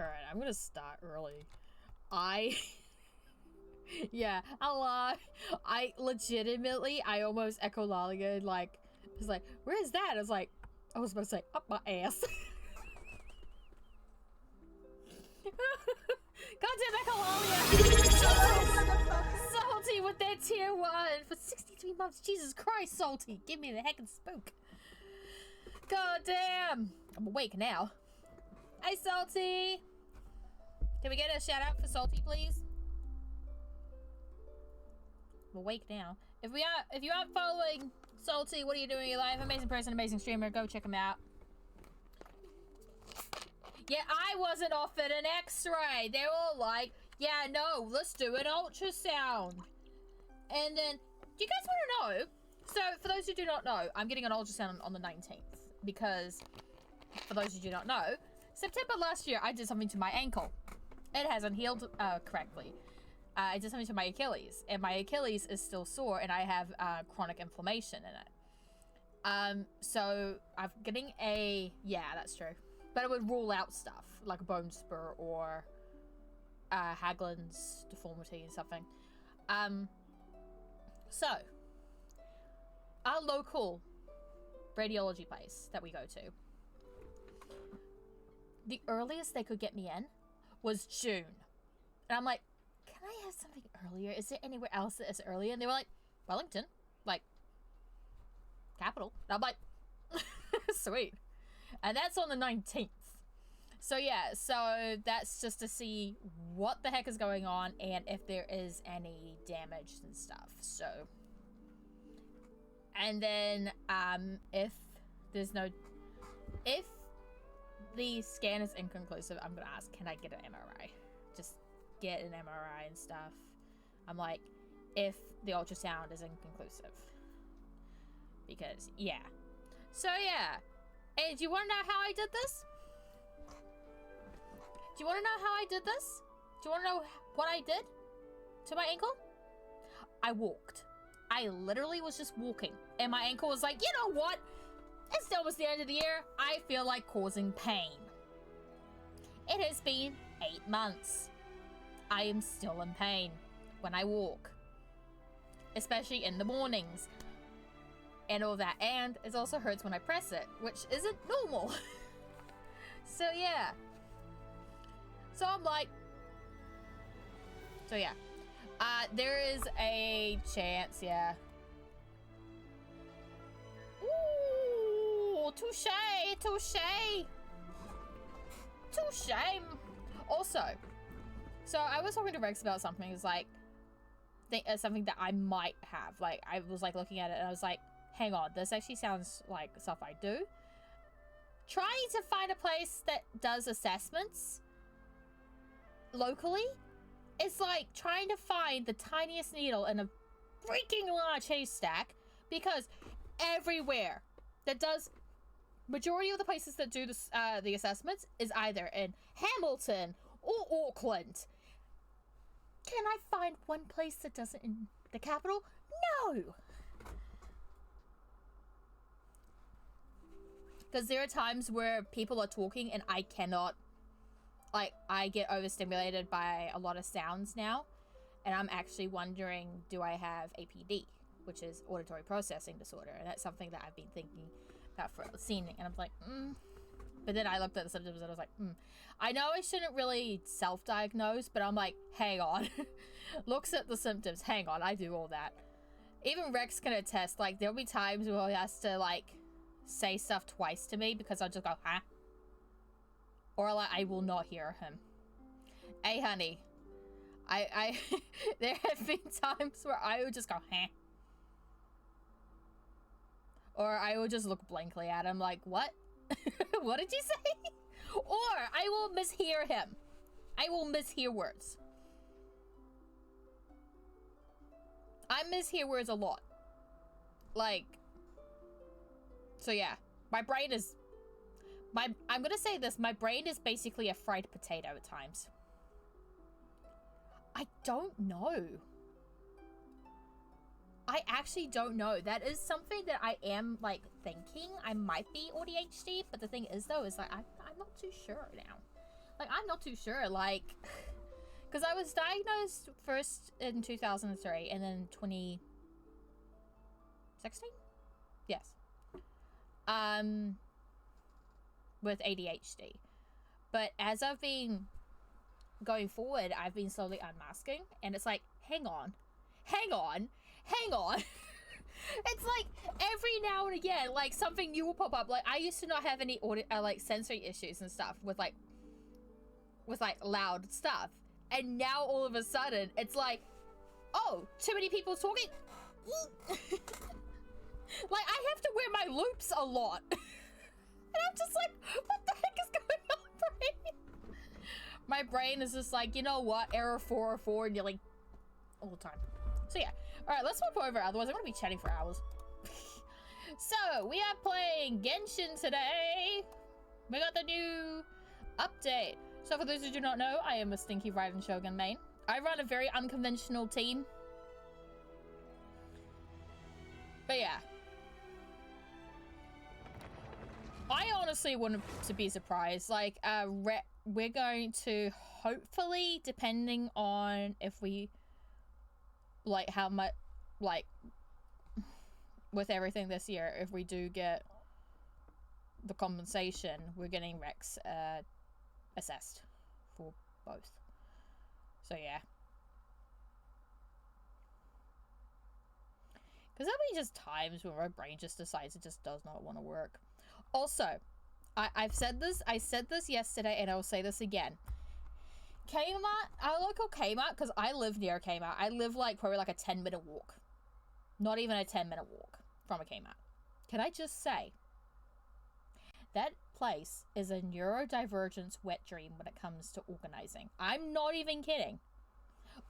Alright, I'm gonna start early. Yeah, I legitimately, I almost echolalia, like, was like, where is that? I was like, I was about to say, up my ass. Goddamn echolalia! Salty with that tier 1 for 63 months. Jesus Christ, Salty. Give me the heckin' spook. God damn. I'm awake now. Hi, Salty. Can we get a shout out for Salty, please? I'm awake now. If you aren't following Salty, what are you doing in your life? Amazing person, amazing streamer. Go check him out. Yeah, I wasn't offered an X-ray. They're all like, yeah, no, let's do an ultrasound. And then, do you guys want to know? So, for those who do not know, I'm getting an ultrasound on the 19th. Because, for those who do not know, September last year, I did something to my ankle. It hasn't healed correctly. I did something to my Achilles. And my Achilles is still sore, and I have chronic inflammation in it. So, I'm getting a... Yeah, that's true. But it would rule out stuff, like a bone spur or Haglund's deformity and something. So, our local radiology place that we go to, the earliest they could get me in was June. And I'm like, can I have something earlier? Is there anywhere else that is earlier? And they were like, Wellington, like, capital. And I'm like, sweet. And that's on the 19th. So yeah, so that's just to see what the heck is going on and if there is any damage and stuff. So, and then if the scan is inconclusive, I'm gonna ask, can I get an MRI? Just get an MRI and stuff. I'm like, if the ultrasound is inconclusive. Because, yeah. So yeah. Hey, do you want to know how I did this? Do you want to know how I did this? Do you want to know what I did to my ankle? I walked. I literally was just walking. And my ankle was like, you know what? It's almost the end of the year. I feel like causing pain. It has been 8 months. I am still in pain when I walk. Especially in the mornings. And all that, and it also hurts when I press it, which isn't normal. So yeah. So I'm like, so yeah. There is a chance, yeah. Ooh, touche, touche. Touche. Also, so I was talking to Rex about something. It's like, something that I might have. Like, I was like looking at it and I was like, hang on, this actually sounds like stuff I do. Trying to find a place that does assessments locally is like trying to find the tiniest needle in a freaking large haystack, because everywhere that does, majority of the places that do this, the assessments is either in Hamilton or Auckland. Can I find one place that does it in the capital? No! Because there are times where people are talking and I cannot, like, I get overstimulated by a lot of sounds now. And I'm actually wondering, do I have APD, which is auditory processing disorder? And that's something that I've been thinking about for seeing. And I'm like, But then I looked at the symptoms and I was like, I know I shouldn't really self-diagnose, but I'm like, hang on. Looks at the symptoms, hang on, I do all that. Even Rex can attest, like, there'll be times where he has to, like, say stuff twice to me because I'll just go, huh? Or like I will not hear him. Hey honey, I there have been times where I would just go, huh? Or I would just look blankly at him like, what? What did you say? Or I will mishear him. I will mishear words. I mishear words a lot. Like, so yeah, my brain is, I'm gonna say this, my brain is basically a fried potato at times. I don't know. I actually don't know. That is something that I am, like, thinking I might be ADHD, but the thing is, though, is like, I'm not too sure now. Like, I'm not too sure, like, because I was diagnosed first in 2003 and then 2016? Yes. With ADHD. But as I've been going forward, I've been slowly unmasking, and it's like, hang on. It's like every now and again, like something new will pop up. Like I used to not have any audio, like sensory issues and stuff with like loud stuff, and now all of a sudden it's like, oh, too many people talking. Like I have to wear my loops a lot, and I'm just like, what the heck is going on, brain? My brain is just like, you know what, error 404, and you're like, all the time. So yeah, all right, let's move over. Otherwise, I'm gonna be chatting for hours. So we are playing Genshin today. We got the new update. So for those who do not know, I am a Stinky Raiden Shogun main. I run a very unconventional team. But yeah. I honestly wouldn't to be surprised. Like, we're going to hopefully, depending on if we, like, how much, like, with everything this year, if we do get the compensation, we're getting Rex assessed for both. So yeah. Because there'll be just times when my brain just decides it just does not want to work. Also, I said this yesterday, and I will say this again. Kmart, our local Kmart, because I live near a Kmart. I live like probably like a 10-minute walk. Not even a 10-minute walk from a Kmart. Can I just say, that place is a neurodivergence wet dream when it comes to organizing. I'm not even kidding.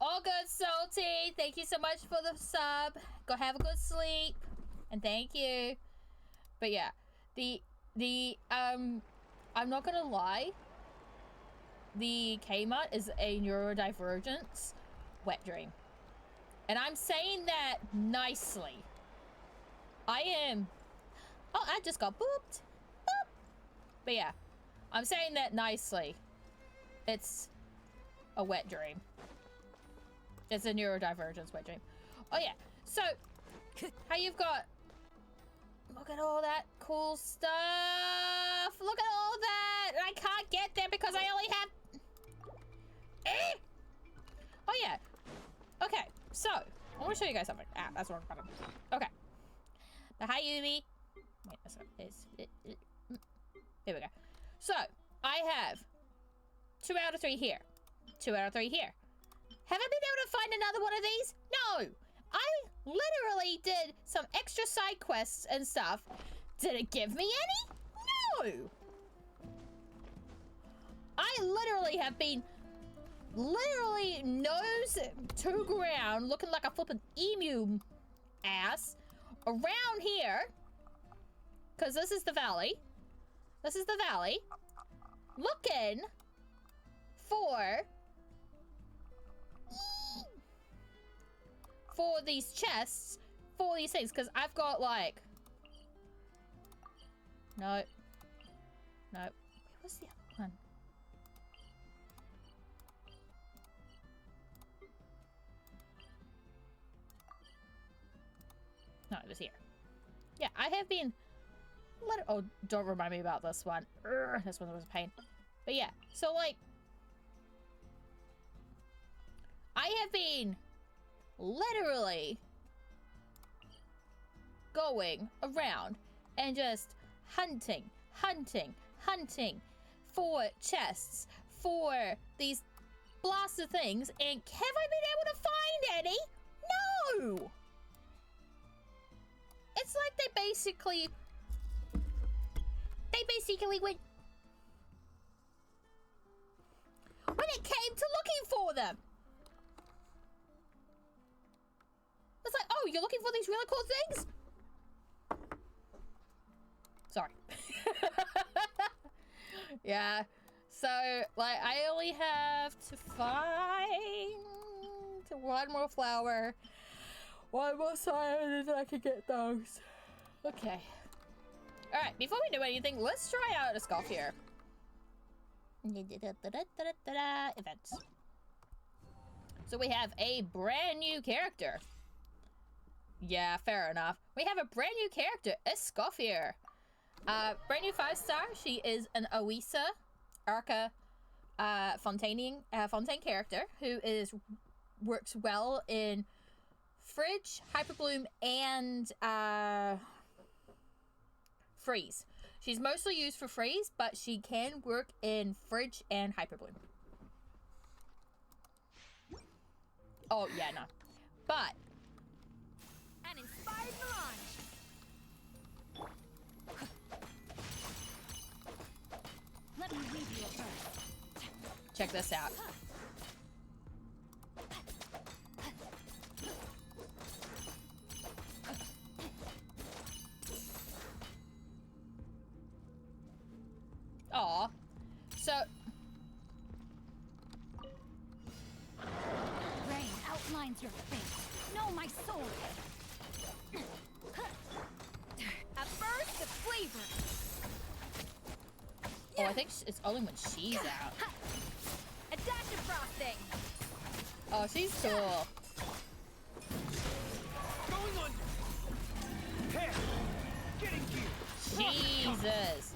All good, Salty. Thank you so much for the sub. Go have a good sleep. And thank you. But yeah, I'm not gonna lie. The Kmart is a neurodivergence wet dream. And I'm saying that nicely. I am. Oh, I just got booped. Boop. But yeah, I'm saying that nicely. It's a wet dream. It's a neurodivergence wet dream. Oh yeah, so how you've got, look at all that cool stuff. Look at all that. And I can't get there because I only have, oh yeah. Okay, so I want to show you guys something. Ah, that's the wrong button. Okay. The Hayumi. Wait, that's not, there we go. So I have 2 out of 3 here. 2 out of 3 here. Have I been able to find another one of these? No. I literally did some extra side quests and stuff. Did it give me any? No. I literally have been nose to ground looking like a flippin' emu ass around here. Because this is the valley. This is the valley. Looking for these chests, for these things, because I've got like, no, where was the other one? No, it was here. Yeah, I have been, oh, don't remind me about this one. Urgh, this one was a pain. But yeah, so like, I have been literally going around and just hunting for chests, for these blaster things, and have I been able to find any? No! It's like they basically went when it came to looking for them. It's like, oh, you're looking for these really cool things? Sorry. Yeah. So, like, I only have to find one more flower, one more sign, and then I can get those. Okay. Alright, before we do anything, let's try out a scarf here. Events. So we have a brand new character. Yeah, fair enough. We have a brand new character, Escoffier. Brand new 5-star. She is an Oisa Arca Fontaine character who works well in Fridge, Hyperbloom, and Freeze. She's mostly used for Freeze, but she can work in Fridge and Hyperbloom. Oh, yeah, no. But an inspired melange. Let me leave you a bird. Check this out. Aw. So Rain outlines your face. Know my soul. A burst of flavor. oh, I think it's only when she's out. A dash of frosting. Oh, she's cool. Going under. Hair. Getting here. Jesus.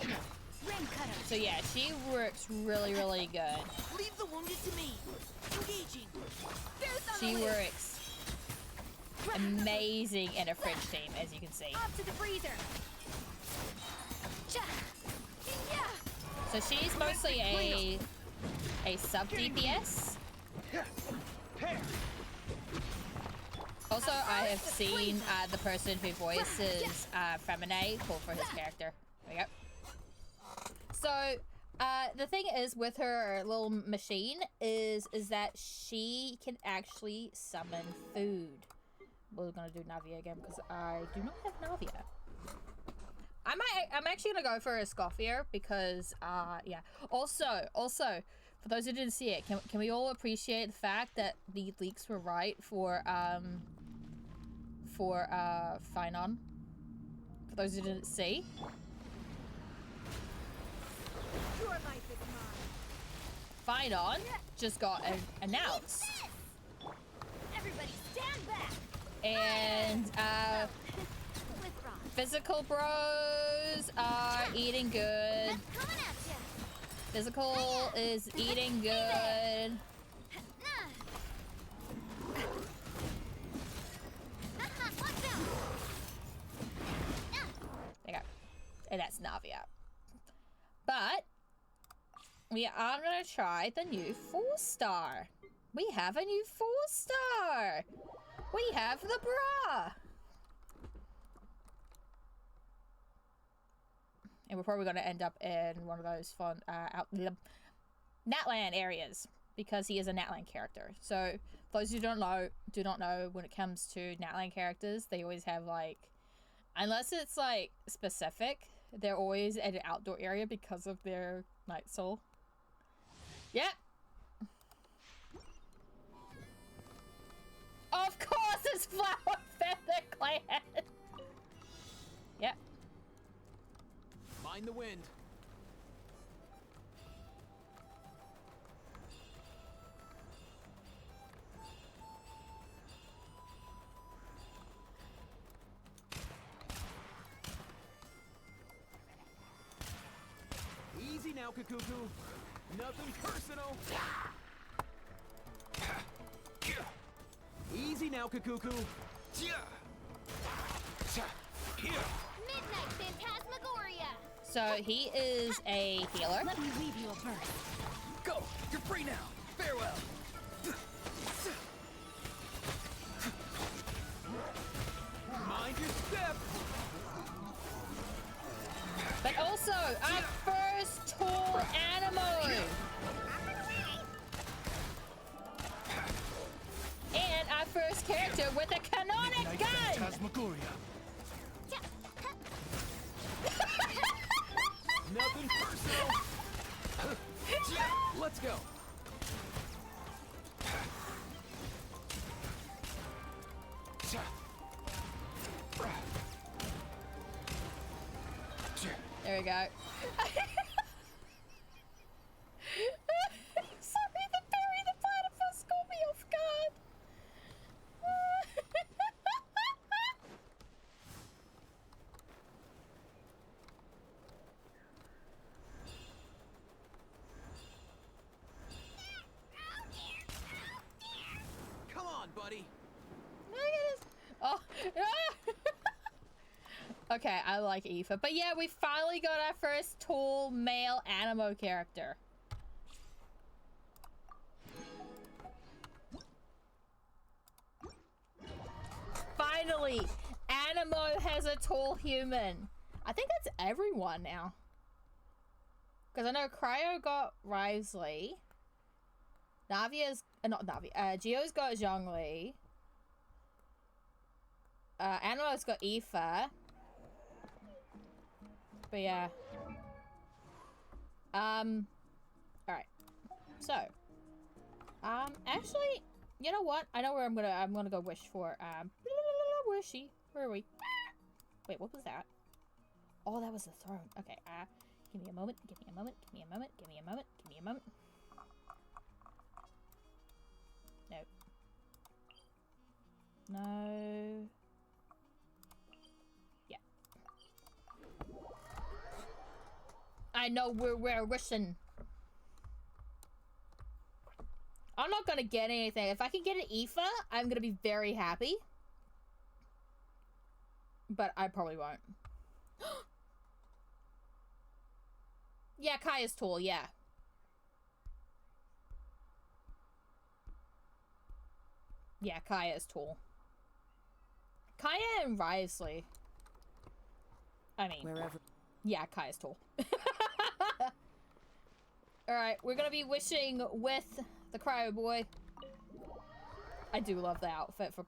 Rain cutter. So yeah, she works really, really good. Leave the wounded to me. Engaging. She works amazing in a French team, as you can see. Off to the freezer. Yeah. So she's mostly a sub DPS. Hair. Also, I have seen the person who voices Femine call for his character. There we go. So, the thing is with her little machine is that she can actually summon food. We're gonna do Navia again because I do not have Navia. I'm actually gonna go for a Scoffier because yeah. Also, for those who didn't see it, can we all appreciate the fact that the leaks were right for Finon? For those who didn't see. Your life is mine. Finon just got announced. Everybody stand back. And With Ross. Physical bros are eating good. Coming at ya. Physical is eating good. Watch out. There you go. And that's Navia. But we are gonna try the new 4-star. We have a new 4-star. We have the bra. And we're probably gonna end up in one of those fun Natland areas because he is a Natland character. So those who do not know when it comes to Natland characters, they always have like, unless it's like specific, they're always at an outdoor area because of their night soul. Yep. Of course it's Flower Feather Clan. Yep. Mind the wind. Easy now, Kakuku. Nothing personal. Easy now, Kakuku. Midnight Phantasmagoria. So he is a healer. Let me leave you a bird. Go! You're free now! Farewell! Mind your step! But also, our first tall animal! And our first character with a canonic gun! Phantasmagoria. Nothing personal! Let's go! There we go. Okay, I like Aoife. But yeah, we finally got our first tall male animo character. Finally, Animo has a tall human. I think that's everyone now. Because I know Cryo got Risley. Navia's... not Navia. Gio's got Zhongli. Animo's got Aoife. But yeah. Alright. So. Actually... You know what? I know where I'm gonna go wish for. Where is she? Where are we? Wait, what was that? Oh, that was the throne. Okay, give me a moment, give me a moment, give me a moment, give me a moment, give me a moment. No. No. Yeah. I know we're wishing. I'm not gonna get anything. If I can get an Aoife, I'm gonna be very happy. But I probably won't. Yeah, Kaya's tall, yeah. Yeah, Kaya is tall. Kaya and Risley. I mean, Wherever. Yeah, Kaya's tall. Alright, we're gonna be wishing with the Cryo Boy. I do love the outfit for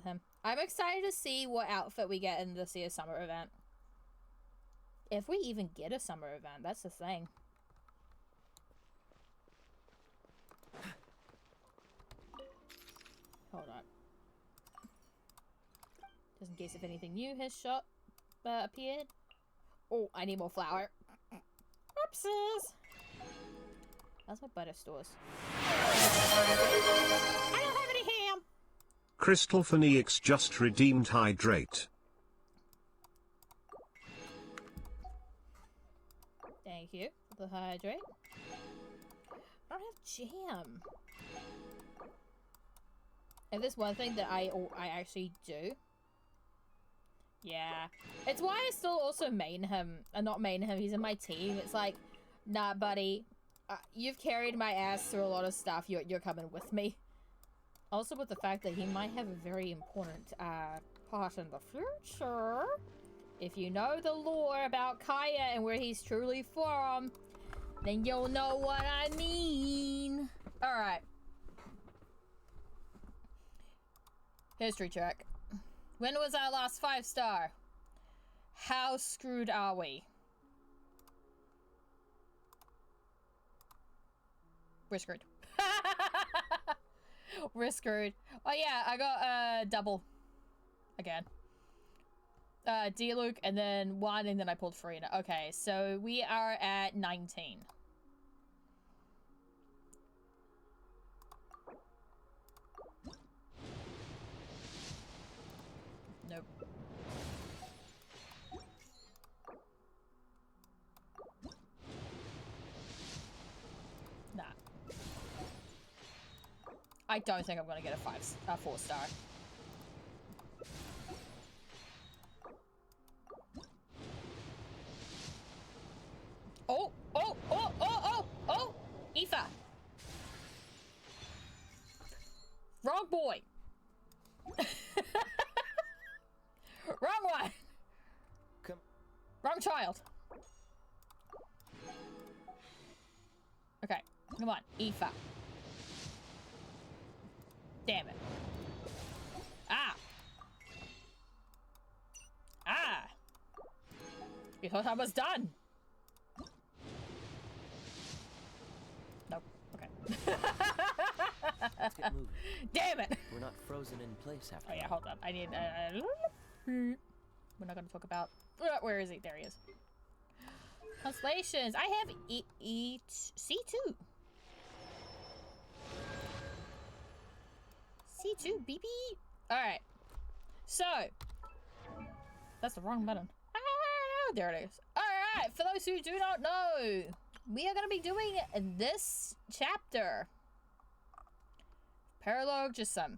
him. I'm excited to see what outfit we get in this year's summer event. If we even get a summer event, that's the thing. Hold on. Just in case if anything new has appeared. Oh, I need more flour. Oopsies! That's my butter stores. I don't have any ham! Crystal Phoenix just redeemed Hydrate. Thank you for the hydrate. I don't have jam. And there's one thing that I actually do. Yeah. It's why I still also main him. Not main him, he's in my team. It's like, nah, buddy. You've carried my ass through a lot of stuff. You're coming with me. Also with the fact that he might have a very important part in the future. If you know the lore about Kaya and where he's truly from, then you'll know what I mean. Alright. History check. When was our last 5-star? How screwed are we? We're screwed. We're screwed. Oh yeah, I got double. Again. D-Luke and then 1 and then I pulled Farina. Okay, so we are at 19. Nope. Nah. I don't think I'm gonna get a 4-star. Oh, oh, oh, oh, oh, oh! Aoife! Wrong boy! Wrong one! Come. Wrong child. Okay, come on, Aoife. Damn it. Ah! Ah! You thought I was done. Nope. Okay. Let's get moving. Damn it! We're not frozen in place after Oh yeah, all. hold up. I need. We're not gonna talk about. Where is he? There he is. Constellations. I have C2. C2, BB. All right. So that's the wrong button. Ah, there it is. All right. For those who do not know, we are gonna be doing this chapter. Paralogism.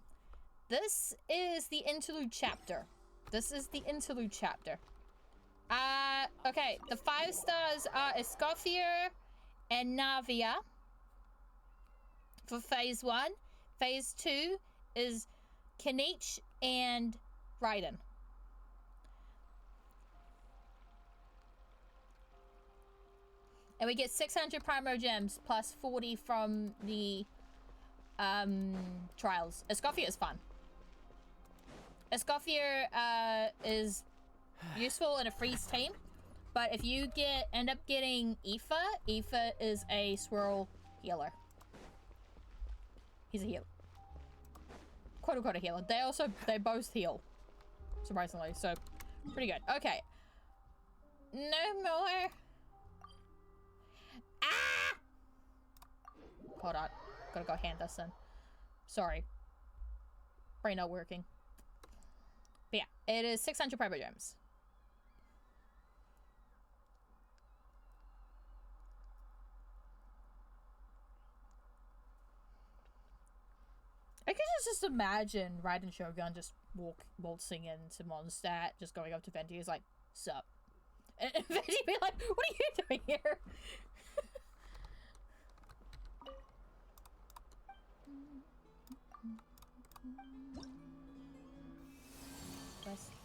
This is the interlude chapter. This is the interlude chapter. Okay, the 5 stars are Escoffier and Navia for phase 1. Phase 2 is Kanich and Raiden. And we get 600 Primo Gems plus 40 from the trials. Escoffier is fun. Escoffier is useful in a freeze team, but if you end up getting Aoife is a swirl healer. He's a healer. Quote unquote a healer. They both heal. Surprisingly, so pretty good. Okay. No more. Ah! Hold on. Gotta go hand this in. Sorry. Brain not working. But yeah, it is 600 Primo Gems. I can just imagine Raiden Shogun just waltzing into Mondstat, just going up to Venti, is like, sup? And Venti be like, what are you doing here?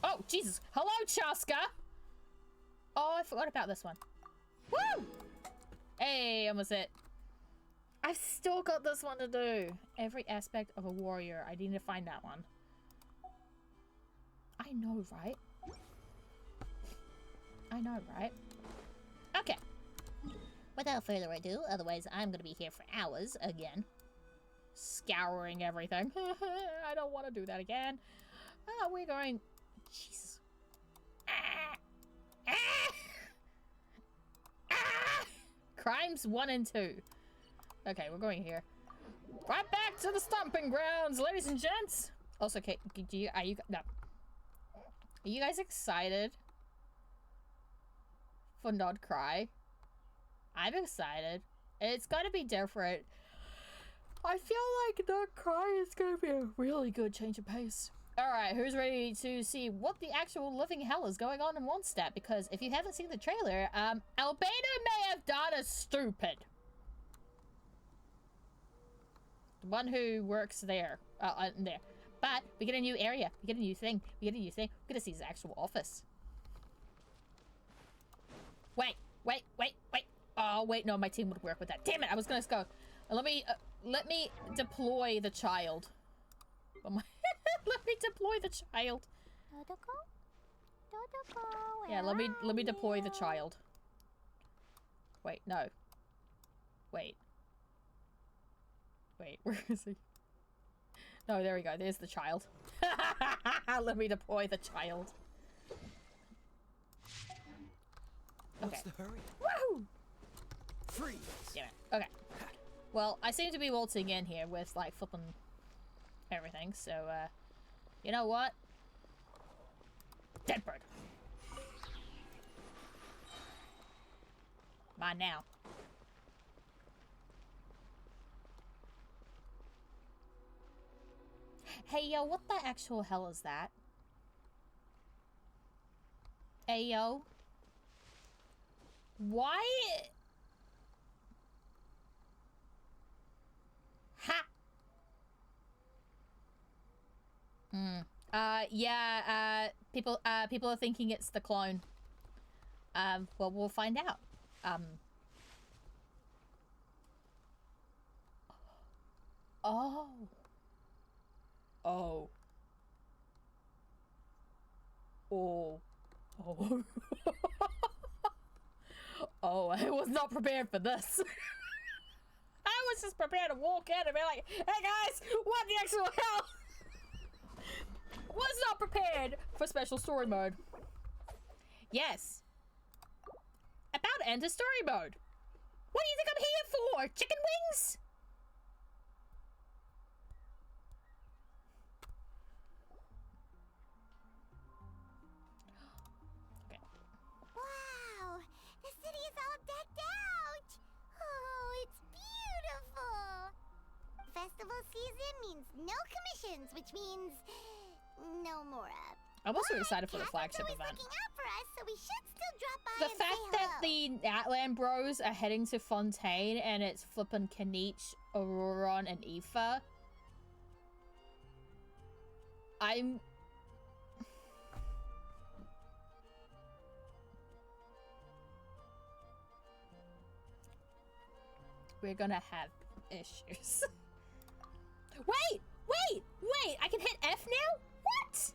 Oh, Jesus. Hello, Chaska. Oh, I forgot about this one. Woo! Hey, almost it. I've still got this one to do. Every aspect of a warrior. I need to find that one. I know, right? I know, right? Okay. Without further ado, otherwise I'm gonna be here for hours again. Scouring everything. I don't want to do that again. We're going... Jesus. Crimes 1 and 2. Okay, we're going here. Right back to the stomping grounds, ladies and gents. Also, okay, are you guys excited for Not Cry? I'm excited. It's gonna be different. I feel like Not Cry is gonna be a really good change of pace. Alright, who's ready to see what the actual living hell is going on in Mondstat? Because if you haven't seen the trailer, Albedo may have done a stupid. The one who works there, there. But we get a new area, we get a new thing, we're gonna see his actual office. Wait. Oh, wait, no, my team would work with that. Damn it, I was gonna go. Let me deploy the child. Let me deploy the child. Yeah, let me deploy the child. Wait, no. Wait, where is he? No, there we go. There's the child. Let me deploy the child. What's Okay. the hurry? Woohoo! Freeze. Damn it. Okay. Well, I seem to be waltzing in here with, like, flipping everything, so, you know what? Dead bird. Mine now. Hey, yo, what the actual hell is that? Hey, yo. Why? Ha! Yeah, people are thinking it's the clone. Well, we'll find out. Oh. Oh, I was not prepared for this. I was just prepared to walk in and be like, hey guys, what the actual hell? Was not prepared for special story mode. Yes. About to enter story mode. What do you think I'm here for? Chicken wings? Okay. Wow, the city is all decked out. Oh, it's beautiful. Festival season means no commissions, which means no Mora. I'm also excited for the Catherine's flagship always event. looking out for us, so we should still drop by The and fact say that hello. the Outland Bros are heading to Fontaine and it's flippin' Kanich, Auroron, and Aoife. We're gonna have issues. Wait! I can hit F now? What?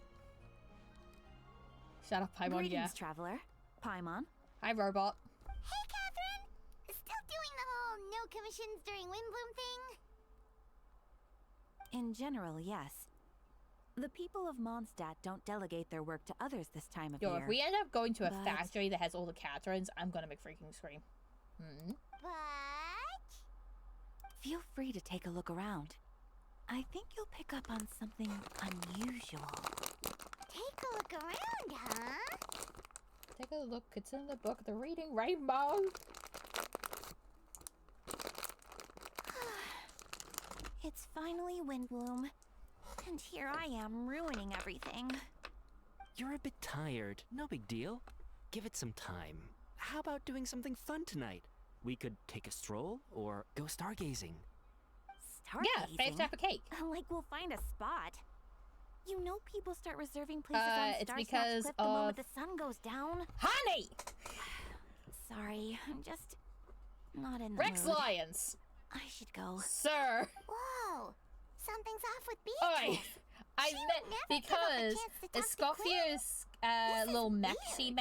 Shut up, Paimon, Greetings, yeah. traveler. Paimon. Hi, robot. Hey, Catherine! Still doing the whole no commissions during Windbloom thing? In general, yes. The people of Mondstat don't delegate their work to others this time of Yo, year. if we end up going to a But- factory that has all the Catherines, I'm gonna make freaking scream. But... Feel free to take a look around. I think you'll pick up on something unusual. Take a look around, huh? Take a look, it's in the book, The Reading Rainbow. It's finally Windbloom. And here I am ruining everything. You're a bit tired. No big deal. Give it some time. How about doing something fun tonight? We could take a stroll or go stargazing. Yeah, fave type of cake. Like we'll find a spot. You know people start reserving places on It's Star because Snatch Cliff the moment of- the sun goes down. Honey! Sorry, I'm just not in the Rex mood. Lions! I should go. Sir! Whoa! Something's off with Oi! Beatrice. I She would meant never give up a because chance to talk to Escoffier's This is little mech weird. she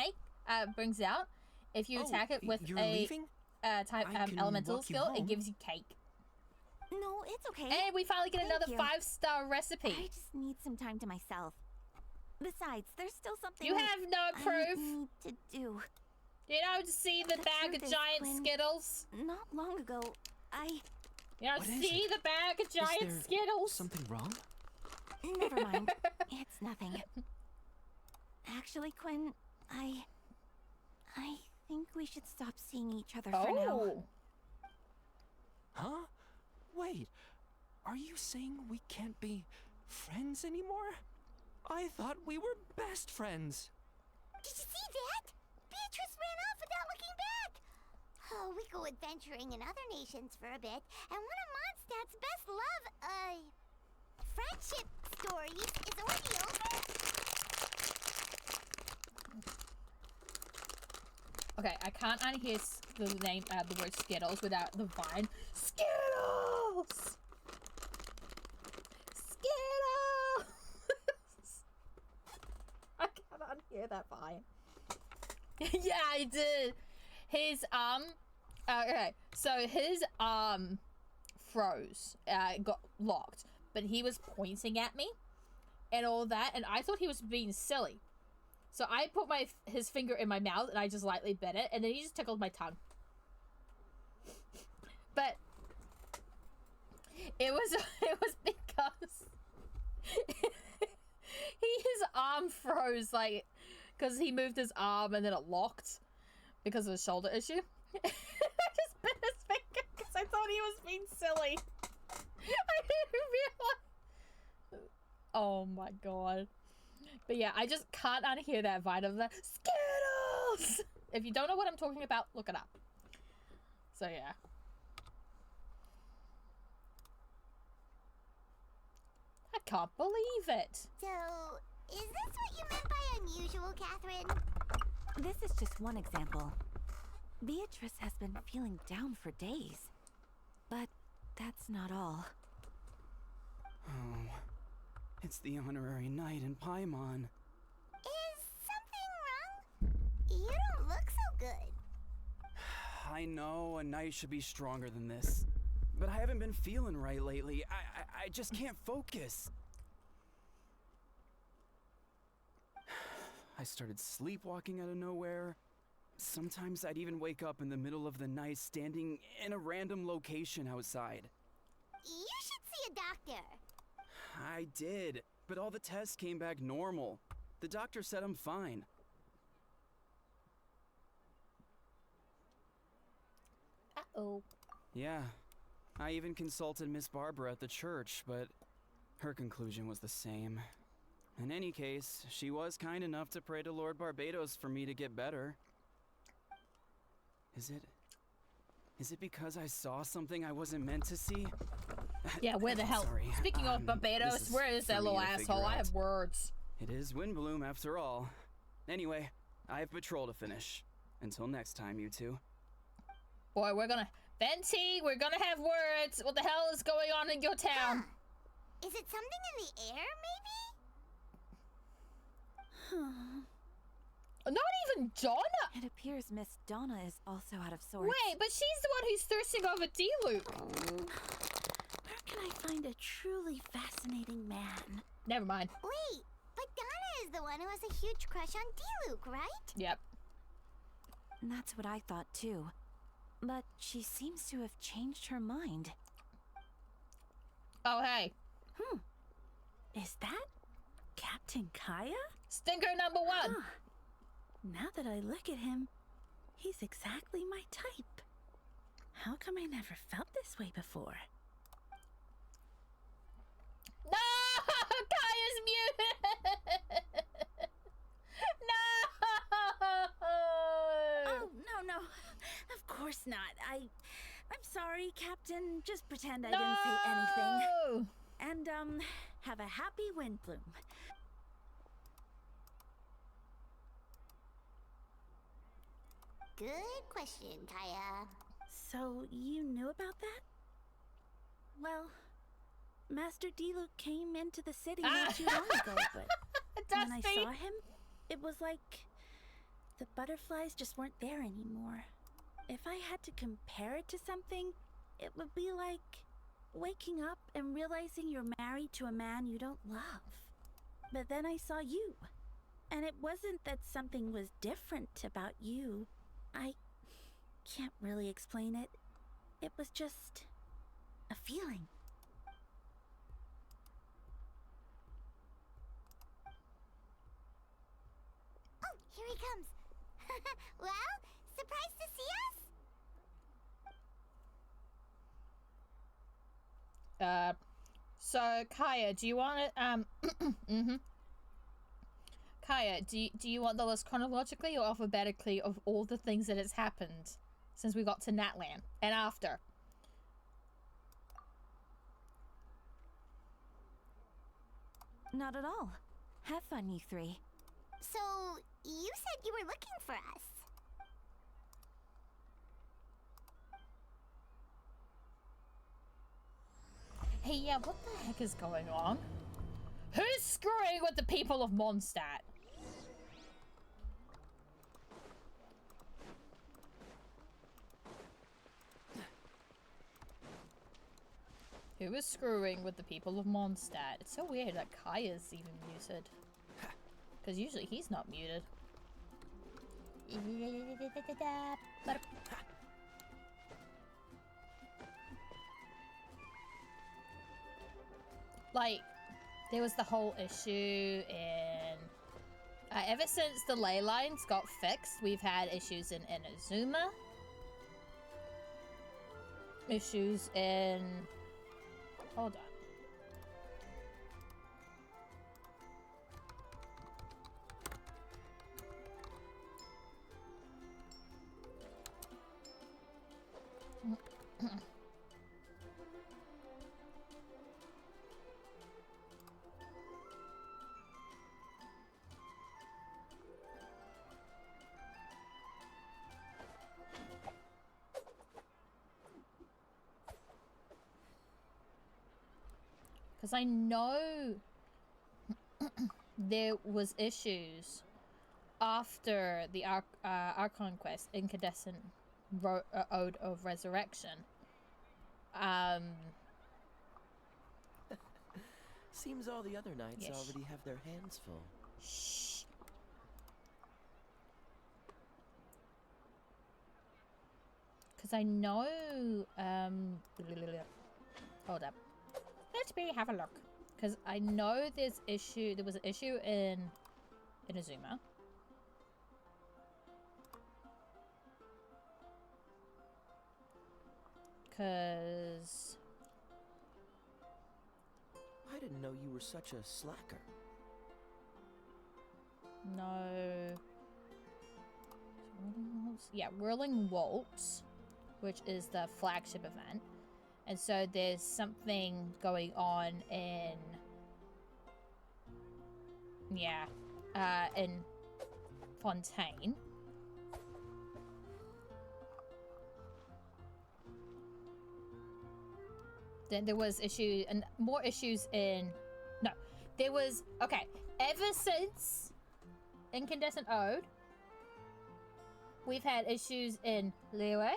brings out, if you attack it with you're a leaving? type I can elemental walk you skill, it home. gives you cake. No, it's okay. And we finally get Thank another you. 5-star recipe. I just need some time to myself. Besides, there's still something You have no I proof. need to do. You don't see the The bag truth of is, giant Quinn- Skittles. Not long ago, You don't What is see it? the bag of Is giant there Skittles. something wrong? Never mind. It's nothing. Actually, Quinn, I think we should stop seeing each other for now. Oh. Huh? Wait, are you saying we can't be friends anymore? I thought we were best friends. Did you see that? Beatrice ran off without looking back. Oh, we go adventuring in other nations for a bit, and one of Mondstat's best friendship stories is already over. Okay, I can't unhear the name, the word Skittles without the vine. Skittles! Skittles! I can't unhear that vine. Yeah, I did. His okay, so his froze, got locked, but he was pointing at me and all that, and I thought he was being silly. So I put his finger in my mouth and I just lightly bit it, and then he just tickled my tongue. But it was because his arm froze, like, because he moved his arm and then it locked because of a shoulder issue. I just bit his finger because I thought he was being silly. I didn't realize. Oh my god. But yeah, I just can't unhear that vibe of the Skittles! If you don't know what I'm talking about, look it up. So yeah. I can't believe it. So, is this what you meant by unusual, Catherine? This is just one example. Beatrice has been feeling down for days. But that's not all. Oh, it's the honorary knight in Paimon. Is something wrong? You don't look so good. I know a knight should be stronger than this, but I haven't been feeling right lately. I just can't focus. I started sleepwalking out of nowhere. Sometimes I'd even wake up in the middle of the night standing in a random location outside. You should see a doctor. I did, but all the tests came back normal. The doctor said I'm fine. Uh-oh. Yeah, I even consulted Miss Barbara at the church, but her conclusion was the same. In any case, she was kind enough to pray to Lord Barbados for me to get better. Is it because I saw something I wasn't meant to see? Yeah, where the hell? Sorry, Speaking of this Barbados, where is for that me little to figure asshole? I out. have words. It is Windbloom after all. Anyway, I have patrol to finish. Until next time, you two. Boy, Venti, we're gonna have words. What the hell is going on in your town? Is it something in the air, maybe? Not even Donna. It appears Miss Donna is also out of sorts. Wait, but she's the one who's thirsting over D-Luke. Where can I find a truly fascinating man? Never mind. Wait, but Donna is the one who has a huge crush on D-Luke, right? Yep. That's what I thought too. But she seems to have changed her mind. Oh, hey. Is that Captain Kaya? Stinker number one. Huh. Now that I look at him, he's exactly my type. How come I never felt this way before? No! Kaya's muted! No! Oh, no. Of course not. I'm sorry, Captain. Just pretend I didn't say anything. And, have a happy Windbloom. Good question, Kaya. So, you knew about that? Well, Master D-Luke came into the city not too long ago, but when I Dusty! saw him, it was like the butterflies just weren't there anymore. If I had to compare it to something, it would be like waking up and realizing you're married to a man you don't love. But then I saw you, and it wasn't that something was different about you. I can't really explain it. It was just a feeling. Oh, here he comes. Well, surprised to see us? So Kaya, do you want it? Kaya, do you want the list chronologically or alphabetically of all the things that has happened since we got to Natlan and after? Not at all. Have fun, you three. So, you said you were looking for us. Hey, yeah, what the heck is going on? Who's screwing with the people of Mondstat? Who is screwing with the people of Mondstat? It's so weird that Kaya's even muted. Because usually he's not muted. Like, there was the whole issue in... ever since the ley lines got fixed, we've had issues in Inazuma. Issues in... Hold on. Because I know there was issues after the Archon Quest, Incandescent Ode of Resurrection. Seems all the other knights Yes. already have their hands full. Shh. Because I know, hold up. Let me have a look. Because I know there was an issue in Inazuma. Because... I didn't know you were such a slacker. No. Yeah, Whirling Waltz, which is the flagship event. And so there's something going on in... Yeah. In Fontaine. Then there was issue and more issues in... No. There was... Okay. Ever since Incandescent Ode, we've had issues in Liyue.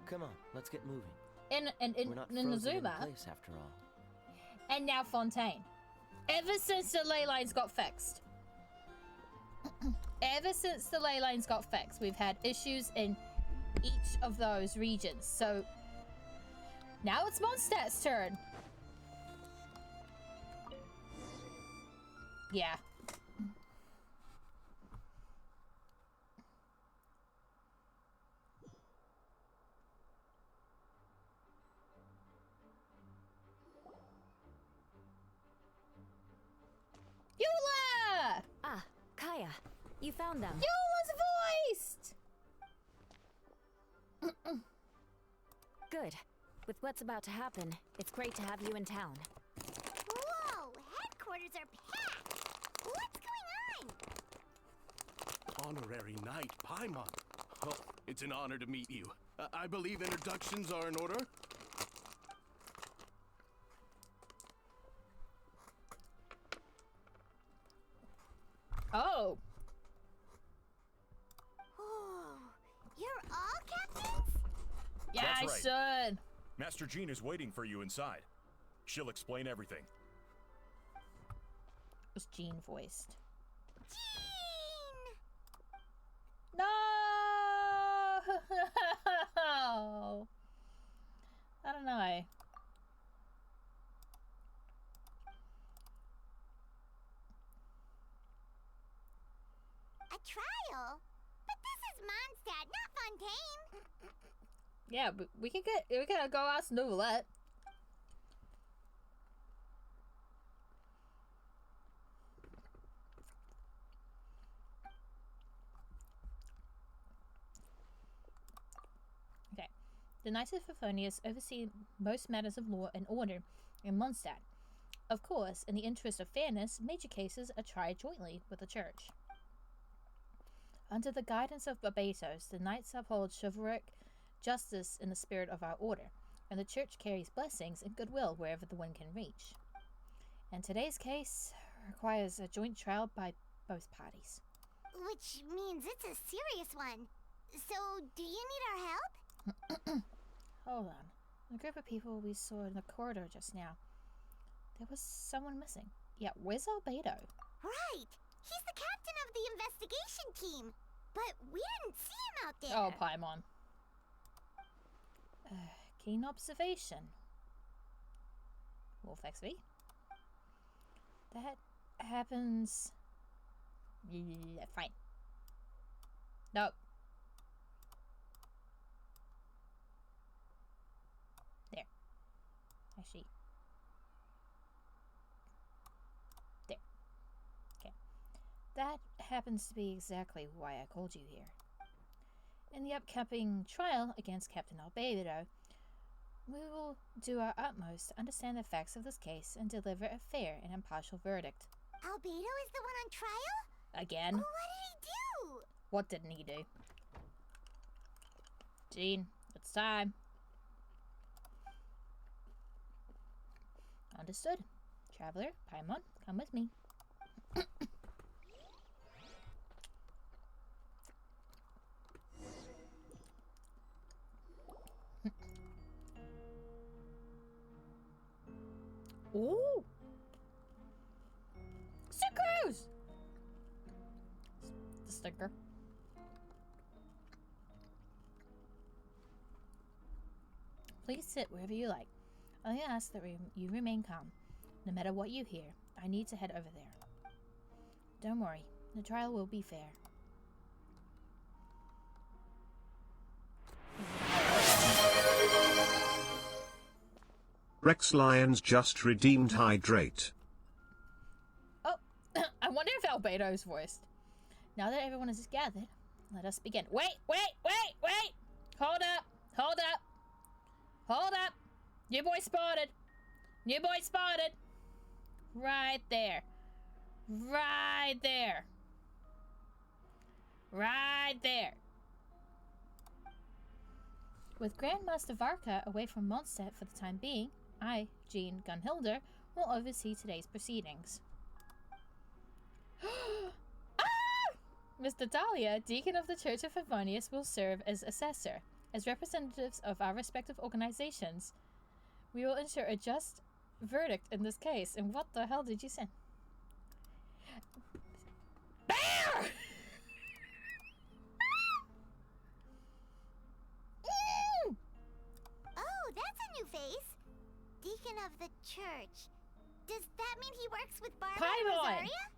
Come on, let's get moving. In We're not frozen in Inazuma. place after all. And now Fontaine. Ever since the ley lines got fixed. Ever since the ley lines got fixed, we've had issues in each of those regions. So now it's Mondstat's turn. Yeah. Eula! Ah, Kaya, you found them. Eula's voiced! Good. With what's about to happen, it's great to have you in town. Whoa, headquarters are packed. What's going on? Honorary Knight Paimon. Oh, it's an honor to meet you. I believe introductions are in order. Oh. Oh, you're all captains? Yeah, That's I right. should. Master Jean is waiting for you inside. She'll explain everything. It was Jean voiced. Jean! No! I don't know. A trial? But this is Mondstat, not Fontaine. Yeah, but we can go ask Novelette. Okay. The Knights of Favonius oversee most matters of law and order in Mondstat. Of course, in the interest of fairness, major cases are tried jointly with the Church. Under the guidance of Barbatos, the Knights uphold chivalric justice in the spirit of our order, and the Church carries blessings and goodwill wherever the wind can reach. And today's case requires a joint trial by both parties. Which means it's a serious one. So, do you need our help? Hold on. The group of people we saw in the corridor just now. There was someone missing. Yeah, where's Albedo? Right! He's the captain of the investigation team. But we didn't see him out there. Oh, Paimon. Keen observation. Wolf XV. That happens... Yeah, fine. Nope. There. Actually. There. Okay. That happens to be exactly why I called you here. In the upcoming trial against Captain Albedo, we will do our utmost to understand the facts of this case and deliver a fair and impartial verdict. Albedo is the one on trial? Again? What did he do? What didn't he do? Jean, it's time. Understood. Traveler, Paimon, come with me. Ooh! Stickers! The sticker. Please sit wherever you like. I ask that you remain calm. No matter what you hear, I need to head over there. Don't worry, the trial will be fair. Rex Lions just redeemed hydrate. Oh, I wonder if Albedo's voiced. Now that everyone is gathered, let us begin. Wait! Hold up! New boy spotted! Right there. With Grandmaster Varka away from Mondstat for the time being, I, Jean Gunhilder, will oversee today's proceedings. Mr. Dahlia, Deacon of the Church of Favonius, will serve as assessor. As representatives of our respective organizations, we will ensure a just verdict in this case. And what the hell did you say? Bear! Oh, that's a new face. Deacon of the church. Does that mean he works with Barbara and Rosaria?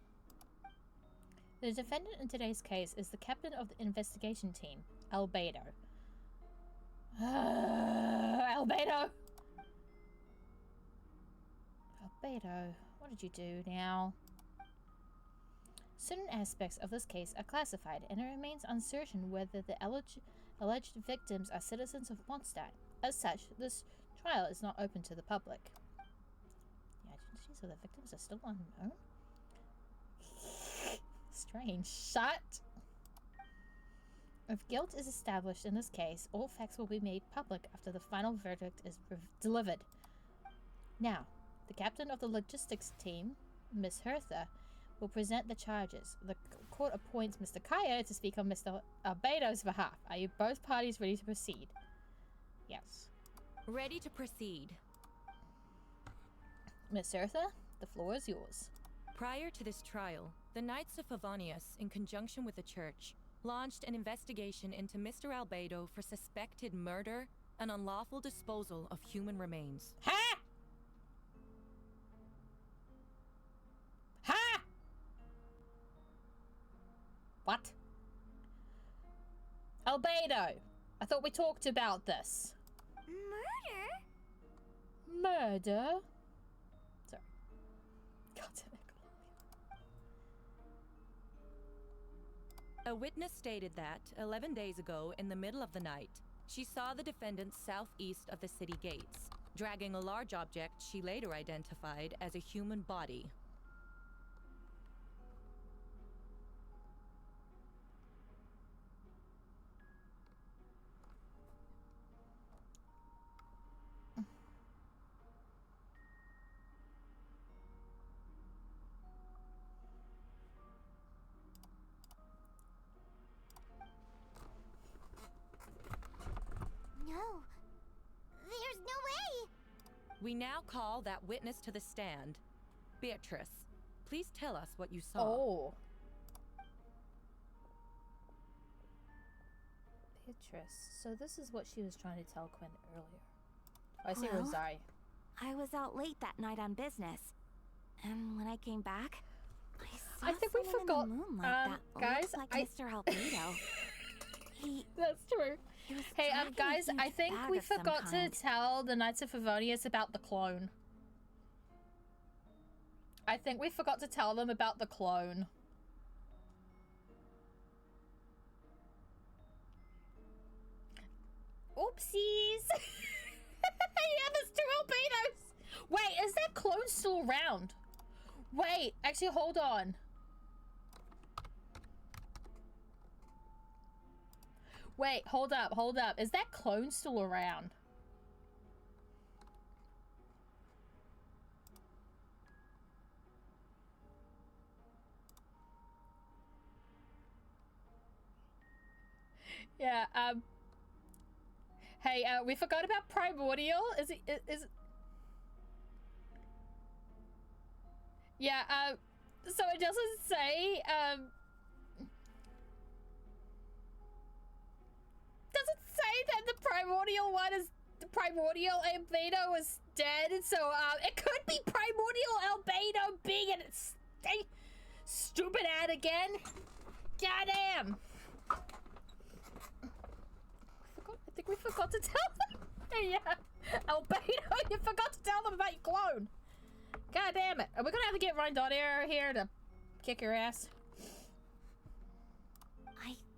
The defendant in today's case is the captain of the investigation team, Albedo. Albedo, what did you do now? Certain aspects of this case are classified, and it remains uncertain whether the alleged victims are citizens of Mondstat. As such, this trial is not open to the public. The identities of the victims are still unknown? Strange. Shut! If guilt is established in this case, all facts will be made public after the final verdict is delivered. Now, the captain of the logistics team, Miss Hertha, will present the charges. The court appoints Mr. Kaya to speak on Mr. Albedo's behalf. Are you both parties ready to proceed? Yes. Ready to proceed. Miss Hertha, the floor is yours. Prior to this trial, the Knights of Favonius, in conjunction with the church, launched an investigation into Mr. Albedo for suspected murder and unlawful disposal of human remains. Ha! Ha! What? Albedo, I thought we talked about this. Murder? Sorry. God damn it. A witness stated that, 11 days ago, in the middle of the night, she saw the defendant southeast of the city gates, dragging a large object she later identified as a human body. No. There's no way! We now call that witness to the stand. Beatrice, please tell us what you saw. Oh. Beatrice. So this is what she was trying to tell Quinn earlier. Oh, I see Well, Rosario. I was out late that night on business. And when I came back, I saw think we someone forgot- in the moonlight that guys, looked like Mr. Albedo. That's true. He was Hey, dragging a guys, I huge think bag we of some forgot to kind. tell the Knights of Favonius about the clone. I think we forgot to tell them about the clone. Oopsies! Yeah, there's 2 Albedos! Wait, is that clone still around? Wait, actually, hold on. Wait, hold up. Is that clone still around? Yeah, hey, we forgot about Primordial. Is it? Yeah, so it doesn't say, doesn't say that the primordial one is the primordial Albedo is dead, so it could be primordial Albedo being in its stupid ad again. Goddamn! I think we forgot to tell them. Yeah, Albedo, you forgot to tell them about your clone. God damn it! Are we gonna have to get Rondonier here to kick your ass?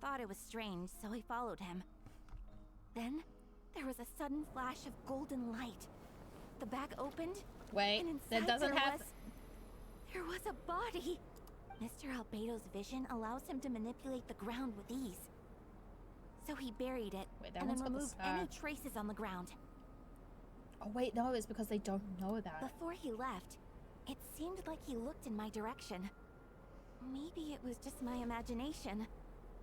thought it was strange, so I followed him. Then, there was a sudden flash of golden light. The bag opened, Wait, and inside that doesn't have... there was a body! Mr. Albedo's vision allows him to manipulate the ground with ease. So he buried it, Wait, that and then one's got the removed star. any traces on the ground. Oh wait, no, it's because they don't know about it. Before he left, it seemed like he looked in my direction. Maybe it was just my imagination.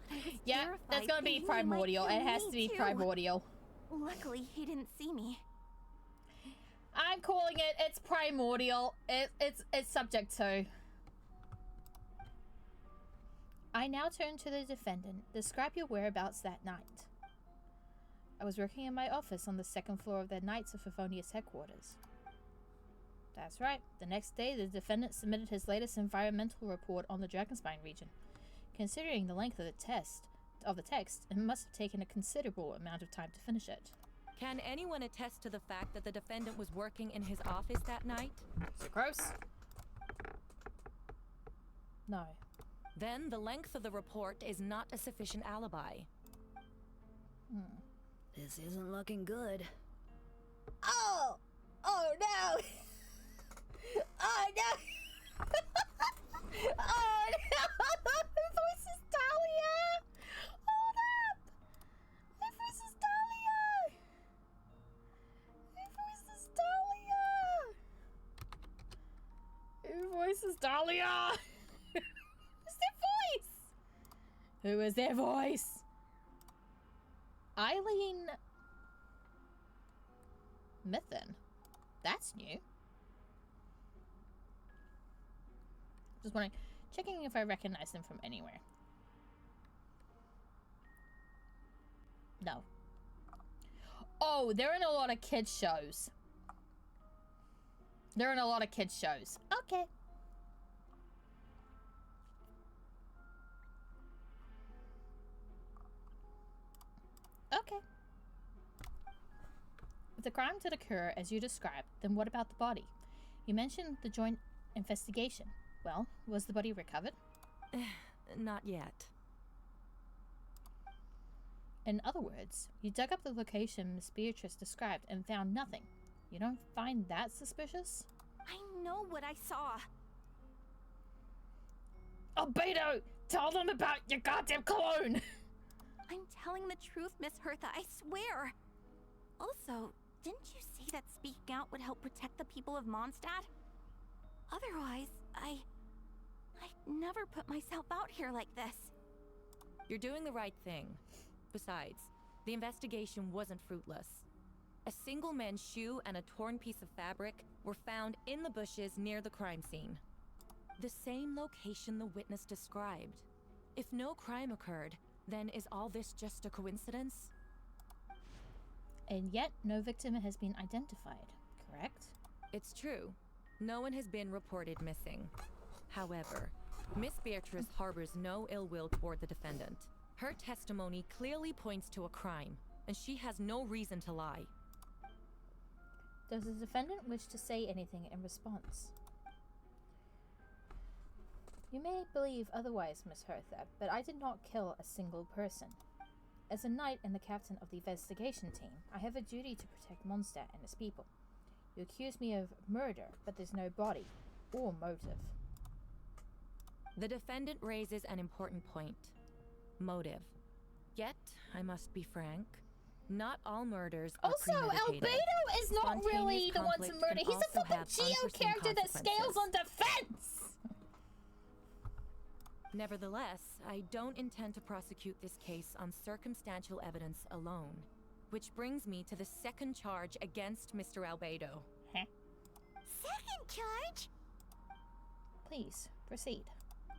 But I was Yeah, terrified that's gonna be that he might primordial. kill It has me, to be too. primordial. Luckily, he didn't see me. I'm calling it. It's primordial. It's subject to. I now turn to the defendant. Describe your whereabouts that night. I was working in my office on the second floor of the Knights of Favonius headquarters. That's right. The next day, the defendant submitted his latest environmental report on the Dragonspine region. Considering the length of the text, it must have taken a considerable amount of time to finish it. Can anyone attest to the fact that the defendant was working in his office that night? So gross. No. Then the length of the report is not a sufficient alibi. This isn't looking good. Oh! Oh no! Oh no! Oh no! My voice is Dahlia! Hold up! My voice is Dahlia! My voice is Dahlia! My voice is Dahlia! Who's their voice? Who is their voice? Eileen Mithen. That's new. Just wondering, checking if I recognize them from anywhere. No. Oh, they're in a lot of kids shows. They're in a lot of kids shows. Okay. Okay. If the crime did occur as you described, then what about the body? You mentioned the joint investigation. Well, was the body recovered? Not yet. In other words, you dug up the location Miss Beatrice described and found nothing. You don't find that suspicious? I know what I saw. Albedo! Tell them about your goddamn cologne! I'm telling the truth, Miss Hertha, I swear. Also, didn't you say that speaking out would help protect the people of Mondstat? Otherwise, I'd never put myself out here like this. You're doing the right thing. Besides, the investigation wasn't fruitless. A single men's shoe and a torn piece of fabric were found in the bushes near the crime scene. The same location the witness described. If no crime occurred, then is all this just a coincidence? And yet, no victim has been identified, correct? It's true. No one has been reported missing. However, Miss Beatrice harbors no ill will toward the defendant. Her testimony clearly points to a crime, and she has no reason to lie. Does the defendant wish to say anything in response? You may believe otherwise, Miss Hertha, but I did not kill a single person. As a knight and the captain of the investigation team, I have a duty to protect Mondstat and its people. You accuse me of murder, but there's no body or motive. The defendant raises an important point. Motive. Yet, I must be frank, not all murders are also, premeditated. Albedo is not really the one to Conflict murder. can He's a also fucking have Geo unforeseen character that scales consequences. on defense! Nevertheless, I don't intend to prosecute this case on circumstantial evidence alone. Which brings me to the second charge against Mr. Albedo. Huh? Second charge? Please, proceed.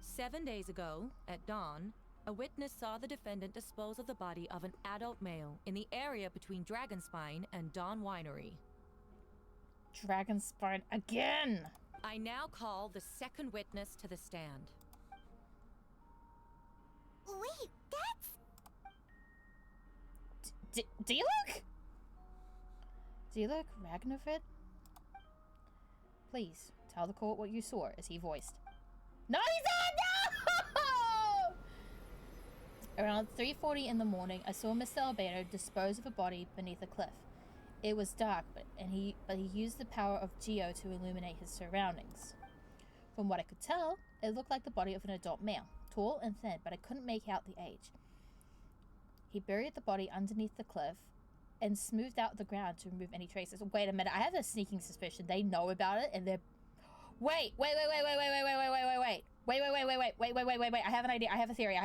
7 days ago, at dawn, a witness saw the defendant dispose of the body of an adult male in the area between Dragonspine and Dawn Winery. Dragonspine again! I now call the second witness to the stand. Wait, that's... Diluc? Diluc Ragnarvid? Please, tell the court what you saw, as he voiced. No, he's not! No! Around 3:40 in the morning, I saw Mr. Albedo dispose of a body beneath a cliff. It was dark, but he used the power of Geo to illuminate his surroundings. From what I could tell, it looked like the body of an adult male, tall and thin, but I couldn't make out the age. He buried the body underneath the cliff and smoothed out the ground to remove any traces. Wait a minute, I have a sneaking suspicion they know about it and they're... Wait. I have an idea. I have a theory.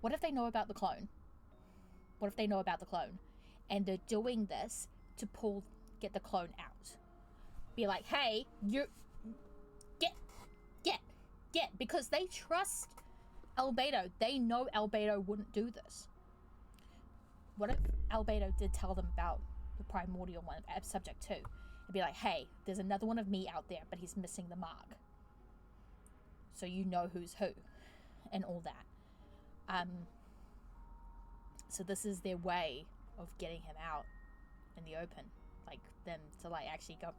What if they know about the clone? And they're doing this to get the clone out? Be like, hey, you get, because they trust Albedo. They know Albedo wouldn't do this. What if Albedo did tell them about the primordial one, subject 2? And be like, hey, there's another one of me out there, but he's missing the mark. So you know who's who. And all that. So this is their way of getting him out in the open. Like, them to, like, actually go,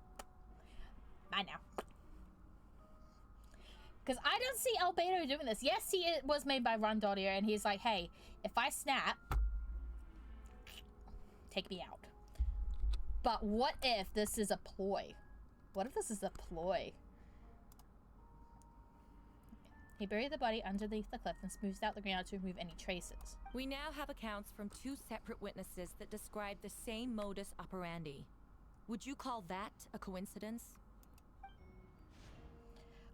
bye now. Because I don't see Albedo doing this. Yes, he was made by Ron Dottier, and he's like, hey, if I snap, take me out. But what if this is a ploy? He buried the body underneath the cliff and smoothed out the ground to remove any traces. We now have accounts from 2 separate witnesses that describe the same modus operandi. Would you call that a coincidence?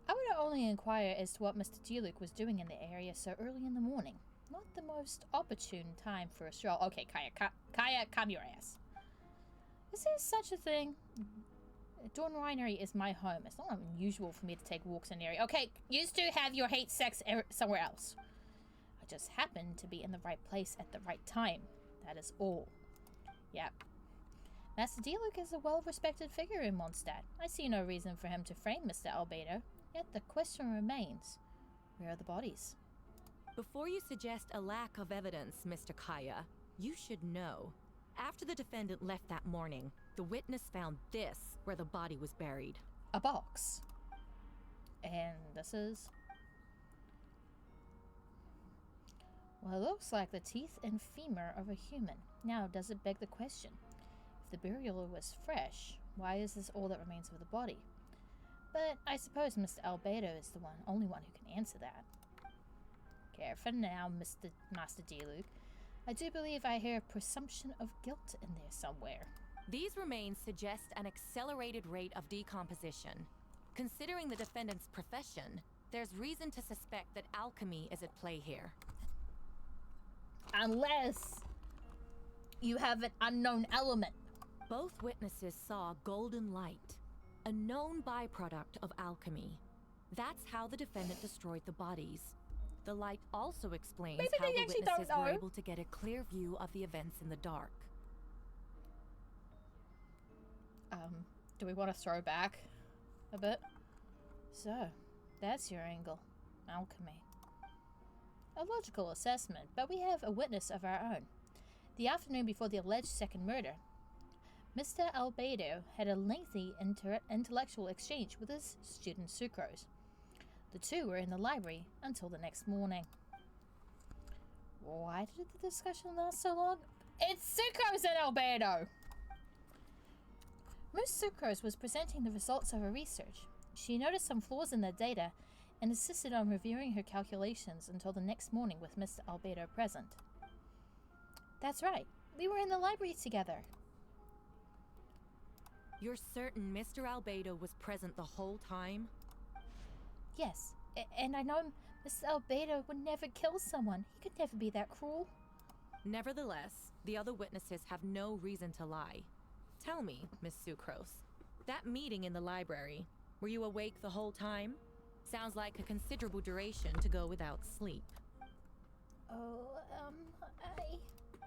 I would only inquire as to what Mr. Diluc was doing in the area so early in the morning. Not the most opportune time for a stroll. Okay, Kaya, calm your ass. Is there such a thing? Dawn Winery is my home. It's not unusual for me to take walks in the area. Okay, you two have your hate sex somewhere else. I just happened to be in the right place at the right time. That is all. Yep. Master Diluc is a well-respected figure in Mondstat. I see no reason for him to frame Mr. Albedo. Yet the question remains, where are the bodies? Before you suggest a lack of evidence, Mr. Kaya, you should know. After the defendant left that morning, the witness found this where the body was buried. A box. And this is... Well, it looks like the teeth and femur of a human. Now, does it beg the question? If the burial was fresh, why is this all that remains of the body? But I suppose Mr. Albedo is the only one who can answer that. Care for now, Master Diluc. I do believe I hear a presumption of guilt in there somewhere. These remains suggest an accelerated rate of decomposition. Considering the defendant's profession, there's reason to suspect that alchemy is at play here. Unless you have an unknown element. Both witnesses saw golden light, a known byproduct of alchemy. That's how the defendant destroyed the bodies. The light also explains how the witnesses were able to get a clear view of the events in the dark. Do we want to throw back a bit? So, that's your angle. Alchemy. A logical assessment, but we have a witness of our own. The afternoon before the alleged second murder, Mr. Albedo had a lengthy intellectual exchange with his student Sucrose. The two were in the library until the next morning. Why did the discussion last so long? It's Sucrose and Albedo! Miss Sucrose was presenting the results of her research. She noticed some flaws in the data and insisted on reviewing her calculations until the next morning with Mr. Albedo present. That's right, we were in the library together. You're certain Mr. Albedo was present the whole time? Yes, and I know Mr. Albedo would never kill someone. He could never be that cruel. Nevertheless, the other witnesses have no reason to lie. Tell me, Miss Sucrose, that meeting in the library, were you awake the whole time? Sounds like a considerable duration to go without sleep.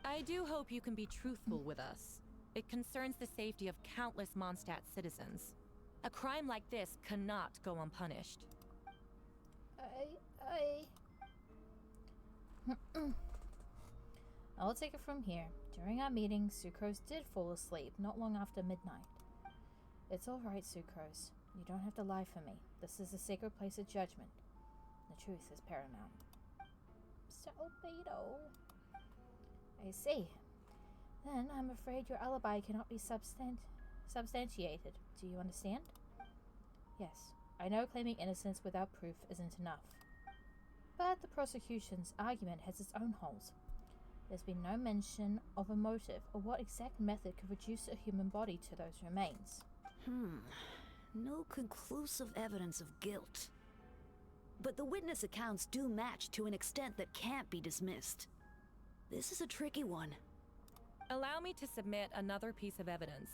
I do hope you can be truthful with us. It concerns the safety of countless Mondstat citizens. A crime like this cannot go unpunished. I'll take it from here. During our meeting, Sucrose did fall asleep not long after midnight. It's all right, Sucrose. You don't have to lie for me. This is a sacred place of judgment. The truth is paramount. Mr. Albedo. I see. Then I'm afraid your alibi cannot be substantiated. Do you understand? Yes. I know claiming innocence without proof isn't enough. But the prosecution's argument has its own holes. There's been no mention of a motive or what exact method could reduce a human body to those remains. No conclusive evidence of guilt. But the witness accounts do match to an extent that can't be dismissed. This is a tricky one. Allow me to submit another piece of evidence.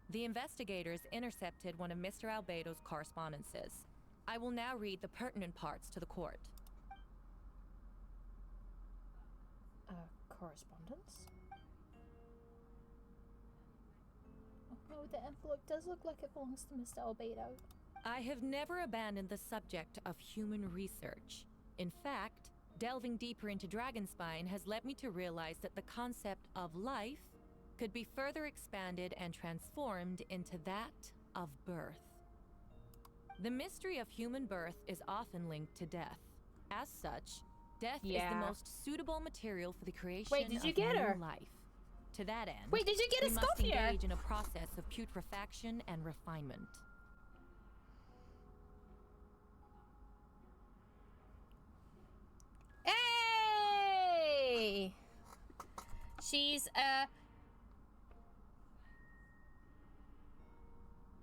The investigators intercepted one of Mr. Albedo's correspondences. I will now read the pertinent parts to the court. Correspondence? Oh no, the envelope does look like it belongs to Mr. Albedo. I have never abandoned the subject of human research. In fact, delving deeper into Dragonspine has led me to realize that the concept of life could be further expanded and transformed into that of birth. The mystery of human birth is often linked to death. As such, death is the most suitable material for the creation of new life. To that end, wait, did you get we a must scoff here? engage in a process of putrefaction and refinement. Hey! She's I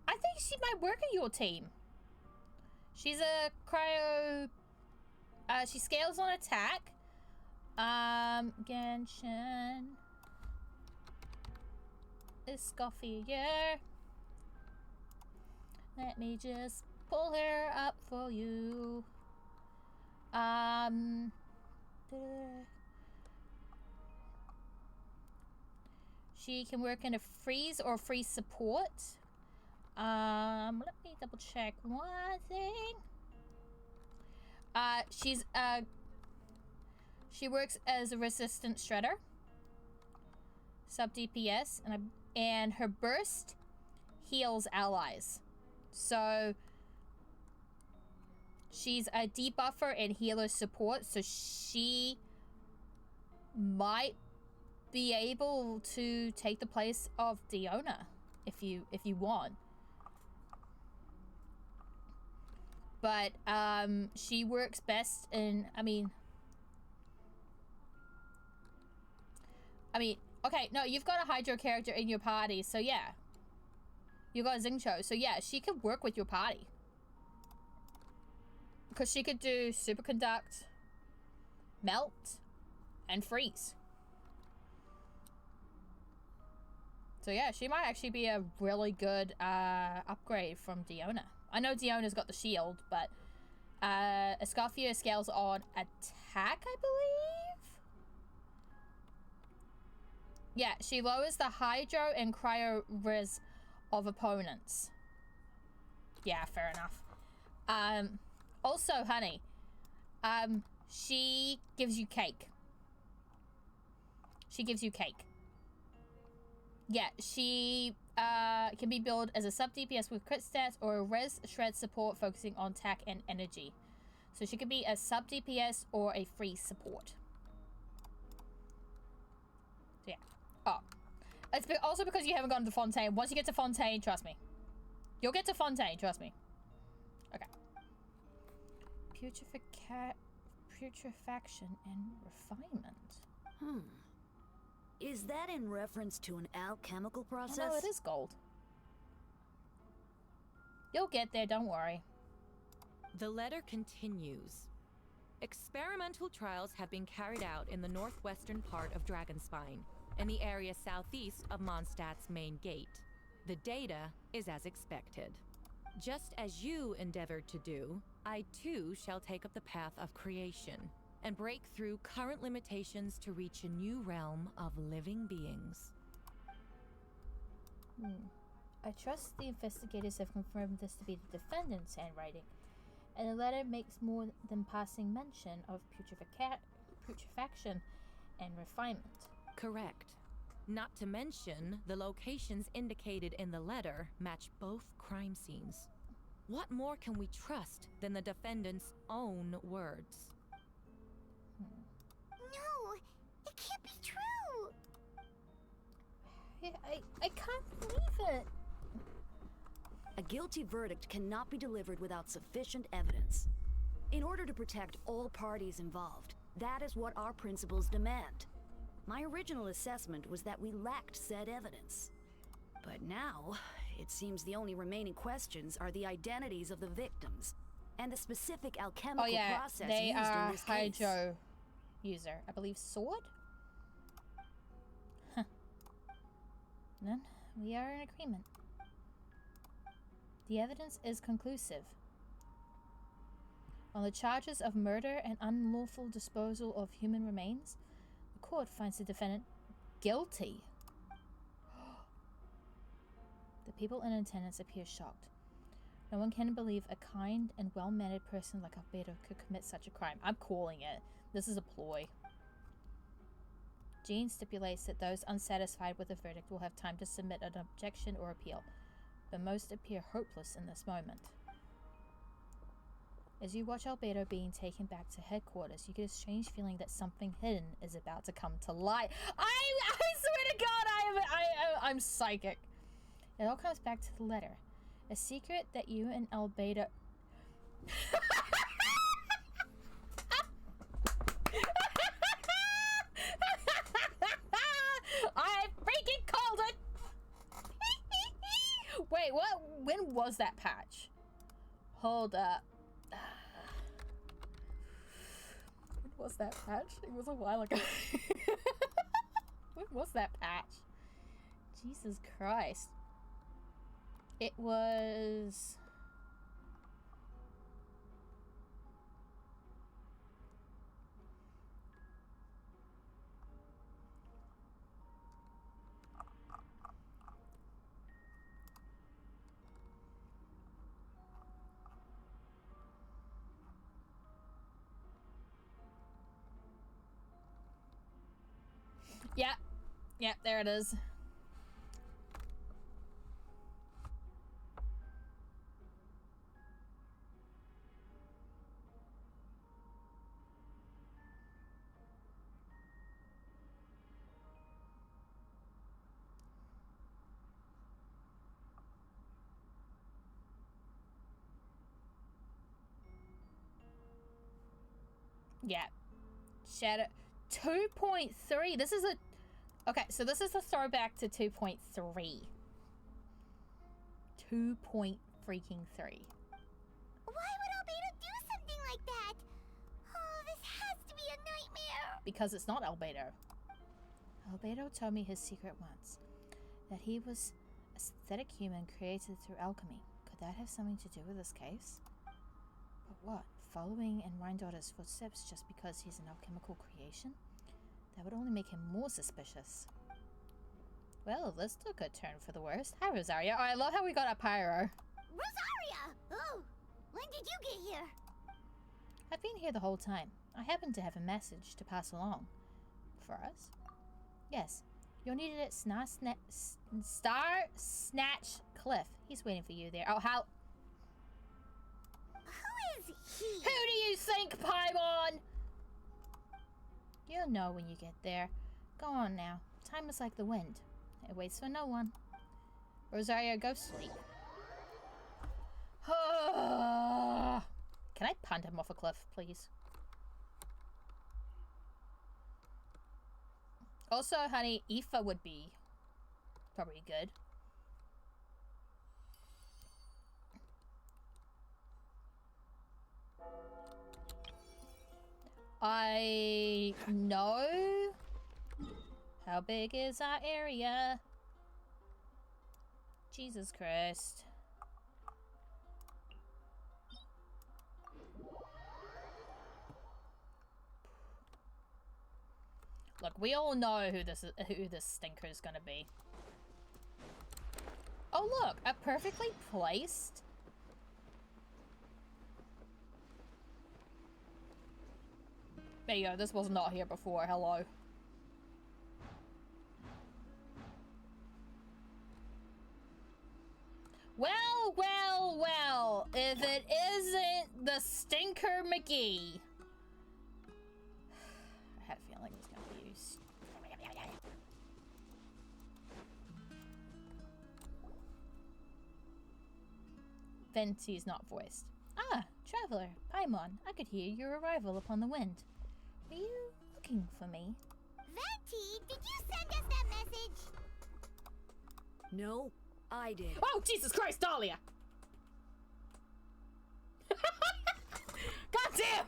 think she might work in your team. She's a cryo. She scales on attack. Genshin. Escoffier. Let me just pull her up for you. She can work in a freeze or freeze support. Let me double check one thing. She works as a resistant shredder, sub DPS, and her burst heals allies. So she's a debuffer and healer support, so she might be able to take the place of Diona if you want. But she works best in okay, no, you've got a Hydro character in your party, so yeah. You got a Xingqiu, so yeah, she could work with your party. Because she could do superconduct, melt, and freeze. So yeah, she might actually be a really good upgrade from Diona. I know Diona's got the shield, but Escoffier scales on attack, I believe? Yeah, she lowers the Hydro and Cryo res of opponents. Yeah, fair enough. Also, honey, she gives you cake. She gives you cake. Yeah, she can be billed as a sub DPS with crit stats or a res shred support focusing on attack and energy. So she could be a sub DPS or a free support. So yeah. Oh. It's also because you haven't gotten to Fontaine. Once you get to Fontaine, trust me. You'll get to Fontaine, trust me. Okay. Putrefaction and refinement. Is that in reference to an alchemical process? Oh, no, it is gold. You'll get there, don't worry. The letter continues. Experimental trials have been carried out in the northwestern part of Dragonspine, in the area southeast of Mondstat's main gate. The data is as expected. Just as you endeavored to do, I too shall take up the path of creation and break through current limitations to reach a new realm of living beings. I trust the investigators have confirmed this to be the defendant's handwriting, and the letter makes more than passing mention of putrefaction and refinement. Correct. Not to mention, the locations indicated in the letter match both crime scenes. What more can we trust than the defendant's own words? No, it can't be true. I can't believe it. A guilty verdict cannot be delivered without sufficient evidence. In order to protect all parties involved, that is what our principles demand. My original assessment was that we lacked said evidence. But now, it seems the only remaining questions are the identities of the victims and the specific alchemical process they used are in this case. hydro user. I believe sword? Huh. Then we are in agreement. The evidence is conclusive. On the charges of murder and unlawful disposal of human remains, the court finds the defendant guilty. The people in attendance appear shocked. No one can believe a kind and well-mannered person like Albedo could commit such a crime. I'm calling it. This is a ploy. Jean stipulates that those unsatisfied with the verdict will have time to submit an objection or appeal, but most appear hopeless in this moment. As you watch Albedo being taken back to headquarters, you get a strange feeling that something hidden is about to come to light. I swear to God, I'm psychic. It all comes back to the letter. A secret that you and Albedo... I freaking called it! Wait, what? When was that patch? Hold up. When was that patch? It was a while ago. When was that patch? Jesus Christ. It was... Yep, there it is. Yeah. Shadow 2.3. This is a... Okay, so this is a throwback to 2.3. 2 point freaking 3. Why would Albedo do something like that? Oh, this has to be a nightmare. Because it's not Albedo. Albedo told me his secret once. That he was a synthetic human created through alchemy. Could that have something to do with this case? But what? Following in Rhindaughter's footsteps just because he's an alchemical creation? That would only make him more suspicious. Well, this took a turn for the worst. Hi, Rosaria. Oh, I love how we got a pyro. Rosaria! Oh, when did you get here? I've been here the whole time. I happen to have a message to pass along. For us? Yes. You're needed at Star Snatch Cliff. He's waiting for you there. Oh, how... Who is he? Who do you think, Paimon? You'll know when you get there. Go on now. Time is like the wind. It waits for no one. Rosario, go sleep. Can I punt him off a cliff, please? Also, honey, Aoife would be probably good. I know. How big is our area? Jesus Christ. Look, we all know who this stinker is gonna be. Oh look, a perfectly placed. There you go, this was not here before, hello. Well, well, well, McGee. I had a feeling it was going to be used. Venti is not voiced. Ah, traveler, Paimon, I could hear your arrival upon the wind. Were you looking for me? Venti, did you send us that message? No, I did. Oh, Jesus Christ, Dahlia! God damn!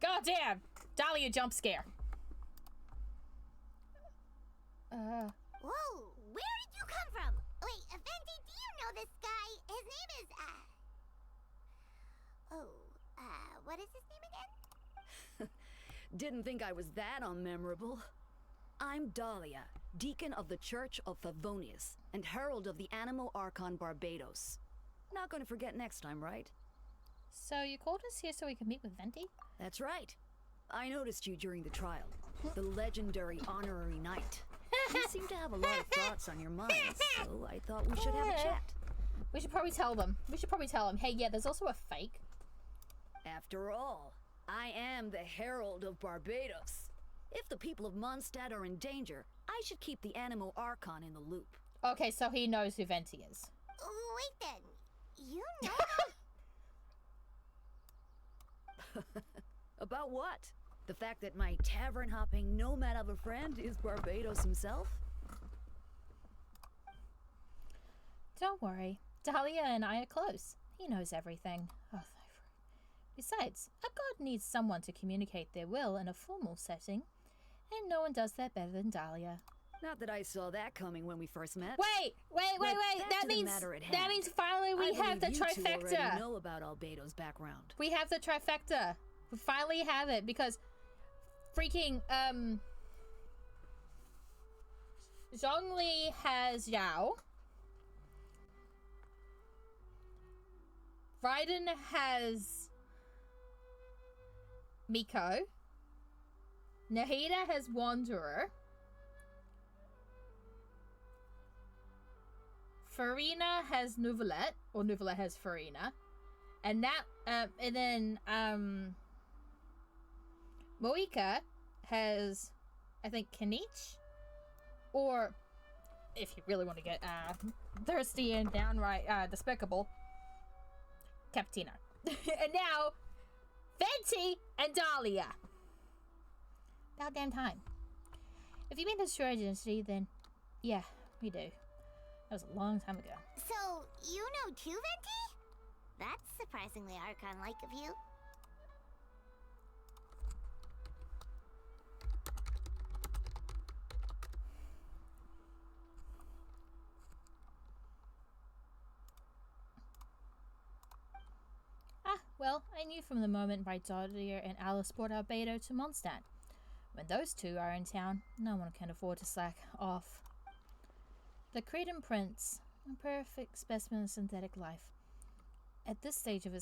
God damn! Dahlia jump scare. Whoa, where did you come from? Wait, Venti, do you know this guy? His name is, what is his name again? Didn't think I was that unmemorable. I'm Dahlia, Deacon of the Church of Favonius, and Herald of the Animo Archon Barbados. Not gonna forget next time, right? So you called us here so we could meet with Venti? That's right. I noticed you during the trial. The legendary honorary knight. You seem to have a lot of thoughts on your mind, so I thought we should have a chat. We should probably tell them. Hey, yeah, there's also a fake. After all, I am the Herald of Barbados. If the people of Mondstat are in danger, I should keep the Animo Archon in the loop. Okay, so he knows who Venti is. Wait then, you know About what? The fact that my tavern-hopping nomad of a friend is Barbados himself? Don't worry. Dahlia and I are close. He knows everything. Oh, besides, a god needs someone to communicate their will in a formal setting, and no one does that better than Dahlia. Not that I saw that coming when we first met. Wait! That means finally we have the trifecta. You already know about Albedo's background. We have the trifecta. We finally have it because freaking Zhongli has Yao. Raiden has Miko. Nahida has Wanderer. Farina has Nouvellette, or Nouvellette has Farina. And that, and then, Moika has, I think, Kanich. Or, if you really want to get, thirsty and downright, despicable, Captina. And now, Venti and Dahlia. About damn time. If you mean this your identity, then yeah, we do. That was a long time ago. So, you know too, Venti? That's surprisingly Archon-like of you. Well, I knew from the moment my Dahlia and Alice brought Albedo to Mondstat. When those two are in town, no one can afford to slack off. The Cretan Prince, a perfect specimen of synthetic life. At this stage of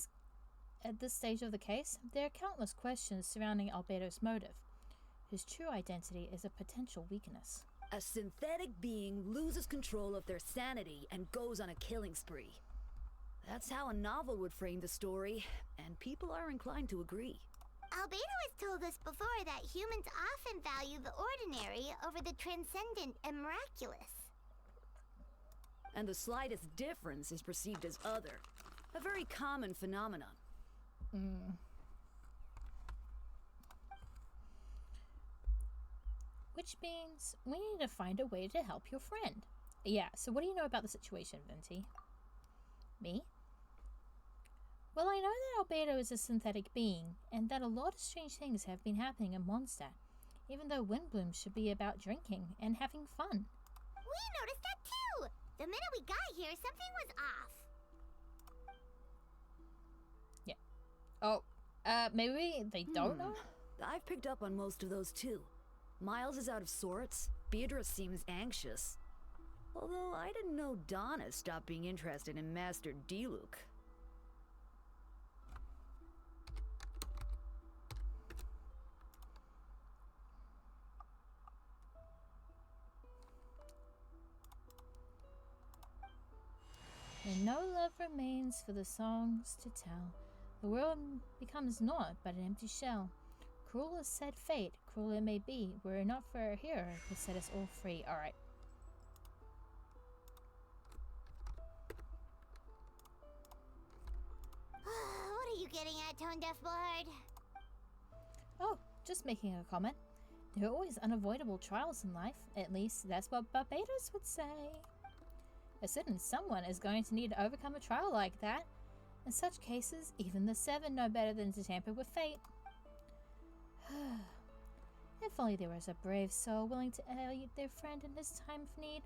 the case, there are countless questions surrounding Albedo's motive. His true identity is a potential weakness. A synthetic being loses control of their sanity and goes on a killing spree. That's how a novel would frame the story, and people are inclined to agree. Albedo has told us before that humans often value the ordinary over the transcendent and miraculous. And the slightest difference is perceived as other. A very common phenomenon. Which means we need to find a way to help your friend. Yeah, so what do you know about the situation, Venti? Me? Well, I know that Albedo is a synthetic being, and that a lot of strange things have been happening in Mondstat, even though Windbloom should be about drinking and having fun. We noticed that too! The minute we got here, something was off. Yeah. Oh, maybe they don't know? I've picked up on most of those too. Miles is out of sorts. Beatrice seems anxious. Although I didn't know Donna stopped being interested in Master Diluc. And no no love remains for the songs to tell. The world becomes naught but an empty shell. Cruel is said fate, cruel it may be, were it not for a hero who set us all free. Alright. What are you getting at, Tone Deaf Bard? Oh, just making a comment. There are always unavoidable trials in life. At least that's what Barbados would say. A certain someone is going to need to overcome a trial like that. In such cases, even the Seven know better than to tamper with fate. If only there was a brave soul willing to aid their friend in his time of need.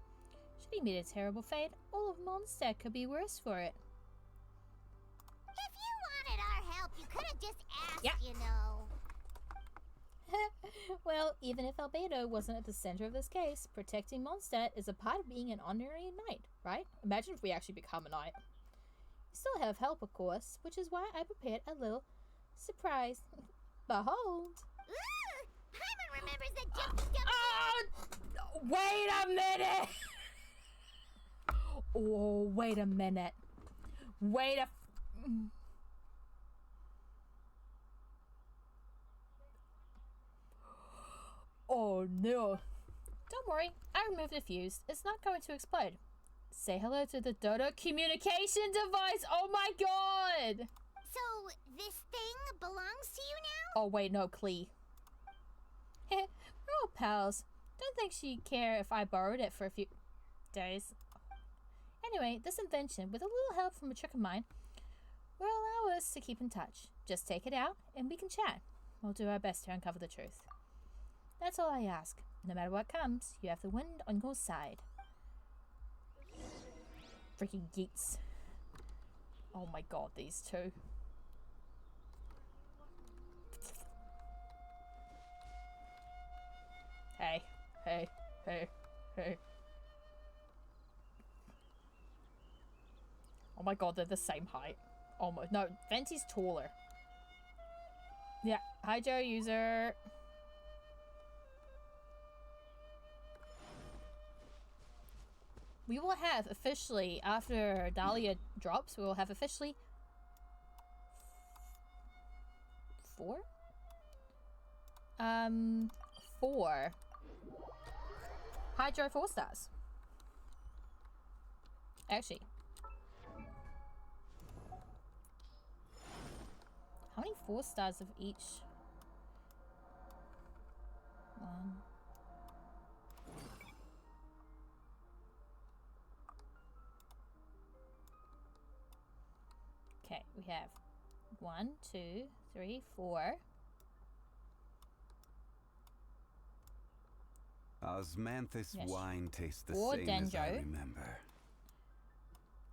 Should he meet a terrible fate, all of Mondstat could be worse for it. If you wanted our help, you could have just asked, Yeah. you know. Well, even if Albedo wasn't at the center of this case, protecting Mondstat is a part of being an honorary knight, right? Imagine if we actually become a knight. You still have help, of course, which is why I prepared a little surprise. Behold! Ooh, Paimon remembers that jumpy. Oh, wait a minute! Oh, wait a minute. Wait a... Oh no. Don't worry, I removed the fuse. It's not going to explode. Say hello to the Dodo communication device. Oh my god! So, this thing belongs to you now? Oh wait, no, Klee. We're all pals. Don't think she'd care if I borrowed it for a few days. Anyway, this invention, with a little help from a trick of mine, will allow us to keep in touch. Just take it out and we can chat. We'll do our best to uncover the truth. That's all I ask. No matter what comes, you have the wind on your side. Freaking geeks. Oh my god, these two. Hey, hey, hey, hey. Oh my god, they're the same height. Almost. No, Venti's taller. Yeah, Hydro user. We will have officially, after Dahlia drops, we will have officially 4? 4 Hydro 4 stars. Actually, how many 4 stars of each? 1. Okay, we have 1, 2, 3, 4. Osmanthus Yes. wine tastes the 4 same as I Dendro. remember.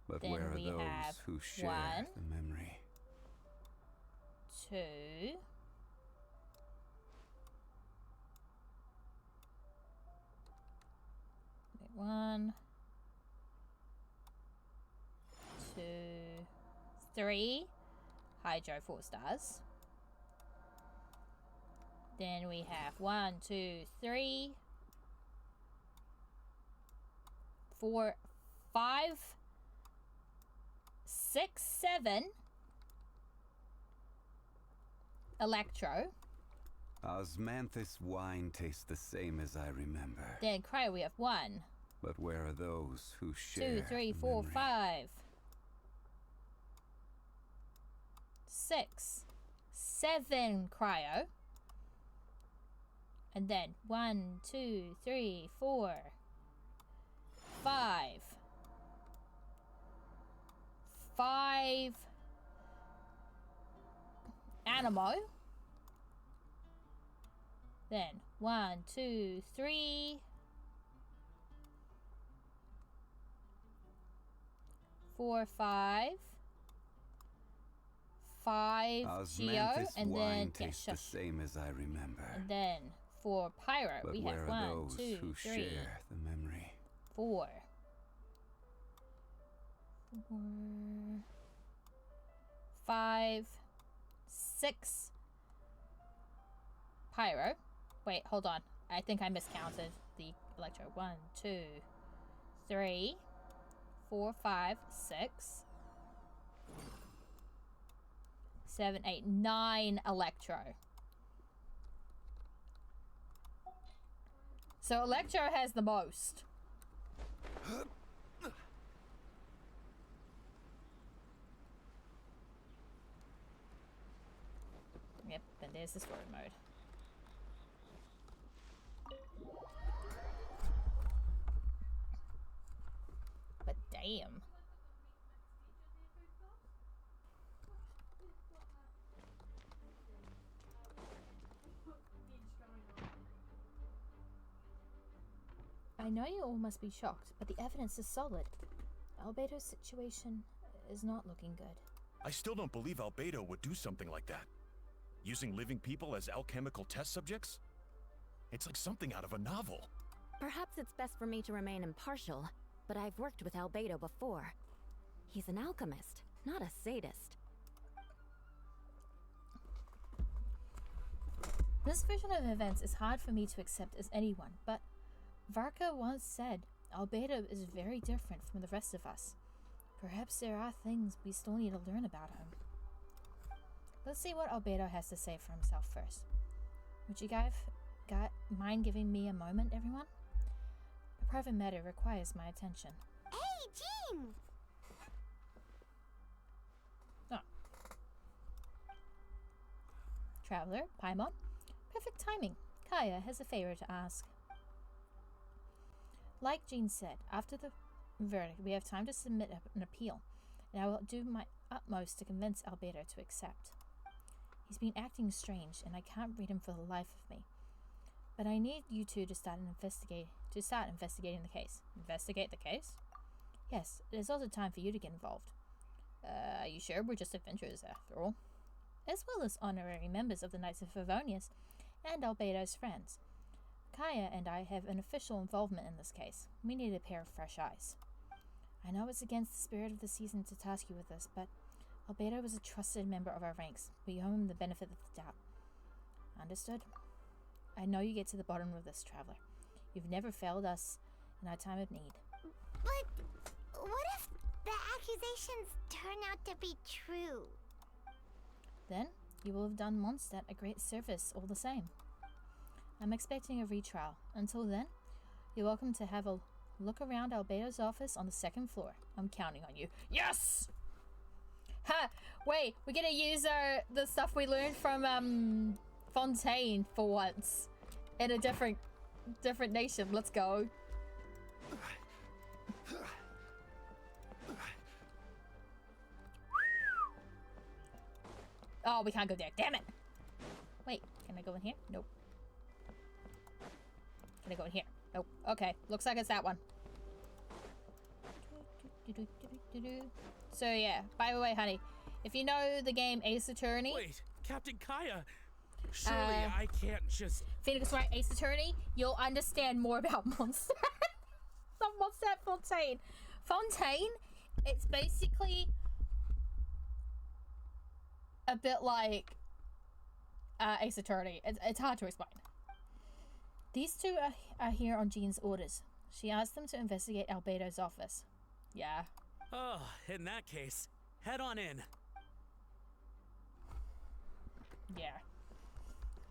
But Then where are we those have who share 1, the memory? 2. Wait, 1, 2, 3. Hydro 4 stars. Then we have 1, 2, 3, 4, 5, 6, 7. Electro. Osmanthus wine tastes the same as I remember. Then Cryo, we have 1, But where are those who share 2, 3, the 4, memory? 5, 6, 7 Cryo. And then 1, 2, 3, 4, 5. 5 Animo. Then 1, 2, 3, 4, 5. 5 Geo, Osmanthus and then wine yeah, tastes the shush. same as I remember. And then for Pyro, But we where have are 1, those 2, who 3, share the memory? 4, 4, 5, 6 Pyro. Wait, hold on. I think I miscounted the Electro. 1, 2, 3, 4, 5, 6. 7, 8, 9 Electro. So Electro has the most. Yep, and there's the story mode. But damn. I know you all must be shocked, but the evidence is solid. Albedo's situation is not looking good. I still don't believe Albedo would do something like that. Using living people as alchemical test subjects? It's like something out of a novel. Perhaps it's best for me to remain impartial, but I've worked with Albedo before. He's an alchemist, not a sadist. This version of events is hard for me to accept as anyone, but Varka once said Albedo is very different from the rest of us. Perhaps there are things we still need to learn about him. Let's see what Albedo has to say for himself first. Would you guys mind giving me a moment, everyone? A private matter requires my attention. Hey, Jean! Oh. Traveler, Paimon. Perfect timing. Kaya has a favor to ask. Like Jean said, after the verdict, we have time to submit an appeal, and I will do my utmost to convince Albedo to accept. He's been acting strange, and I can't read him for the life of me. But I need you two to start investigating the case. Investigate the case? Yes, it is also time for you to get involved. Are you sure? We're just adventurers after all. As well as honorary members of the Knights of Favonius and Albedo's friends. Kaya and I have an official involvement in this case. We need a pair of fresh eyes. I know it's against the spirit of the season to task you with this, but Albedo was a trusted member of our ranks. We owe him the benefit of the doubt. Understood? I know you get to the bottom of this, Traveler. You've never failed us in our time of need. But what if the accusations turn out to be true? Then you will have done Mondstat a great service all the same. I'm expecting a retrial. Until then, you're welcome to have a look around Albedo's office on the 2nd floor. I'm counting on you. Yes! Ha! Wait, we're gonna use the stuff we learned from Fontaine for once. In a different nation. Let's go. Oh, we can't go there. Damn it! Wait, can I go in here? Nope. Can I go in here? Nope. Okay, looks like it's that one. So yeah, by the way, honey, if you know the game Ace Attorney... Wait, Captain Kaya! Surely I can't just... Phoenix Wright Ace Attorney, you'll understand more about Mondstat. Not Mondstat, Fontaine. Fontaine, it's basically a bit like Ace Attorney. It's hard to explain. These two are here on Jean's orders. She asked them to investigate Albedo's office. Yeah. Oh, in that case, head on in. Yeah.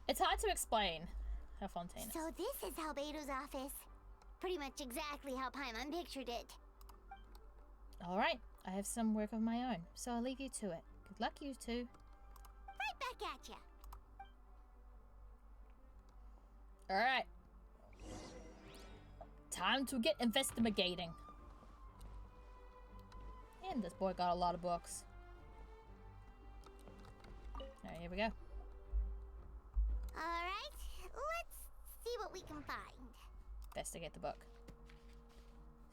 It's hard to explain how Fontaine is. So this is Albedo's office. Pretty much exactly how Paimon pictured it. Alright, I have some work of my own, so I'll leave you to it. Good luck, you two. Right back at ya. Alright. Time to get investigating. And this boy got a lot of books. Alright, here we go. Alright, let's see what we can find. Investigate the book.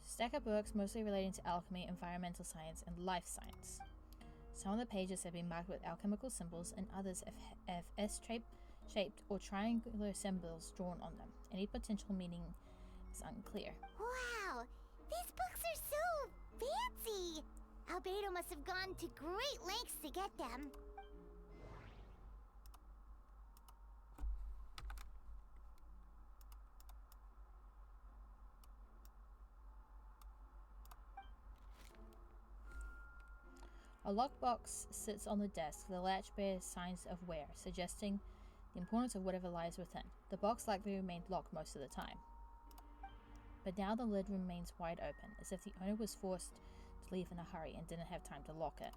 Stack of books mostly relating to alchemy, environmental science, and life science. Some of the pages have been marked with alchemical symbols, and others have S-shaped or triangular symbols drawn on them. Any potential meaning is unclear. Wow, these books are so fancy. Albedo must have gone to great lengths to get them. A lockbox sits on the desk. The latch bears signs of wear, suggesting the importance of whatever lies within. The box likely remained locked most of the time. But now the lid remains wide open, as if the owner was forced to leave in a hurry and didn't have time to lock it.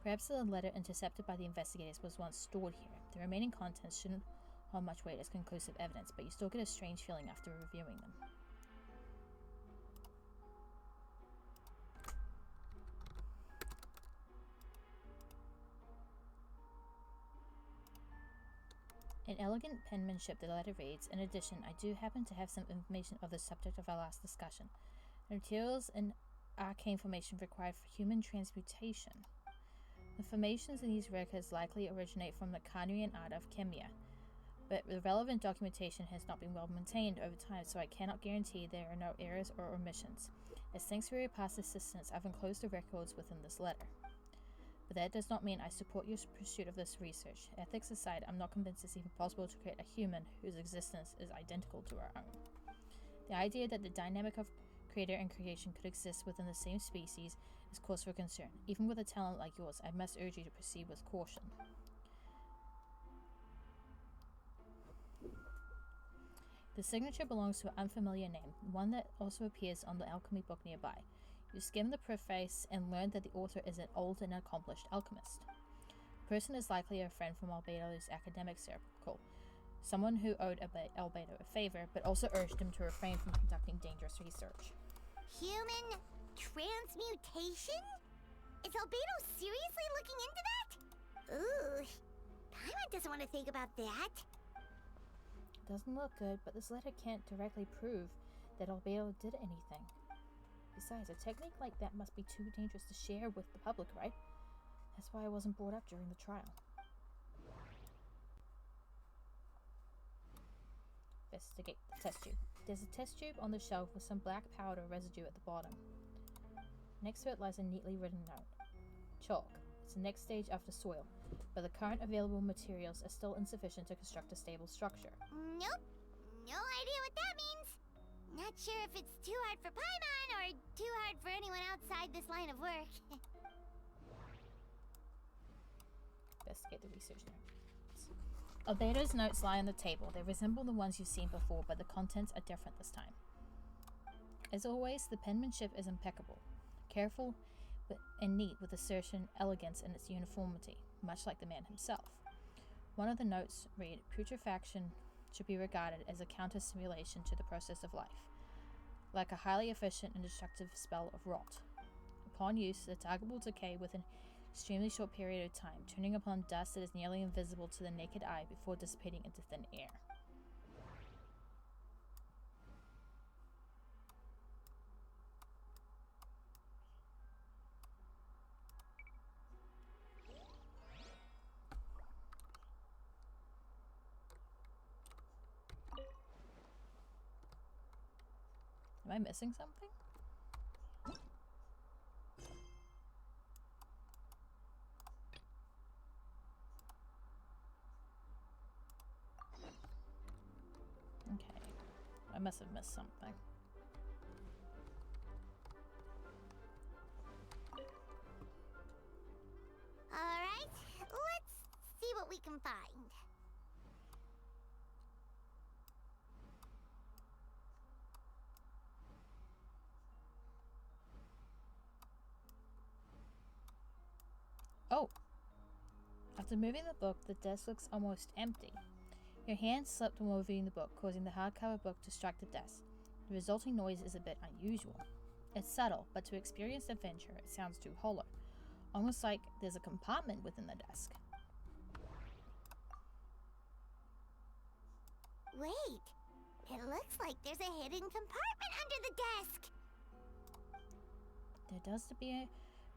Perhaps the letter intercepted by the investigators was once stored here. The remaining contents shouldn't hold much weight as conclusive evidence, but you still get a strange feeling after reviewing them. In elegant penmanship, the letter reads, "In addition, I do happen to have some information of the subject of our last discussion. The materials and arcane formation required for human transmutation. The formations in these records likely originate from the Carnarian art of Chemia, but the relevant documentation has not been well maintained over time, so I cannot guarantee there are no errors or omissions. As thanks for your past assistance, I've enclosed the records within this letter. But that does not mean I support your pursuit of this research. Ethics aside, I'm not convinced it's even possible to create a human whose existence is identical to our own. The idea that the dynamic of creator and creation could exist within the same species is cause for concern. Even with a talent like yours, I must urge you to proceed with caution." The signature belongs to an unfamiliar name, one that also appears on the alchemy book nearby. You skim the preface and learn that the author is an old and accomplished alchemist. The person is likely a friend from Albedo's academic circle, someone who owed Albedo a favor, but also urged him to refrain from conducting dangerous research. Human transmutation? Is Albedo seriously looking into that? Ooh, Paimon doesn't want to think about that. Doesn't look good, but this letter can't directly prove that Albedo did anything. Besides, a technique like that must be too dangerous to share with the public, right? That's why I wasn't brought up during the trial. Investigate the test tube. There's a test tube on the shelf with some black powder residue at the bottom. Next to it lies a neatly written note. Chalk. It's the next stage after soil, but the current available materials are still insufficient to construct a stable structure. Nope. No idea what that means. Not sure if it's too hard for Paimon or too hard for anyone outside this line of work. Investigate the research notes. Albedo's notes lie on the table. They resemble the ones you've seen before, but the contents are different this time. As always, the penmanship is impeccable, careful and neat with a certain elegance in its uniformity, much like the man himself. One of the notes read, "Putrefaction should be regarded as a counter-simulation to the process of life, like a highly efficient and destructive spell of rot. Upon use, the target will decay within an extremely short period of time, turning upon dust that is nearly invisible to the naked eye before dissipating into thin air." Am I missing something? Okay. I must have missed something. Alright, let's see what we can find. Oh! After moving the book, the desk looks almost empty. Your hand slipped while moving the book, causing the hardcover book to strike the desk. The resulting noise is a bit unusual. It's subtle, but to experienced adventurer, it sounds too hollow, almost like there's a compartment within the desk. Wait, it looks like there's a hidden compartment under the desk. There does appear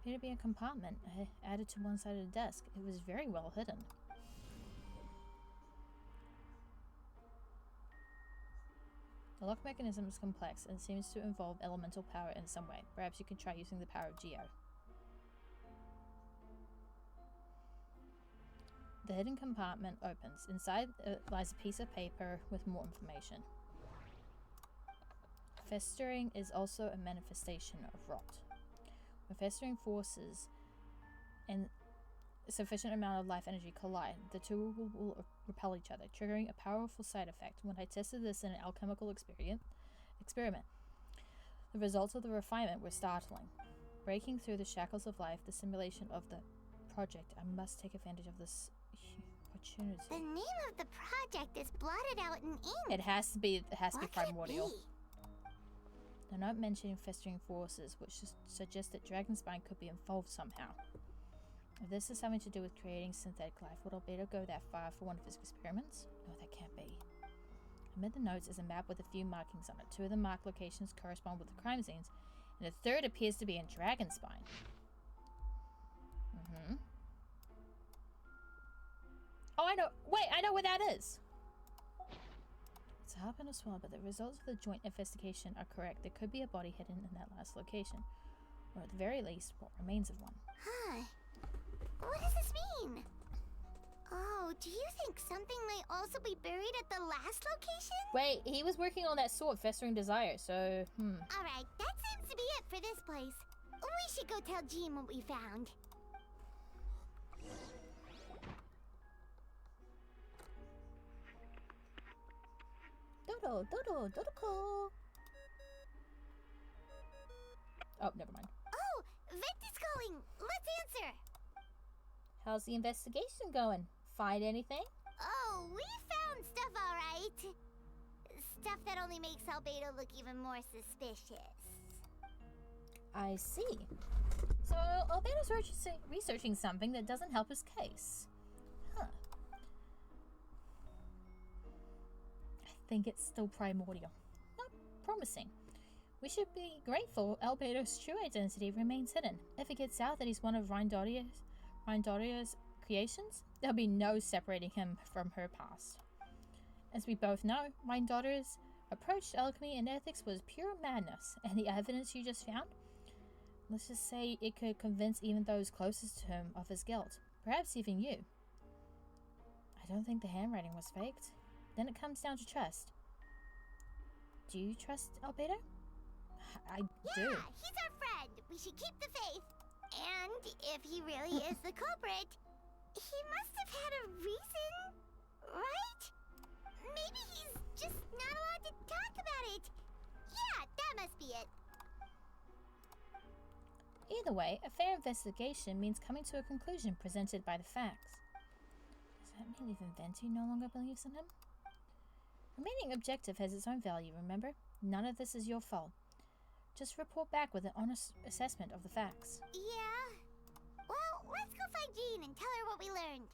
to be a compartment added to one side of the desk. It was very well hidden. The lock mechanism is complex and seems to involve elemental power in some way. Perhaps you can try using the power of Geo. The hidden compartment opens. Inside lies a piece of paper with more information. Festering is also a manifestation of rot. When festering forces and a sufficient amount of life energy collide, the two will repel each other, triggering a powerful side effect. When I tested this in an alchemical experiment, the results of the refinement were startling. Breaking through the shackles of life, the simulation of the project, I must take advantage of this opportunity. The name of the project is blotted out in ink. It has to be What could it primordial. be? They're not mentioning festering forces, which suggests that Dragonspine could be involved somehow. If this is something to do with creating synthetic life, would Albedo go that far for one of his experiments? No, that can't be. Amid the notes is a map with a few markings on it. 2 of the marked locations correspond with the crime scenes, and a third appears to be in Dragonspine. Oh, I know. Wait, I know where that is. It's happened as well, but the results of the joint investigation are correct. There could be a body hidden in that last location, or at the very least, what remains of one. Huh. What does this mean? Oh, do you think something might also be buried at the last location? Wait, he was working on that sword, Festering Desire, so, Alright, that seems to be it for this place. We should go tell Jean what we found. Dodo, Dodoko. Oh, never mind. Oh, Vent is calling. Let's answer. How's the investigation going? Find anything? Oh, we found stuff, alright. Stuff that only makes Albedo look even more suspicious. I see. So, Albedo's researching something that doesn't help his case. Huh. I think it's still primordial. Not promising. We should be grateful Albedo's true identity remains hidden. If it gets out that he's one of Rhindoria's creations, there'll be no separating him from her past. As we both know, Rhindoria's approach to alchemy and ethics was pure madness, and the evidence you just found? Let's just say it could convince even those closest to him of his guilt. Perhaps even you. I don't think the handwriting was faked. Then it comes down to trust. Do you trust Albedo? I do. Yeah, he's our friend. We should keep the faith. And if he really is the culprit, he must have had a reason, right? Maybe he's just not allowed to talk about it. Yeah, that must be it. Either way, a fair investigation means coming to a conclusion presented by the facts. Does that mean even Venti no longer believes in him? Remaining objective has its own value, remember? None of this is your fault. Just report back with an honest assessment of the facts. Yeah. Well, let's go find Jean and tell her what we learned.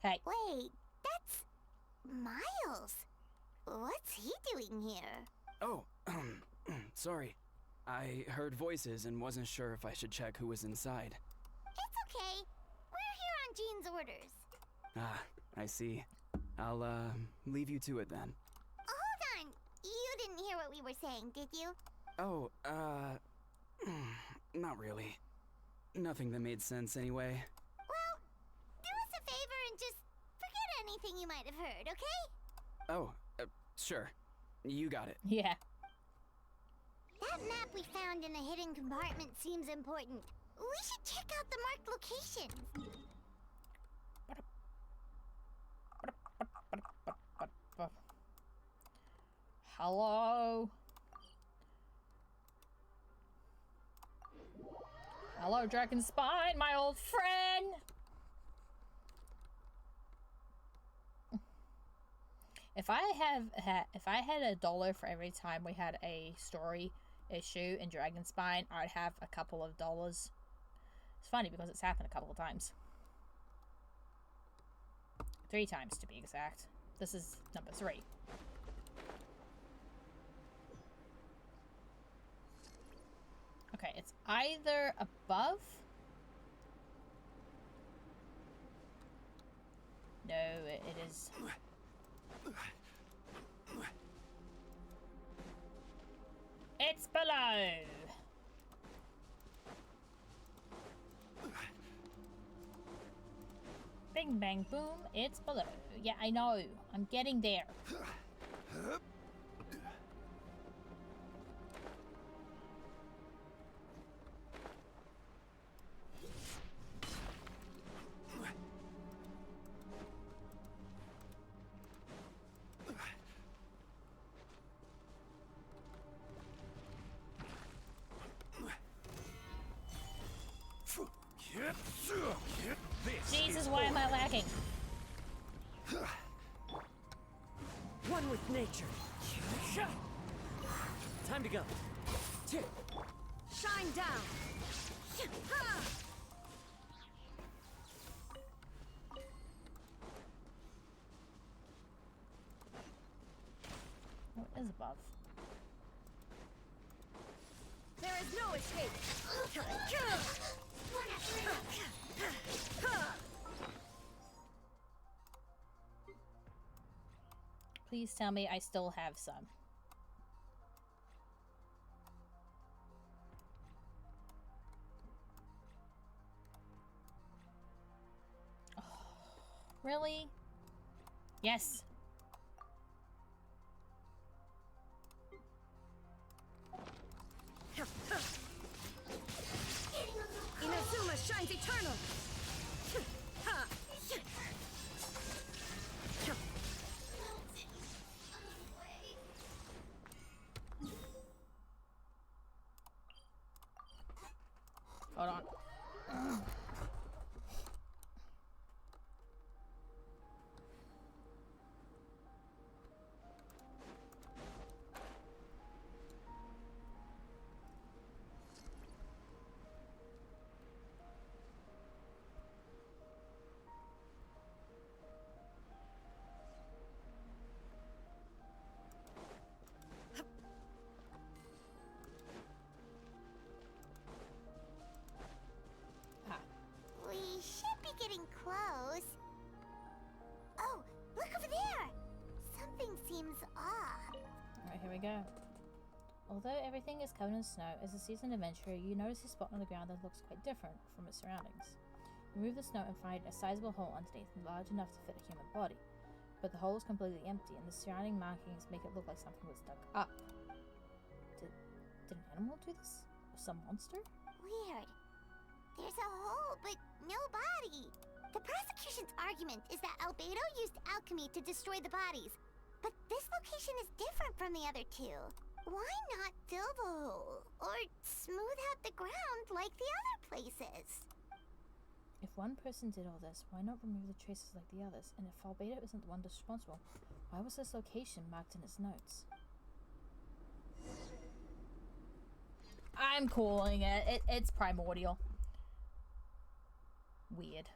Hey. Wait, that's Miles. What's he doing here? Oh, sorry. I heard voices and wasn't sure if I should check who was inside. It's okay. We're here on Jean's orders. Ah, I see. I'll, leave you to it then. Hold on. You didn't hear what we were saying, did you? Oh, not really. Nothing that made sense anyway. Well, do us a favor and just forget anything you might have heard, okay? Oh, sure. You got it. Yeah. That map we found in the hidden compartment seems important. We should check out the marked locations. Hello? Hello, Dragonspine, my old friend! If I had $1 for every time we had a story issue in Dragonspine, I'd have a couple of dollars. It's funny because it's happened a couple of times. 3 times to be exact. This is number 3. Okay, it's either above. No, it is. It's below. Bing bang boom, it's below. Yeah, I know. I'm getting there. Jesus, why am I lagging? One with nature. Time to go. Shine down. What is above? There is no escape. Please tell me I still have some. Oh, really? Yes. Inazuma shines eternal. Hold on. We should be getting close. Oh, look over there! Something seems off. Alright, here we go. Although everything is covered in snow, as a seasoned adventurer, you notice a spot on the ground that looks quite different from its surroundings. Remove the snow and find a sizable hole underneath, large enough to fit a human body. But the hole is completely empty, and the surrounding markings make it look like something was dug up. Did an animal do this? Or some monster? Weird. There's a hole, but no body. The prosecution's argument is that Albedo used alchemy to destroy the bodies. But this location is different from the other two. Why not fill the hole? Or smooth out the ground like the other places? If one person did all this, why not remove the traces like the others? And if Albedo isn't the one responsible, why was this location marked in his notes? I'm calling it. It's primordial. Weird.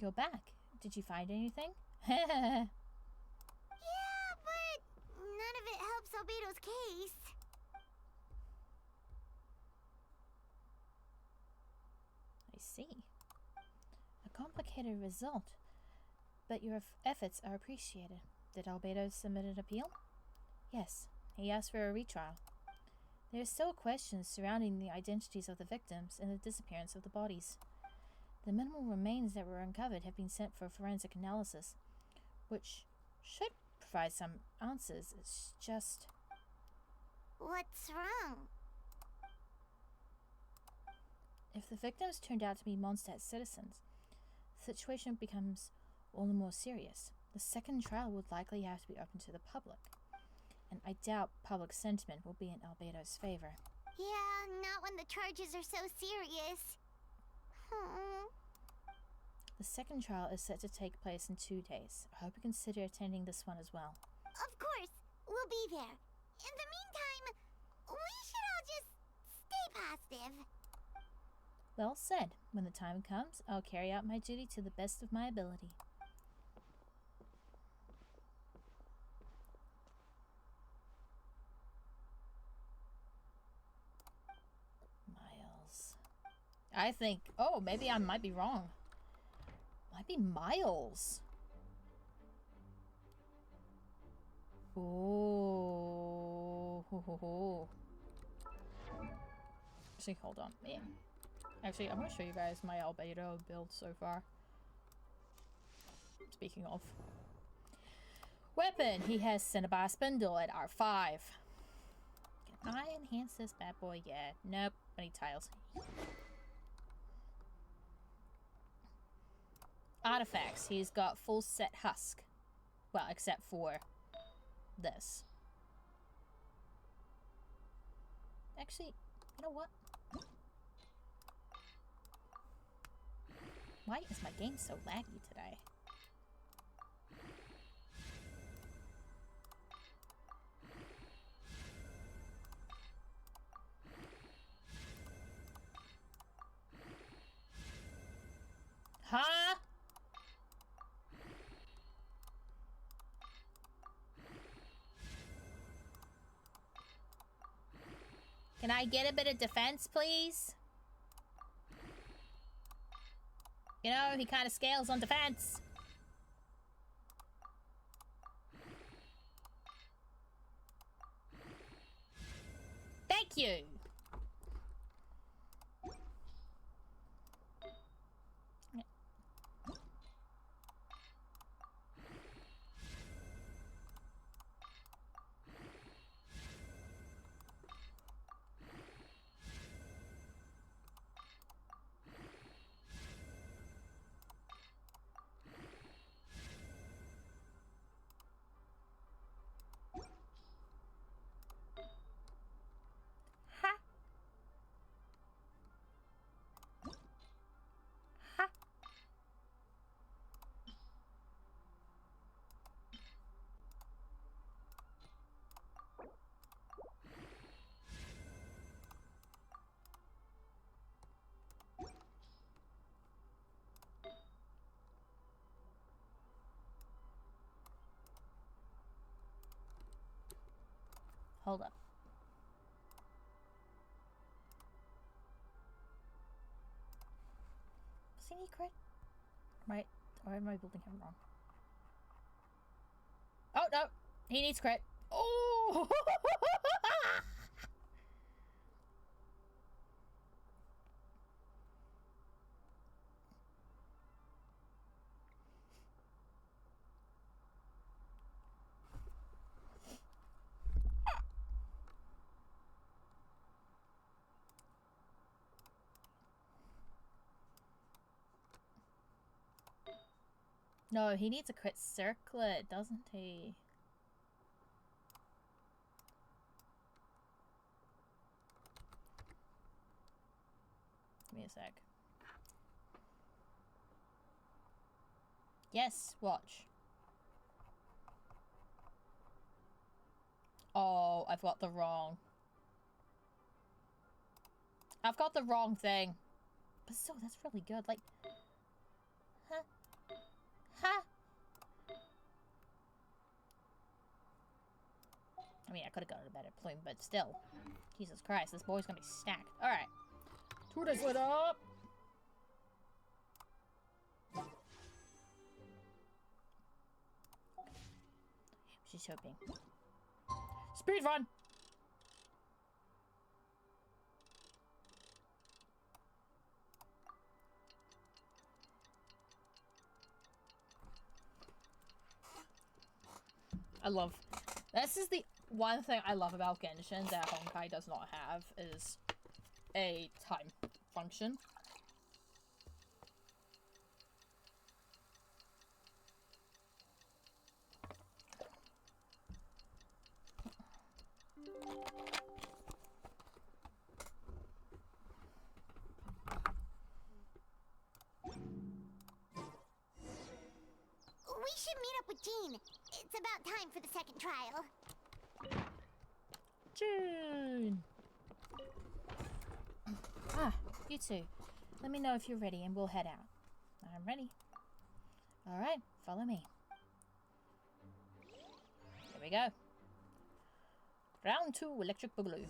You're back. Did you find anything? Yeah, but none of it helps Albedo's case. I see. A complicated result. But your efforts are appreciated. Did Albedo submit an appeal? Yes, he asked for a retrial. There are still questions surrounding the identities of the victims and the disappearance of the bodies. The minimal remains that were uncovered have been sent for forensic analysis, which should provide some answers. It's just... What's wrong? If the victims turned out to be Mondstat citizens, the situation becomes all the more serious. The second trial would likely have to be open to the public, and I doubt public sentiment will be in Albedo's favor. Yeah, not when the charges are so serious. The second trial is set to take place in 2 days. I hope you consider attending this one as well. Of course, we'll be there. In the meantime, we should all just stay positive. Well said. When the time comes, I'll carry out my duty to the best of my ability. Miles. I think... Oh, maybe I might be wrong. Might be Miles. Oh. Actually, hold on. Man. Actually, I'm going to show you guys my Albedo build so far. Speaking of. Weapon. He has Cinnabar Spindle at R5. Can I enhance this bad boy? Yeah. Nope. I need tiles. artifacts. He's got full set husk. Well, except for this. Actually, you know what? Why is my game so laggy today? Huh? Can I get a bit of defense, please? You know, he kind of scales on defense. Thank you. Hold up. Does he need crit? Right? Or am I building him wrong? Oh, no! He needs crit. Oh! No, he needs a crit circlet, doesn't he? Give me a sec. Yes, watch. Oh, I've got the wrong thing. But still, that's really good. Like, huh? Huh? I mean, I could have gotten a better plume, but still. Jesus Christ, this boy's gonna be stacked. Alright. Toot his it up! She's hoping. Speed run! This is the one thing I love about Genshin that Honkai does not have is a time function. We should meet up with Jean. It's about time for the second trial. Jean! Ah, you two. Let me know if you're ready and we'll head out. I'm ready. Alright, follow me. Here we go. Round 2, Electric Boogaloo.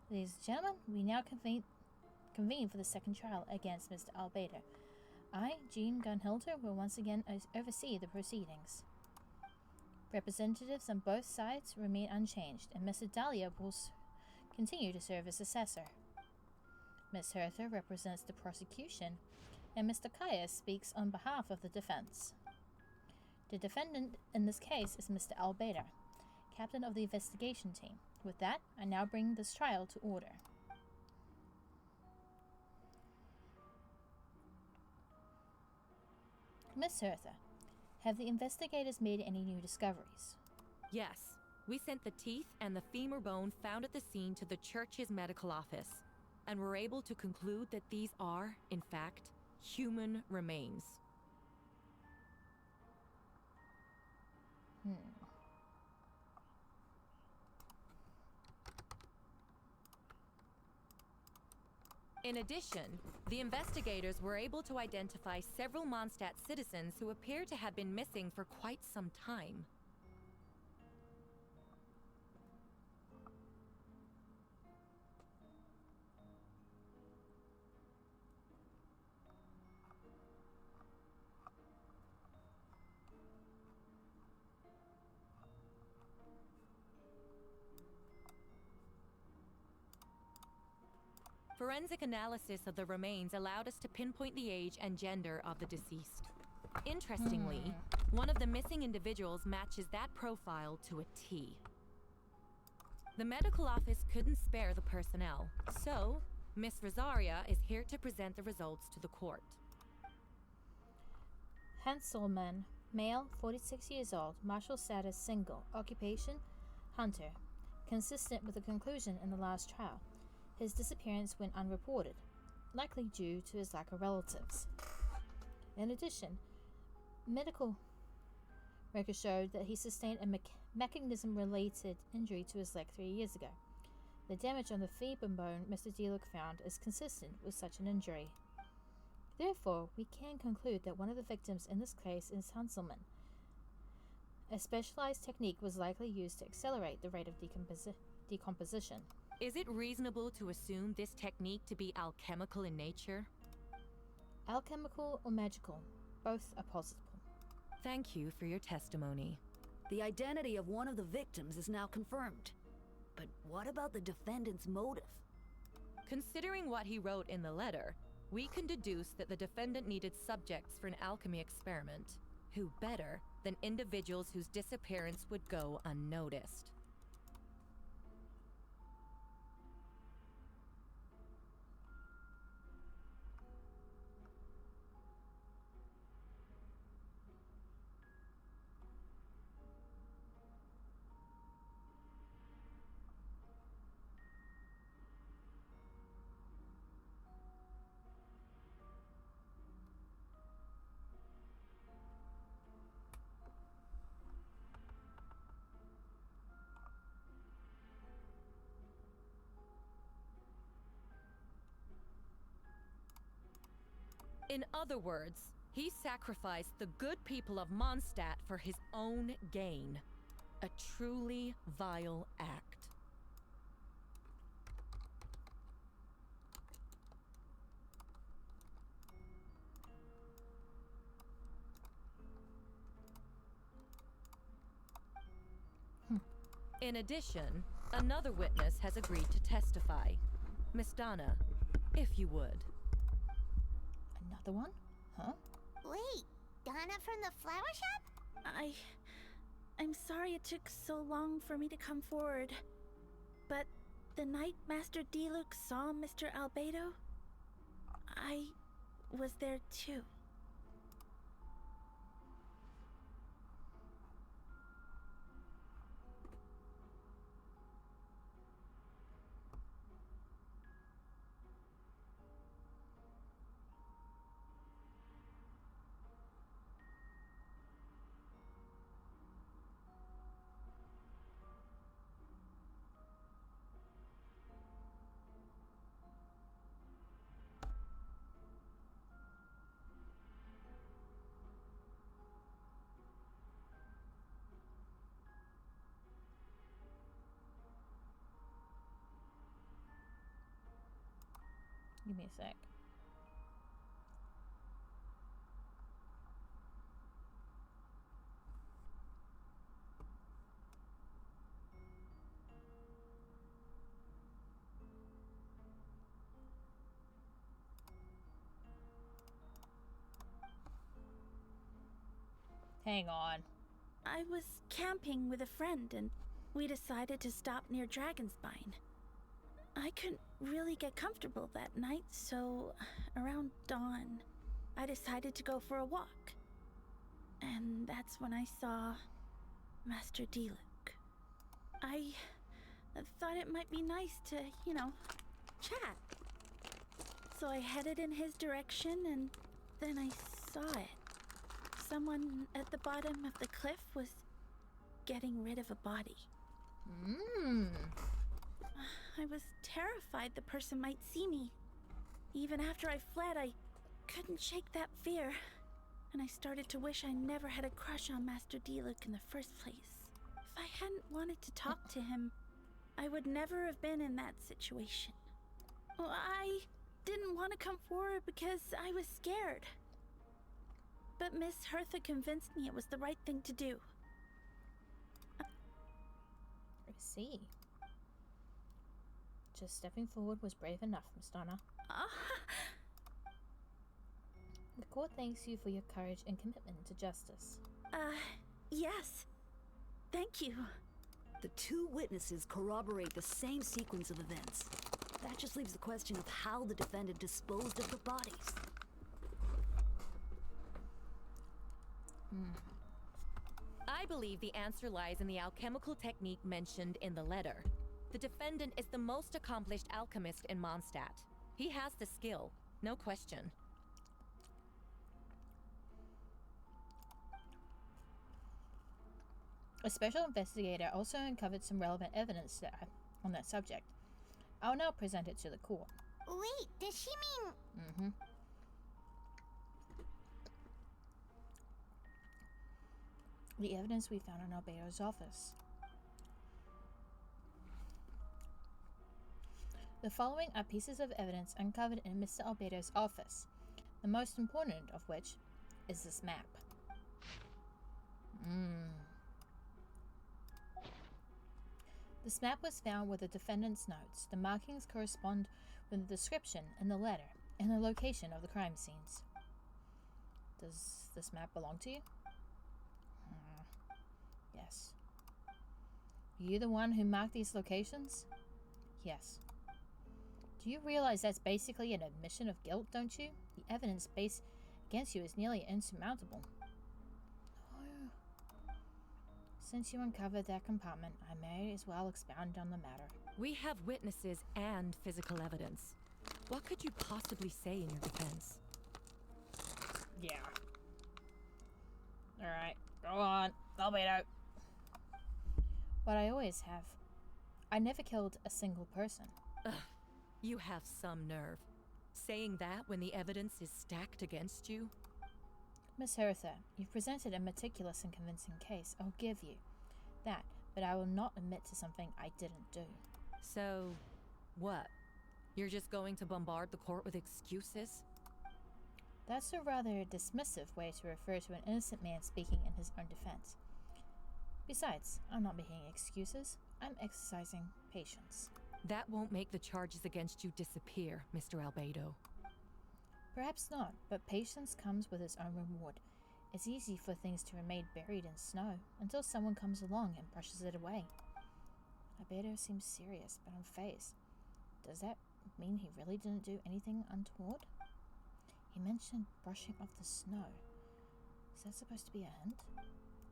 Ladies and gentlemen, we now convene for the second trial against Mr. Albedo. I, Jean Gunhilder, will once again oversee the proceedings. Representatives on both sides remain unchanged, and Mr. Dahlia will continue to serve as assessor. Ms. Hertha represents the prosecution, and Mr. Kaya speaks on behalf of the defense. The defendant in this case is Mr. Albedo, captain of the investigation team. With that, I now bring this trial to order. Miss Hertha, have the investigators made any new discoveries? Yes. We sent the teeth and the femur bone found at the scene to the church's medical office, and were able to conclude that these are, in fact, human remains. In addition, the investigators were able to identify several Mondstat citizens who appear to have been missing for quite some time. Forensic analysis of the remains allowed us to pinpoint the age and gender of the deceased. Interestingly, one of the missing individuals matches that profile to a T. The medical office couldn't spare the personnel, so Miss Rosaria is here to present the results to the court. Hanselman, male, 46 years old, martial status single, occupation, hunter. Consistent with the conclusion in the last trial. His disappearance went unreported, likely due to his lack of relatives. In addition, medical records showed that he sustained a mechanism-related injury to his leg 3 years ago. The damage on the femur bone Mr. Deluc found is consistent with such an injury. Therefore, we can conclude that one of the victims in this case is Hanselman. A specialized technique was likely used to accelerate the rate of decomposition. Is it reasonable to assume this technique to be alchemical in nature? Alchemical or magical, both are possible. Thank you for your testimony. The identity of one of the victims is now confirmed. But what about the defendant's motive? Considering what he wrote in the letter, we can deduce that the defendant needed subjects for an alchemy experiment. Who better than individuals whose disappearance would go unnoticed? In other words, he sacrificed the good people of Mondstat for his own gain. A truly vile act. In addition, another witness has agreed to testify. Miss Donna, if you would. Another one? Huh? Wait, Donna from the flower shop? I'm sorry it took so long for me to come forward. But the night Master Deluc saw Mr. Albedo, I was there too. Give me a sec. Hang on. I was camping with a friend and we decided to stop near Dragonspine. I couldn't really get comfortable that night, so around dawn, I decided to go for a walk. And that's when I saw Master Diluc. I thought it might be nice to, chat. So I headed in his direction and then I saw it. Someone at the bottom of the cliff was getting rid of a body. I was terrified the person might see me. Even after I fled, I couldn't shake that fear. And I started to wish I never had a crush on Master Diluc in the first place. If I hadn't wanted to talk to him, I would never have been in that situation. Well, I didn't want to come forward because I was scared. But Miss Hertha convinced me it was the right thing to do. I see. Just stepping forward was brave enough, Miss Donna. The court thanks you for your courage and commitment to justice. Yes. Thank you. The two witnesses corroborate the same sequence of events. That just leaves the question of how the defendant disposed of the bodies. I believe the answer lies in the alchemical technique mentioned in the letter. The defendant is the most accomplished alchemist in Mondstat. He has the skill, no question. A special investigator also uncovered some relevant evidence on that subject. I'll now present it to the court. Wait, does she mean... The evidence we found in Albedo's office. The following are pieces of evidence uncovered in Mr. Albedo's office, the most important of which is this map. This map was found with the defendant's notes. The markings correspond with the description in the letter and the location of the crime scenes. Does this map belong to you? Yes. Are you the one who marked these locations? Yes. Do you realize that's basically an admission of guilt, don't you? The evidence based against you is nearly insurmountable. No. Since you uncovered that compartment, I may as well expound on the matter. We have witnesses and physical evidence. What could you possibly say in your defense? Yeah. Alright, go on. Albedo. What I always have. I never killed a single person. Ugh, you have some nerve. Saying that when the evidence is stacked against you? Miss Hertha, you've presented a meticulous and convincing case. I'll give you that, but I will not admit to something I didn't do. So, what? You're just going to bombard the court with excuses? That's a rather dismissive way to refer to an innocent man speaking in his own defense. Besides, I'm not making excuses. I'm exercising patience. That won't make the charges against you disappear, Mr. Albedo. Perhaps not, but patience comes with its own reward. It's easy for things to remain buried in snow until someone comes along and brushes it away. Albedo seems serious, but unfazed. Does that mean he really didn't do anything untoward? He mentioned brushing off the snow. Is that supposed to be a hint?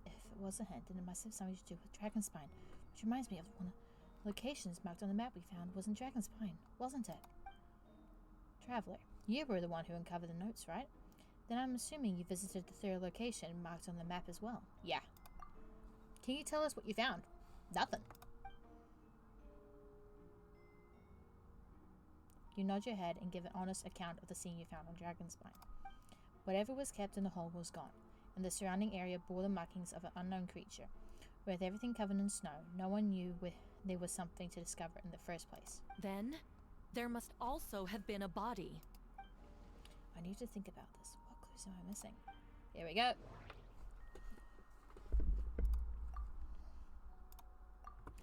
If it was a hint, then it must have something to do with Dragonspine, which reminds me of one of the locations marked on the map we found wasn't Dragonspine, wasn't it? Traveler, you were the one who uncovered the notes, right? Then I'm assuming you visited the third location marked on the map as well. Yeah. Can you tell us what you found? Nothing. You nod your head and give an honest account of the scene you found on Dragonspine. Whatever was kept in the hole was gone, and the surrounding area bore the markings of an unknown creature. With everything covered in snow, no one knew there was something to discover in the first place. Then, there must also have been a body. I need to think about this. What clues am I missing? Here we go.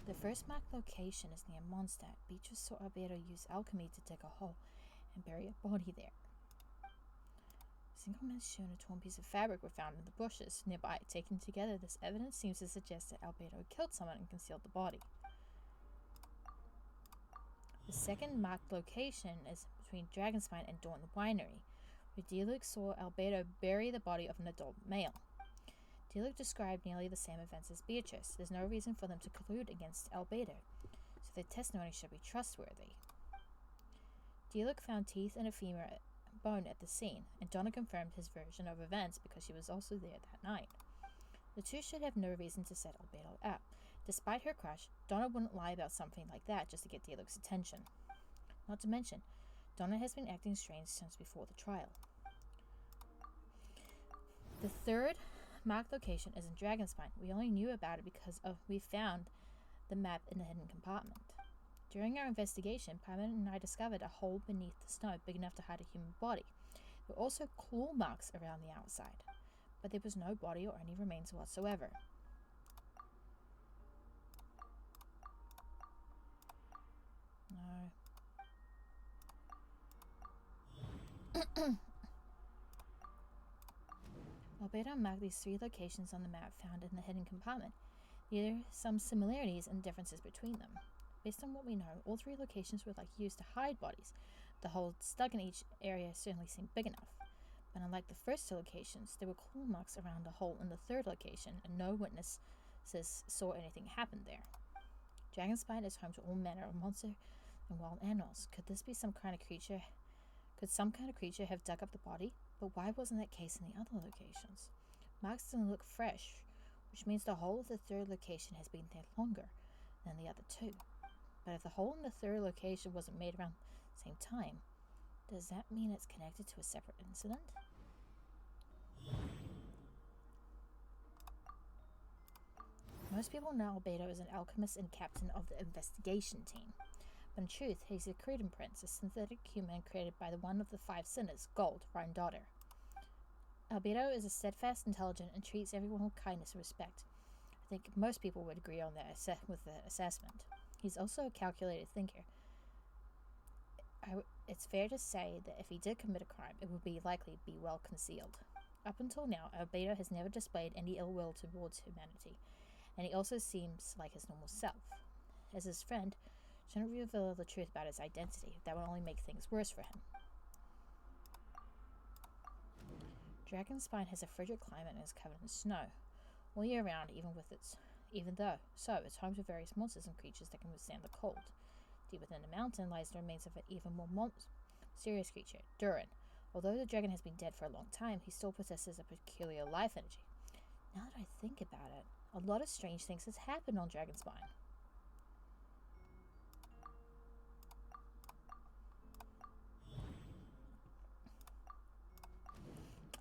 The first marked location is near Mondstat. Beatrice saw Albedo use alchemy to dig a hole and bury a body there. single mesh and a torn piece of fabric were found in the bushes nearby. Taken together, this evidence seems to suggest that Albedo killed someone and concealed the body. The second marked location is between Dragonspine and Dawn Winery, where Diluc saw Albedo bury the body of an adult male. Diluc described nearly the same events as Beatrice. There's no reason for them to collude against Albedo, so their testimony should be trustworthy. Diluc found teeth and a femur bone at the scene, and Donna confirmed his version of events because she was also there that night. The two should have no reason to set Albedo up. Despite her crush, Donna wouldn't lie about something like that just to get Diluc's attention. Not to mention, Donna has been acting strange since before the trial. The third marked location is in Dragonspine. We only knew about it because we found the map in the hidden compartment. During our investigation, Paimon and I discovered a hole beneath the snow big enough to hide a human body. There were also claw marks around the outside, but there was no body or any remains whatsoever. No. Albedo marked these 3 locations on the map found in the hidden compartment. There are some similarities and differences between them. Based on what we know, all 3 locations were used to hide bodies. The holes stuck in each area certainly seemed big enough. But unlike the first 2 locations, there were claw marks around a hole in the 3rd location, and no witnesses saw anything happen there. Dragonspine is home to all manner of monsters and wild animals. Could this be some kind of creature? Could some kind of creature have dug up the body? But why wasn't that case in the other locations? Marks didn't look fresh, which means the whole of the 3rd location has been there longer than the other 2. But if the hole in the 3rd location wasn't made around the same time, does that mean it's connected to a separate incident? Most people know Albedo is an alchemist and captain of the investigation team. But in truth, he's a Cretan prince, a synthetic human created by one of the 5 sinners, Gold, Daughter. Albedo is a steadfast, intelligent, and treats everyone with kindness and respect. I think most people would agree on that with the assessment. He's also a calculated thinker. It's fair to say that if he did commit a crime, it would be likely be well concealed. Up until now, Albedo has never displayed any ill will towards humanity, and he also seems like his normal self. As his friend, shouldn't reveal the truth about his identity. That would only make things worse for him. Dragonspine has a frigid climate and is covered in snow all year round, even though it's home to various monsters and creatures that can withstand the cold. Deep within the mountain lies the remains of an even more mysterious creature, Durin. Although the dragon has been dead for a long time, he still possesses a peculiar life energy. Now that I think about it, a lot of strange things has happened on Dragonspine.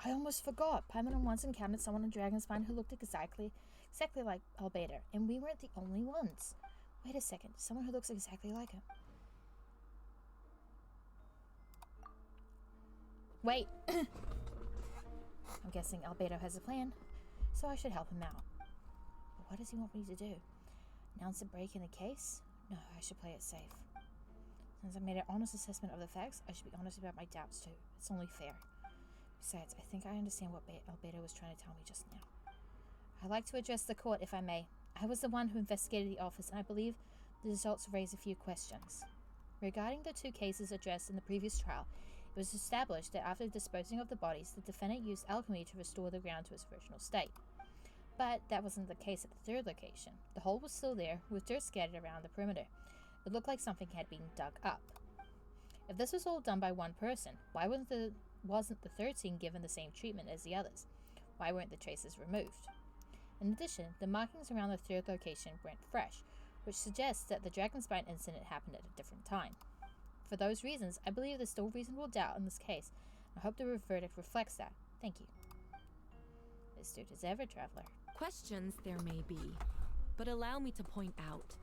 I almost forgot. Paimon once encountered someone on Dragonspine who looked exactly like Albedo, and we weren't the only ones. Wait a second, someone who looks exactly like him. Wait! I'm guessing Albedo has a plan, so I should help him out. But what does he want me to do? Announce a break in the case? No, I should play it safe. Since I made an honest assessment of the facts, I should be honest about my doubts too. It's only fair. Besides, I think I understand what Albedo was trying to tell me just now. I'd like to address the court, if I may. I was the one who investigated the office, and I believe the results raise a few questions. Regarding the 2 cases addressed in the previous trial, it was established that after disposing of the bodies, the defendant used alchemy to restore the ground to its original state. But that wasn't the case at the 3rd location. The hole was still there, with dirt scattered around the perimeter. It looked like something had been dug up. If this was all done by one person, why wasn't the 3rd scene given the same treatment as the others? Why weren't the traces removed? In addition, the markings around the 3rd location weren't fresh, which suggests that the Dragonspine incident happened at a different time. For those reasons, I believe there's still reasonable doubt in this case. I hope the verdict reflects that. Thank you. Astute as ever, Traveler. Questions there may be, but allow me to point out.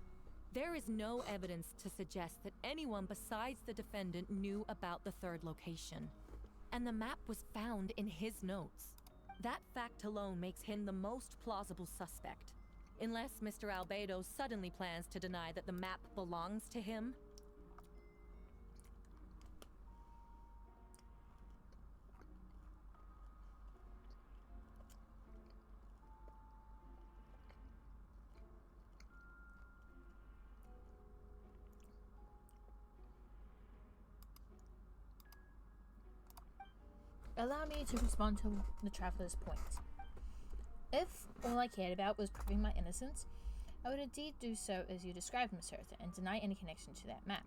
There is no evidence to suggest that anyone besides the defendant knew about the 3rd location. And the map was found in his notes. That fact alone makes him the most plausible suspect. Unless Mr. Albedo suddenly plans to deny that the map belongs to him. Allow me to respond to the traveler's point. If all I cared about was proving my innocence, I would indeed do so as you described, Miss Hertha, and deny any connection to that map.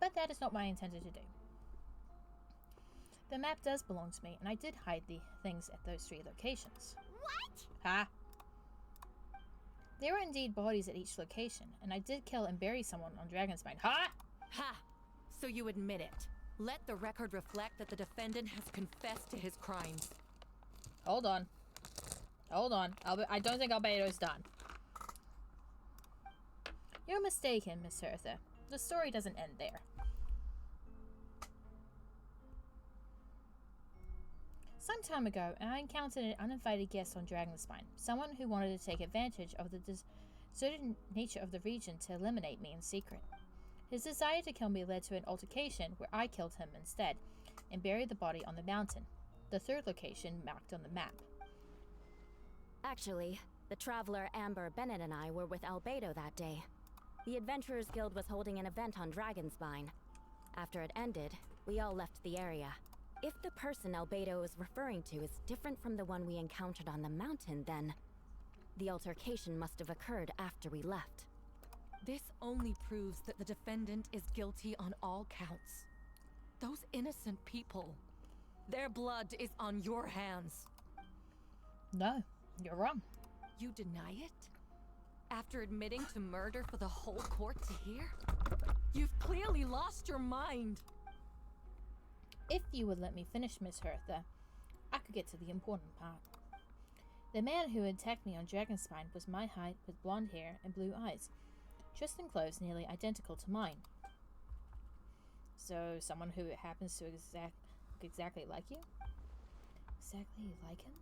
But that is not what I intended to do. The map does belong to me, and I did hide the things at those 3 locations. What? Ha! There were indeed bodies at each location, and I did kill and bury someone on Dragonspine. Ha! Ha! So you admit it. Let the record reflect that the defendant has confessed to his crimes. Hold on. Hold on. I don't think Albedo's done. You're mistaken, Miss Hertha. The story doesn't end there. Some time ago, I encountered an uninvited guest on Dragonspine, someone who wanted to take advantage of the deserted nature of the region to eliminate me in secret. His desire to kill me led to an altercation where I killed him instead and buried the body on the mountain, the 3rd location marked on the map. Actually, the traveler Amber Bennett and I were with Albedo that day. The Adventurers Guild was holding an event on Dragonspine. After it ended, we all left the area. If the person Albedo is referring to is different from the one we encountered on the mountain, then the altercation must have occurred after we left. This only proves that the defendant is guilty on all counts. Those innocent people, their blood is on your hands. No, you're wrong. You deny it? After admitting to murder for the whole court to hear? You've clearly lost your mind. If you would let me finish, Miss Hertha, I could get to the important part. The man who attacked me on Dragonspine was my height with blonde hair and blue eyes, dressed in clothes nearly identical to mine. So, someone who happens to look exactly like you? Exactly like him?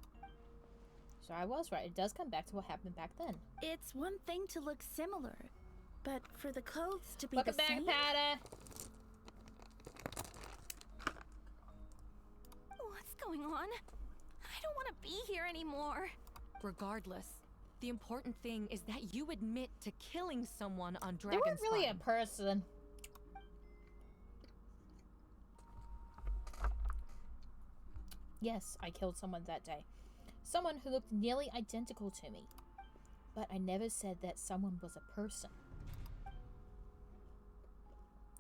So I was right, it does come back to what happened back then. It's one thing to look similar, but for the clothes to be Welcome the same... back, Pata! What's going on? I don't want to be here anymore. Regardless, the important thing is that you admit to killing someone on Dragonspine. They weren't really a person. Yes, I killed someone that day. Someone who looked nearly identical to me. But I never said that someone was a person.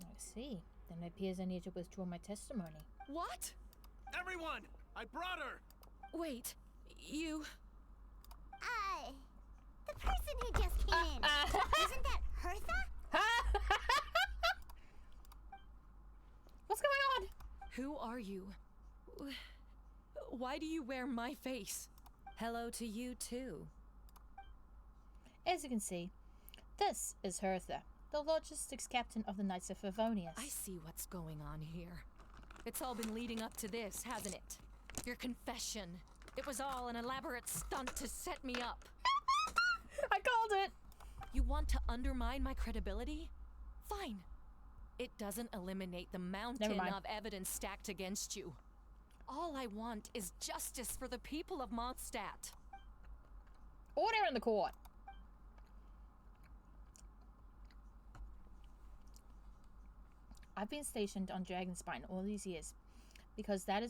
I see. Then it appears I need to withdraw my testimony. What? Everyone! I brought her! Wait, you... The person who just came in. Isn't that Hertha? What's going on? Who are you? Why do you wear my face? Hello to you, too. As you can see, this is Hertha, the logistics captain of the Knights of Favonius. I see what's going on here. It's all been leading up to this, hasn't it? Your confession. It was all an elaborate stunt to set me up. I called it! You want to undermine my credibility? Fine. It doesn't eliminate the mountain of evidence stacked against you. All I want is justice for the people of Mondstat. Order in the court. I've been stationed on Dragonspine all these years because that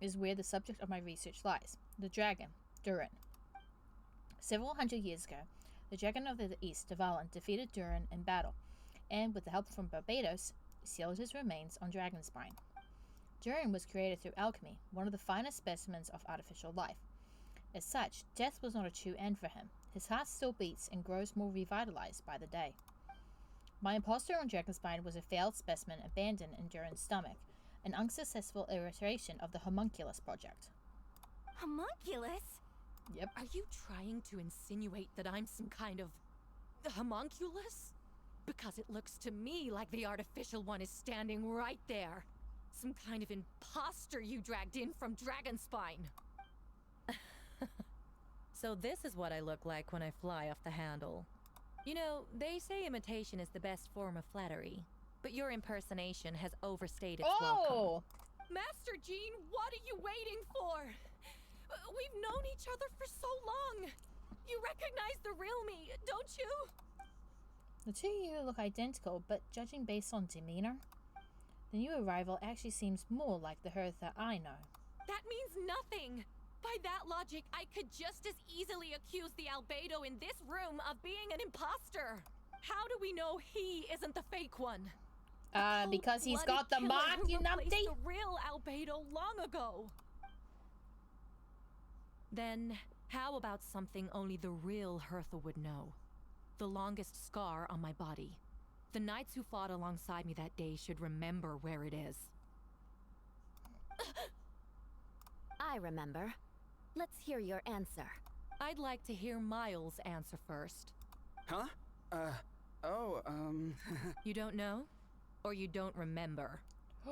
is where the subject of my research lies. The dragon, Durin. Several hundred years ago, the dragon of the east, Dvalin, defeated Durin in battle, and with the help from Barbados, sealed his remains on Dragonspine. Durin was created through alchemy, one of the finest specimens of artificial life. As such, death was not a true end for him. His heart still beats and grows more revitalized by the day. My imposter on Dragonspine was a failed specimen abandoned in Durin's stomach, an unsuccessful iteration of the Homunculus project. Homunculus? Yep. Are you trying to insinuate that I'm some kind of homunculus? Because it looks to me like the artificial one is standing right there. Some kind of imposter you dragged in from Dragonspine. So this is what I look like when I fly off the handle. You know, they say imitation is the best form of flattery, but your impersonation has overstayed its welcome. Master Jean, what are you waiting for? We've known each other for so long. You recognize the real me, don't you? The two of you look identical, but judging based on demeanor, The new arrival actually seems more like the Hertha I know. That means nothing! By that logic, I could just as easily accuse the albedo in this room of being an imposter! How do we know he isn't the fake one? Because he's got the mark, you numpty! The real albedo long ago! Then, how about something only the real Hertha would know? The longest scar on my body. The knights who fought alongside me that day should remember where it is. I remember. Let's hear your answer. I'd like to hear Miles' answer first. Huh? You don't know? Or you don't remember?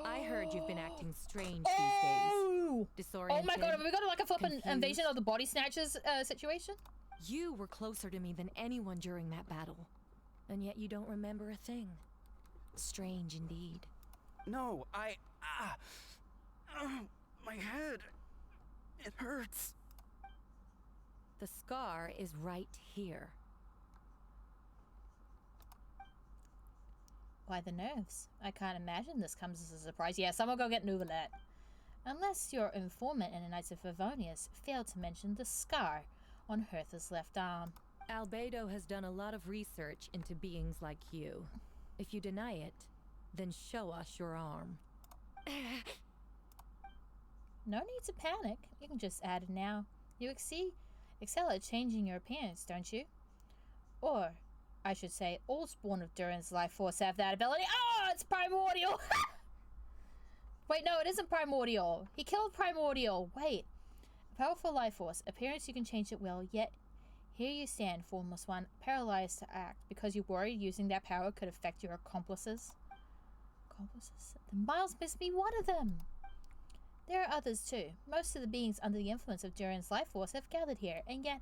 I heard you've been acting strange these days. Disoriented. Oh my god, have we got like a flippin' confused. invasion of the body snatchers situation? You were closer to me than anyone during that battle. And yet you don't remember a thing. Strange indeed. No, my head. It hurts. The scar is right here. Why the nerves? I can't imagine this comes as a surprise. Yeah, someone go get an Uberlet. Unless your informant in the Knights of Favonius failed to mention the scar on Hertha's left arm. Albedo has done a lot of research into beings like you. If you deny it, then show us your arm. No need to panic. You can just add it now. You excel at changing your appearance, don't you? Or, I should say, all spawn of Durin's life force have that ability. Oh, it's primordial! Wait, no, it isn't primordial. He killed primordial. Wait. A powerful life force. Appearance you can change at will, yet here you stand, Formless One, paralyzed to act because you worried using that power could affect your accomplices. Accomplices? Then Miles must be one of them. There are others too. Most of the beings under the influence of Durin's life force have gathered here, and yet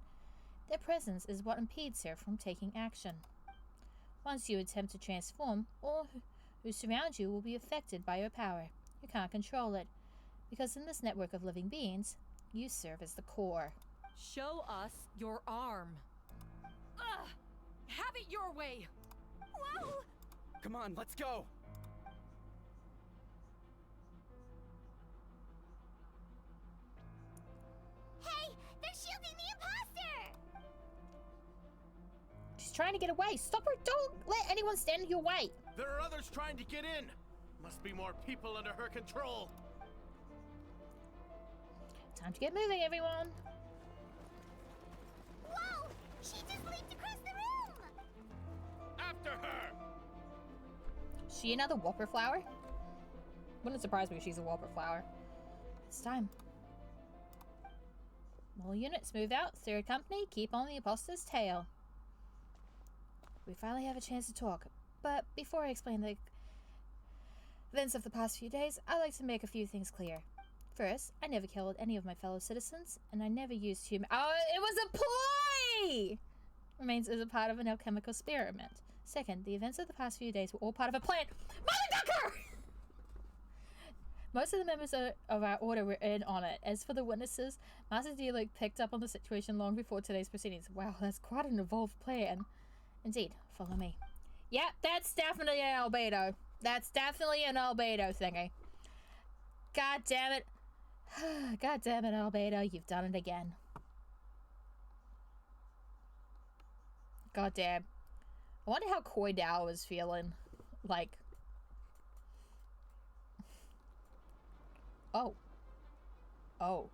their presence is what impedes her from taking action. Once you attempt to transform, all who surround you will be affected by your power. You can't control it, because in this network of living beings, you serve as the core. Show us your arm. Ugh! Have it your way! Whoa! Come on, let's go! Hey, they're shielding the imposter! She's trying to get away. Stop her. Don't let anyone stand in your way. There are others trying to get in. Must be more people under her control. Time to get moving, everyone. Whoa! She just leaped across the room! After her! She another Whopper flower? Wouldn't surprise me if she's a Whopper flower. It's time. All units move out. Third company, keep on the imposter's tail. We finally have a chance to talk, but before I explain the events of the past few days, I'd like to make a few things clear. First, I never killed any of my fellow citizens, and I never used human— Oh, it was a ploy! Remains as a part of an alchemical experiment. Second, the events of the past few days were all part of a plan— Motherfucker! Most of the members of our order were in on it. As for the witnesses, Master Diluc picked up on the situation long before today's proceedings. Wow, that's quite an evolved plan. Indeed, follow me. Yep, that's definitely an albedo. That's definitely an albedo thingy. God damn it. God damn it, albedo, you've done it again. God damn. I wonder how Koi Dao is feeling. Like... Oh. Oh.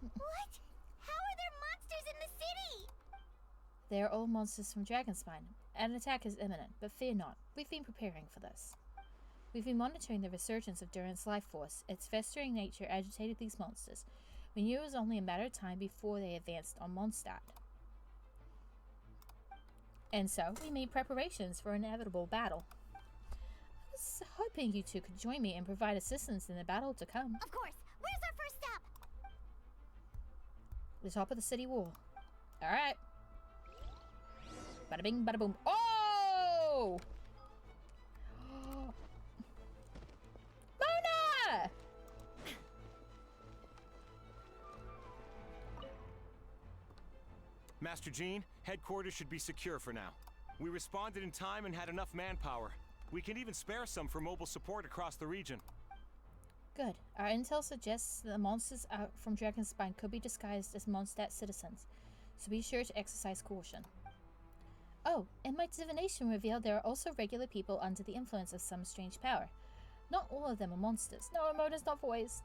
What? How are there monsters in the city? They are all monsters from Dragonspine. An attack is imminent, but fear not. We've been preparing for this. We've been monitoring the resurgence of Durin's life force. Its festering nature agitated these monsters. We knew it was only a matter of time before they advanced on Mondstat. And so, we made preparations for an inevitable battle. I was hoping you two could join me and provide assistance in the battle to come. Of course. Where's our first stop? The top of the city wall. Alright. Bada bing, bada boom. Oh! Mona! Master Jean, headquarters should be secure for now. We responded in time and had enough manpower. We can even spare some for mobile support across the region. Good. Our intel suggests that the monsters out from Dragonspine could be disguised as Mondstat citizens, so be sure to exercise caution. Oh, and my divination revealed there are also regular people under the influence of some strange power. Not all of them are monsters. No, Emota's not voiced.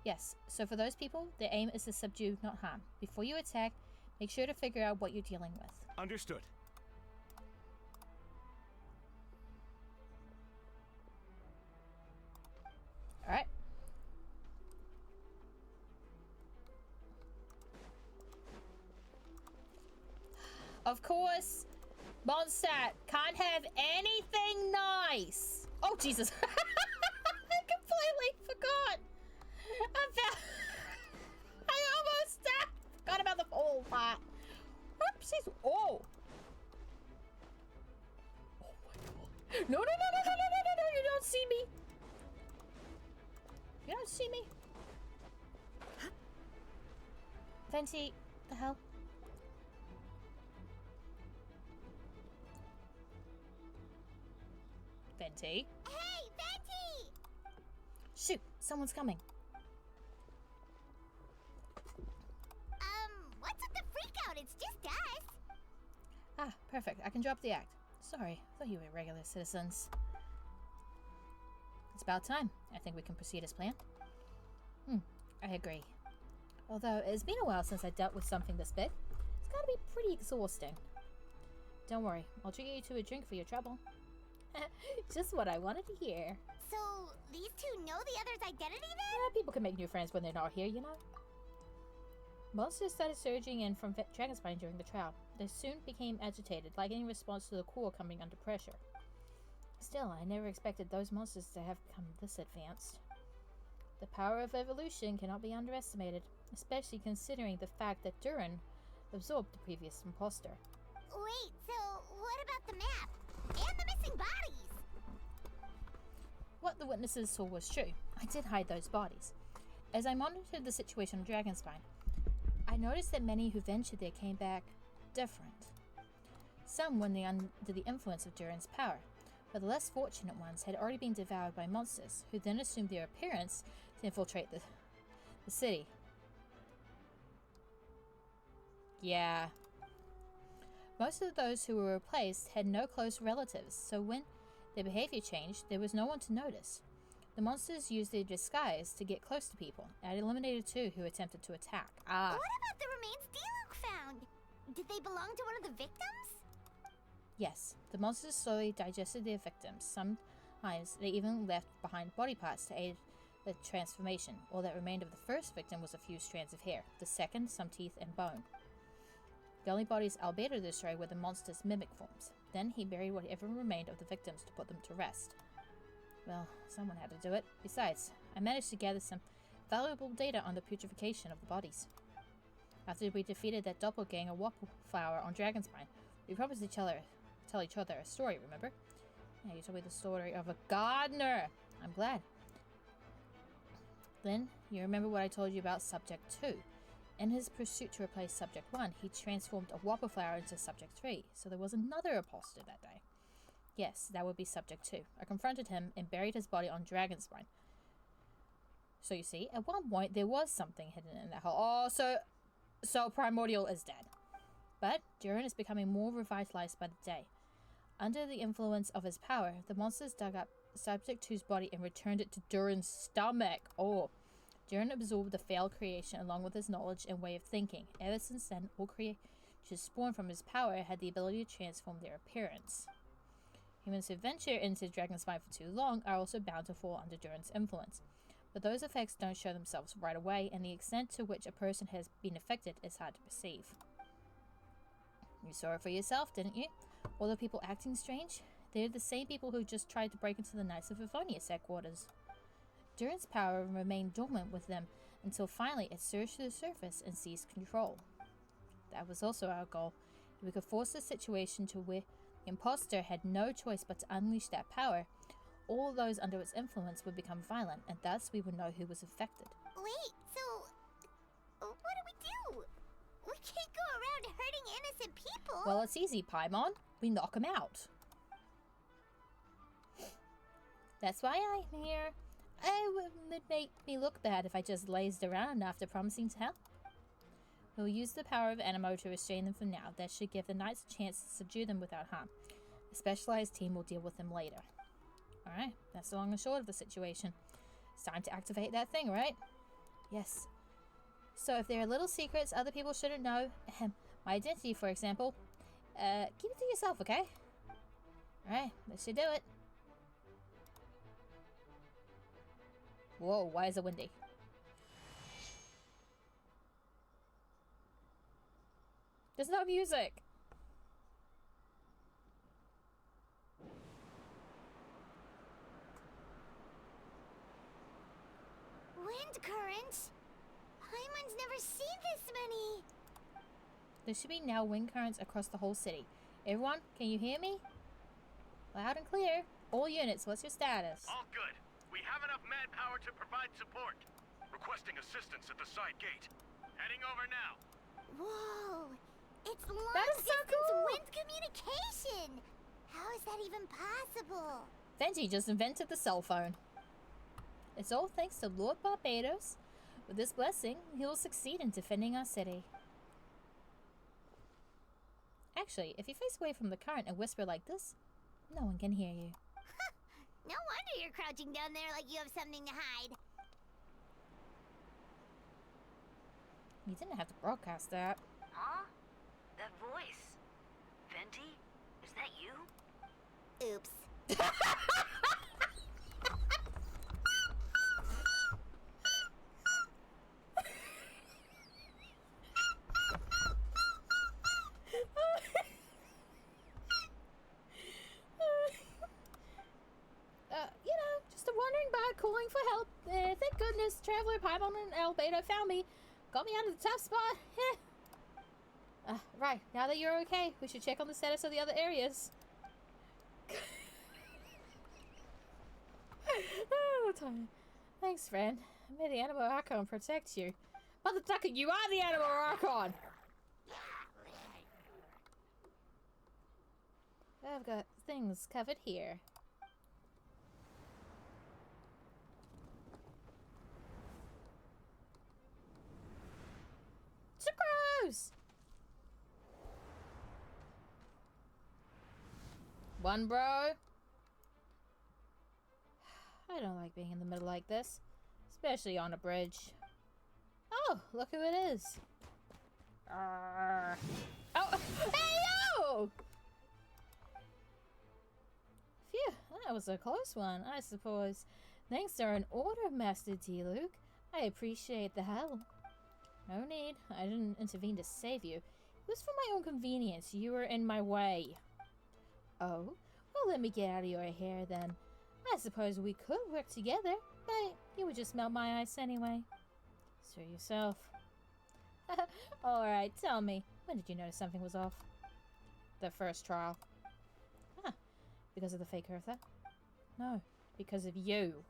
Yes, so for those people, their aim is to subdue, not harm. Before you attack, make sure to figure out what you're dealing with. Understood. Alright. Of course, Mondstat can't have anything nice. Oh, Jesus. I completely forgot. I almost forgot about the whole part. Oopsies. Oh. Oh my God. No, no, no, no, no, no, no, no, you don't see me. You don't see me. Venti, the hell? Venti? Hey, Venti! Shoot, someone's coming. What's with the freak out? It's just us. Ah, perfect. I can drop the act. Sorry, thought you were regular citizens. It's about time. I think we can proceed as planned. I agree. Although, it's been a while since I dealt with something this big. It's gotta be pretty exhausting. Don't worry, I'll treat you to a drink for your trouble. Just what I wanted to hear. So, these two know the other's identity then? People can make new friends when they're not here, you know? Monsters started surging in from Dragonspine during the trial. They soon became agitated, like in response to the core coming under pressure. Still, I never expected those monsters to have become this advanced. The power of evolution cannot be underestimated, especially considering the fact that Durin absorbed the previous imposter. Wait, so what about the map? And the missing bodies? What the witnesses saw was true. I did hide those bodies. As I monitored the situation on Dragonspine, I noticed that many who ventured there came back different. Some were under the influence of Durin's power, but the less fortunate ones had already been devoured by monsters, who then assumed their appearance to infiltrate the city. Yeah. Most of those who were replaced had no close relatives, so when their behavior changed, there was no one to notice. The monsters used their disguise to get close to people. I eliminated 2 who attempted to attack. What about the remains D-Luke found? Did they belong to one of the victims? Yes, the monsters slowly digested their victims. Sometimes they even left behind body parts to aid the transformation. All that remained of the first victim was a few strands of hair. The second, some teeth and bone. The only bodies Albedo destroyed were the monster's mimic forms. Then he buried whatever remained of the victims to put them to rest. Well, someone had to do it. Besides, I managed to gather some valuable data on the putrefaction of the bodies. After we defeated that doppelganger Wildflower on Dragonspine, we promised tell each other a story, remember? Yeah, you told me the story of a gardener. I'm glad. Then, you remember what I told you about Subject 2. In his pursuit to replace Subject 1, he transformed a Wildflower into Subject 3, so there was another imposter that day. Yes, that would be Subject 2. I confronted him and buried his body on Dragonspine. So you see, at one point there was something hidden in that hole. Oh, so Primordial is dead. But Durin is becoming more revitalized by the day. Under the influence of his power, the monsters dug up Subject 2's body and returned it to Durin's stomach. Oh, Durin absorbed the failed creation along with his knowledge and way of thinking. Ever since then, all creatures spawned from his power had the ability to transform their appearance. Humans who venture into Dragonspine for too long are also bound to fall under Durin's influence. But those effects don't show themselves right away, and the extent to which a person has been affected is hard to perceive. You saw it for yourself, didn't you? All the people acting strange? They're the same people who just tried to break into the Knights of Favonius headquarters. Durin's power remained dormant with them until finally it surged to the surface and seized control. That was also our goal. If we could force the situation to where the imposter had no choice but to unleash that power, all those under its influence would become violent, and thus we would know who was affected. Wait, so what do? We can't go around hurting innocent people. Well, it's easy, Paimon. We knock them out. That's why I'm here. It would make me look bad if I just lazed around after promising to help. We'll use the power of Animo to restrain them for now. That should give the knights a chance to subdue them without harm. A specialized team will deal with them later. Alright, that's the long and short of the situation. It's time to activate that thing, right? Yes. So if there are little secrets other people shouldn't know, my identity, for example, keep it to yourself, okay? Alright, that should do it. Whoa, why is it windy? There's no music! Wind currents? Paimon's never seen this many! There should be now wind currents across the whole city. Everyone, can you hear me? Loud and clear. All units, what's your status? All good. We have enough manpower to provide support. Requesting assistance at the side gate. Heading over now. Whoa! It's That long is so distance cool! wind communication! How is that even possible? Benji just invented the cell phone. It's all thanks to Lord Barbados. With this blessing, he will succeed in defending our city. Actually, if you face away from the current and whisper like this, no one can hear you. No wonder you're crouching down there like you have something to hide. You didn't have to broadcast that. Huh? That voice. Venti? Is that you? Oops. You know, just a wandering by calling for help. Thank goodness Traveler Paimon and Albedo found me. Got me out of the tough spot. Right, now that you're okay, we should check on the status of the other areas. Oh, time. Thanks, friend. May the Animal Archon protect you. Motherfucker, you are the Animal Archon! I've got things covered here. Sucrose! One, bro. I don't like being in the middle like this, especially on a bridge. Oh, look who it is. Oh, hey yo! Phew, that was a close one, I suppose. Thanks are in order, Master D. Luke. I appreciate the help. No need. I didn't intervene to save you. It was for my own convenience. You were in my way. Oh? Well, let me get out of your hair then. I suppose we could work together, but you would just melt my ice anyway. Suit yourself. Alright, tell me. When did you notice something was off? The first trial. Huh. Because of the fake Hertha? No. Because of you.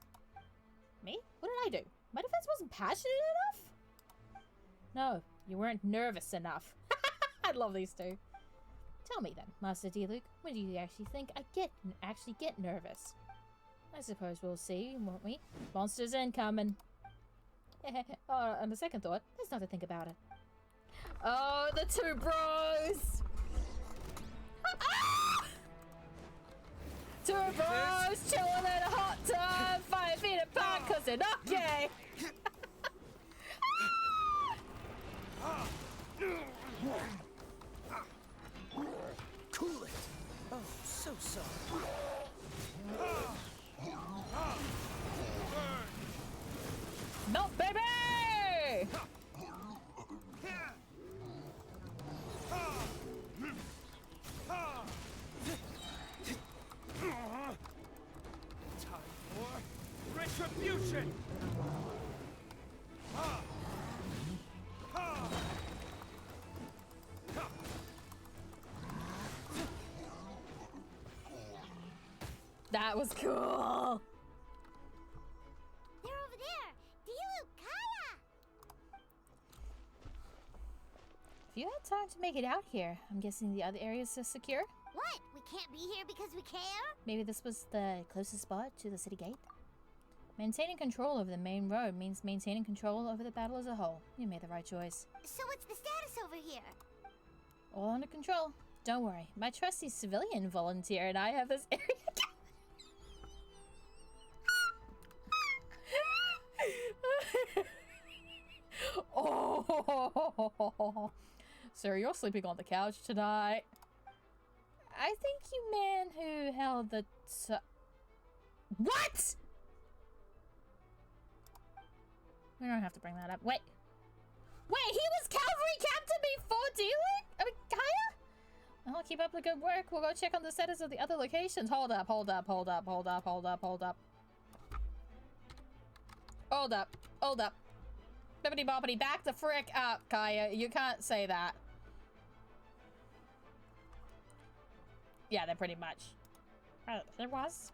Me? What did I do? My defense wasn't passionate enough? No, you weren't nervous enough. I love these two. Tell me then, Master D. Luke, when do you actually think I actually get nervous? I suppose we'll see, won't we? Monsters incoming. On the second thought, there's not to think about it. Oh, the two bros! Two bros chilling in a hot tub, 5 feet apart cause they're not gay! Cool it. Oh, so sorry. Melt, baby! Time for retribution. That was cool! They're over there! Dilu, Kaya! If you had time to make it out here, I'm guessing the other areas are secure? What? We can't be here because we care? Maybe this was the closest spot to the city gate? Maintaining control over the main road means maintaining control over the battle as a whole. You made the right choice. So what's the status over here? All under control. Don't worry. My trusty civilian volunteer and I have this area. Oh, sir, you're sleeping on the couch tonight. I think you man who held the what? We don't have to bring that up. Wait, he was cavalry captain before dealing? I mean, Kaya? Well, keep up the good work. We'll go check on the status of the other locations. Hold up. Hold up. Bippity boppity, back the frick up, Kaya. You can't say that. Yeah, they're pretty much. There was.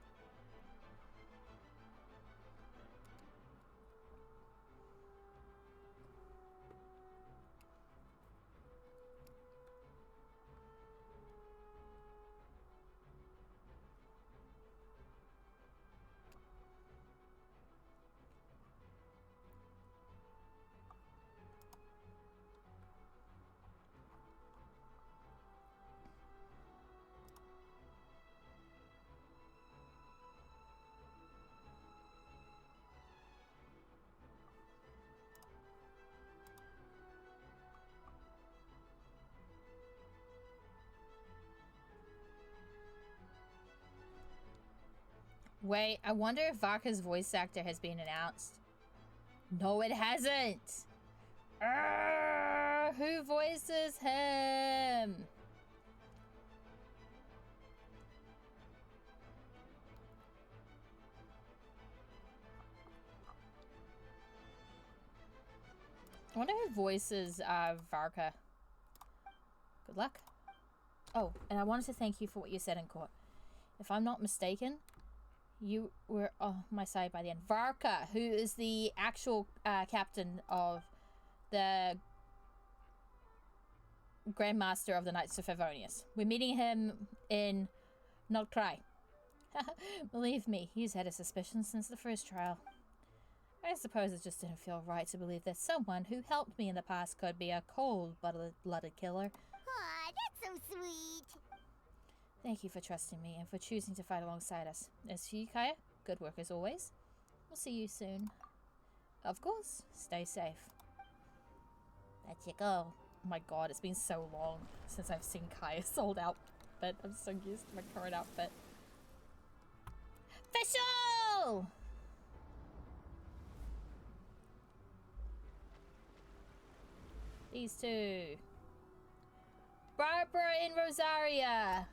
Wait, I wonder if Varka's voice actor has been announced. No, it hasn't. Who voices him? I wonder who voices Varka. Good luck. Oh, and I wanted to thank you for what you said in court. If I'm not mistaken, you were on my side by the end. Varka, who is the actual captain of the Grandmaster of the Knights of Favonius. We're meeting him in Nordkrai. Believe me, he's had a suspicion since the first trial. I suppose it just didn't feel right to believe that someone who helped me in the past could be a cold-blooded killer. Aw, that's so sweet. Thank you for trusting me and for choosing to fight alongside us. As for you, Kaya, good work as always. We'll see you soon. Of course, stay safe. Let you go. Oh my god, it's been so long since I've seen Kaya's sold out, but I'm so used to my current outfit. Official! These two. Barbara in Rosaria.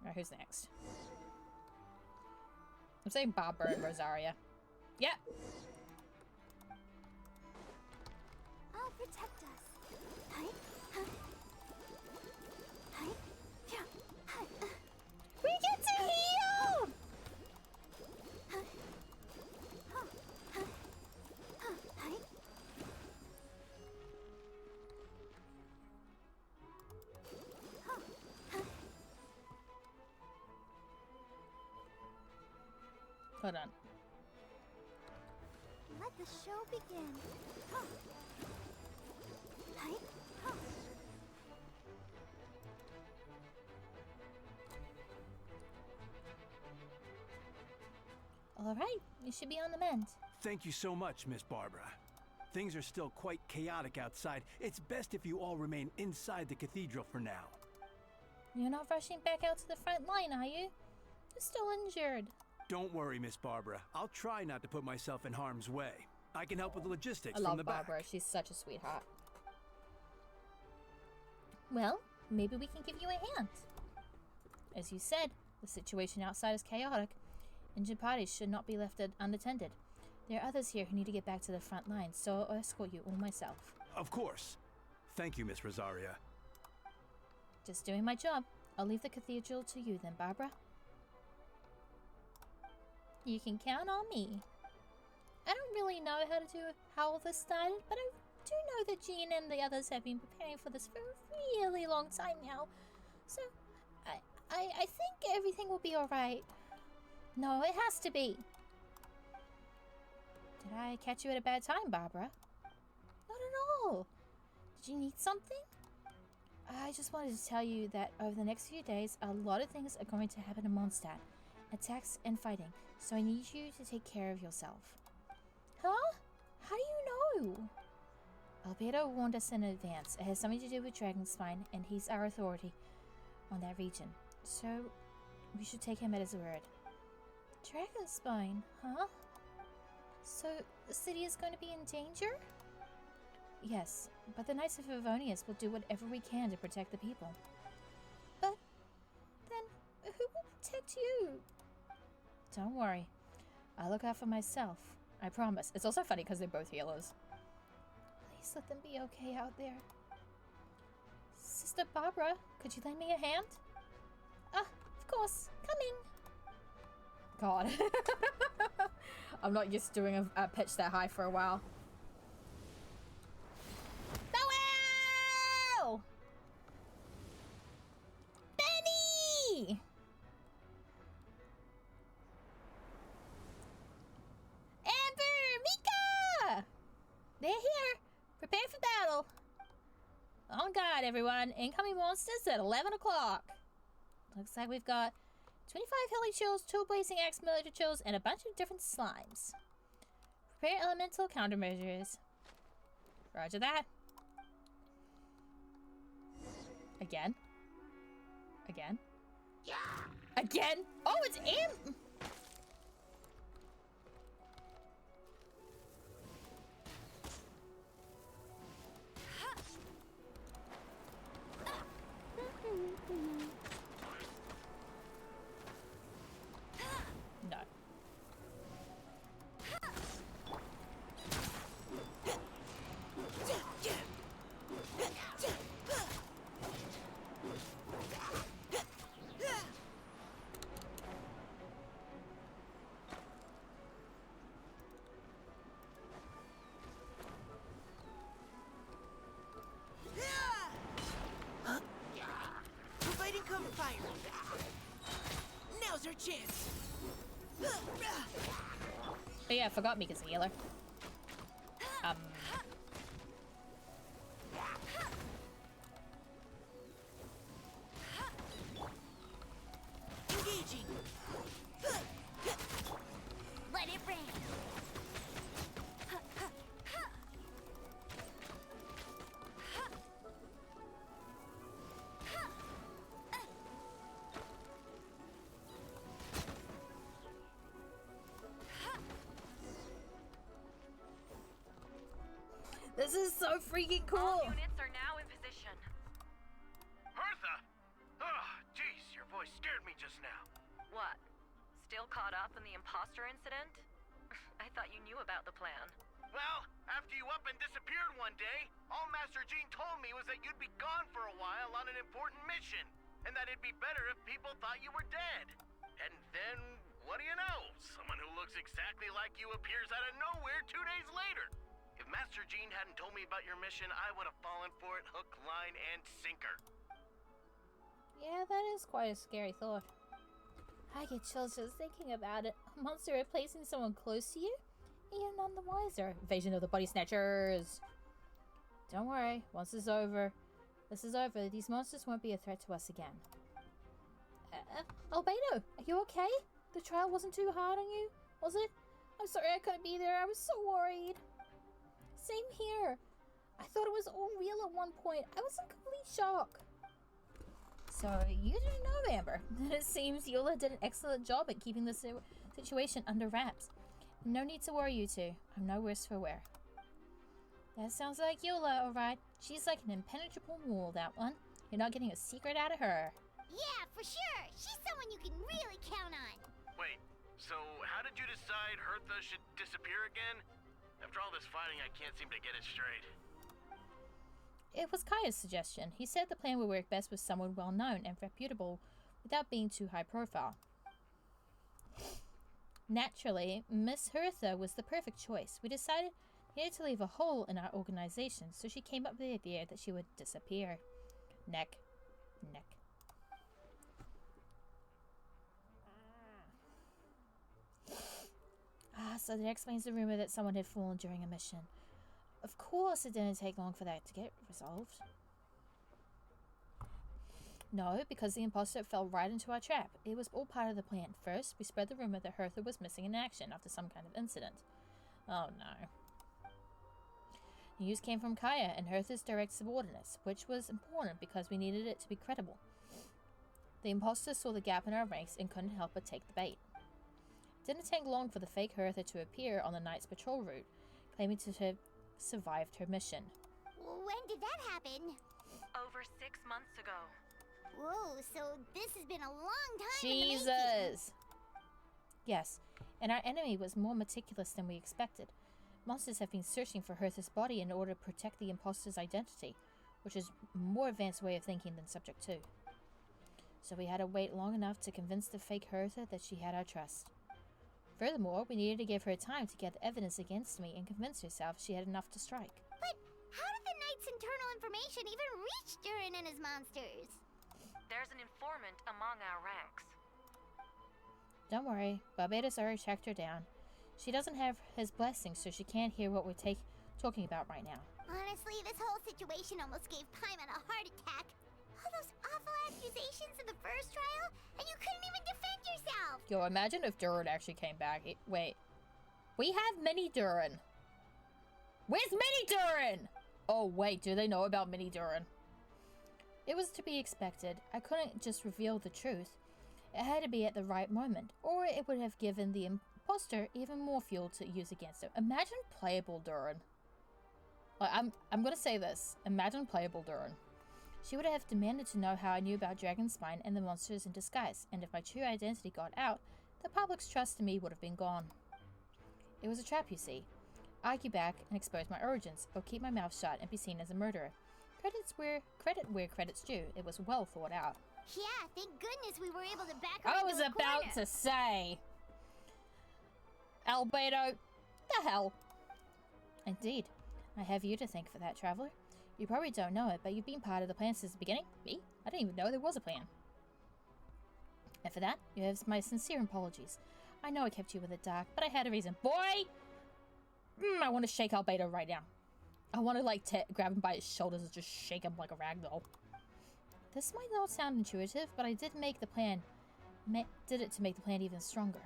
Alright, who's next? I'm saying Barbara and Rosaria. Yep. I'll protect us. Hi. Huh. Hi. Yeah. Hi. We get to heal! Huh. Huh. Huh. Huh. Hi. Huh. Huh. Hold on. Let the show begin. Huh. Hi. Huh. All right, you should be on the mend. Thank you so much, Miss Barbara. Things are still quite chaotic outside. It's best if you all remain inside the cathedral for now. You're not rushing back out to the front line, are you? You're still injured. Don't worry, Miss Barbara. I'll try not to put myself in harm's way. I can help with the logistics I from love the Barbara. back. She's such a sweetheart. Well, maybe we can give you a hand. As you said, the situation outside is chaotic. Injured parties should not be left unattended. There are others here who need to get back to the front lines, so I'll escort you all myself. Of course. Thank you, Miss Rosaria. Just doing my job. I'll leave the cathedral to you then, Barbara. You can count on me. I don't really know how all this started, but I do know that Jean and the others have been preparing for this for a really long time now. So, I think everything will be alright. No, it has to be. Did I catch you at a bad time, Barbara? Not at all. Did you need something? I just wanted to tell you that over the next few days, a lot of things are going to happen in Mondstat. Attacks and fighting. So I need you to take care of yourself. Huh? How do you know? Albedo warned us in advance. It has something to do with Dragonspine, and he's our authority on that region. So, we should take him at his word. Dragonspine, huh? So, the city is going to be in danger? Yes, but the Knights of Favonius will do whatever we can to protect the people. But, then, who will protect you? Don't worry. I'll look out for myself. I promise. It's also funny because they're both healers. Please let them be okay out there. Sister Barbara, could you lend me a hand? Of course. Coming. God. I'm not used to doing a pitch that high for a while. Noel! Benny! Amber! Mika! They're here. Prepare for battle. On guard, everyone. Incoming monsters at 11 o'clock. Looks like we've got 25 Hilly Chills, 2 Blazing Axe Murder Chills, and a bunch of different slimes. Prepare elemental countermeasures. Roger that. Again. Again. Yeah. Again? Oh, it's Am. No. Providing cover fire. Now's our chance. Oh yeah, I forgot Mika's a healer. Engaging. Let it rain. This is so freaking cool. All units are now in position. Hertha! Oh, jeez, your voice scared me just now. What? Still caught up in the imposter incident? I thought you knew about the plan. Well, after you up and disappeared one day, all Master Jean told me was that you'd be gone for a while on an important mission, and that it'd be better if people thought you were dead. And then, what do you know? Someone who looks exactly like you appears out of nowhere 2 days later. If Master Jean hadn't told me about your mission, I would have fallen for it hook, line, and sinker. Yeah, that is quite a scary thought. I get chills just thinking about it. A monster replacing someone close to you? And you're none the wiser. Invasion of the Body Snatchers. Don't worry, once this is over, these monsters won't be a threat to us again. Albedo, are you okay? The trial wasn't too hard on you, was it? I'm sorry I couldn't be there, I was so worried. Same here. I thought it was all real at one point. I was in complete shock. So, you didn't know, Amber. It seems Yola did an excellent job at keeping the situation under wraps. No need to worry, you two. I'm no worse for wear. That sounds like Yola, alright. She's like an impenetrable wall, that one. You're not getting a secret out of her. Yeah, for sure. She's someone you can really count on. Wait, so how did you decide Hertha should disappear again? After all this fighting, I can't seem to get it straight. It was Kaya's suggestion. He said the plan would work best with someone well-known and reputable without being too high profile. Naturally, Miss Hertha was the perfect choice. We decided we needed to leave a hole in our organization, so she came up with the idea that she would disappear. Neck. so that explains the rumor that someone had fallen during a mission. Of course it didn't take long for that to get resolved. No, because the imposter fell right into our trap. It was all part of the plan. First, we spread the rumor that Hertha was missing in action after some kind of incident. Oh no. News came from Kaya and Hertha's direct subordinates, which was important because we needed it to be credible. The imposter saw the gap in our ranks and couldn't help but take the bait. It didn't take long for the fake Hertha to appear on the night's patrol route, claiming to have survived her mission. When did that happen? Over 6 months ago. Whoa, so this has been a long time Jesus! in the making. Yes, and our enemy was more meticulous than we expected. Monsters have been searching for Hertha's body in order to protect the imposter's identity, which is a more advanced way of thinking than Subject 2. So we had to wait long enough to convince the fake Hertha that she had our trust. Furthermore, we needed to give her time to get the evidence against me and convince herself she had enough to strike. But how did the Knight's internal information even reach Durin and his monsters? There's an informant among our ranks. Don't worry, Barbados already tracked her down. She doesn't have his blessing, so she can't hear what we're talking about right now. Honestly, this whole situation almost gave Paimon a heart attack. All those awful accusations in the first trial, and you couldn't even defend yourself! Yo, imagine if Durin actually came back. Wait. We have Mini Durin. Where's Mini Durin? Oh, wait, do they know about Mini Durin? It was to be expected. I couldn't just reveal the truth. It had to be at the right moment, or it would have given the imposter even more fuel to use against him. Imagine playable Durin. Like, I'm gonna say this. Imagine playable Durin. She would have demanded to know how I knew about Dragonspine and the monsters in disguise, and if my true identity got out, the public's trust in me would have been gone. It was a trap, you see. Argue back and expose my origins, or keep my mouth shut and be seen as a murderer. Credit where credit's due. It was well thought out. Yeah, thank goodness we were able to back her I into was a about corner. to say. Albedo, the hell. Indeed. I have you to thank for that, traveler. You probably don't know it, but you've been part of the plan since the beginning. Me? I didn't even know there was a plan. And for that, you have my sincere apologies. I know I kept you in the dark, but I had a reason. Boy! I want to shake Albedo right now. I want to, like, grab him by his shoulders and just shake him like a ragdoll. This might not sound intuitive, but I did it to make the plan even stronger.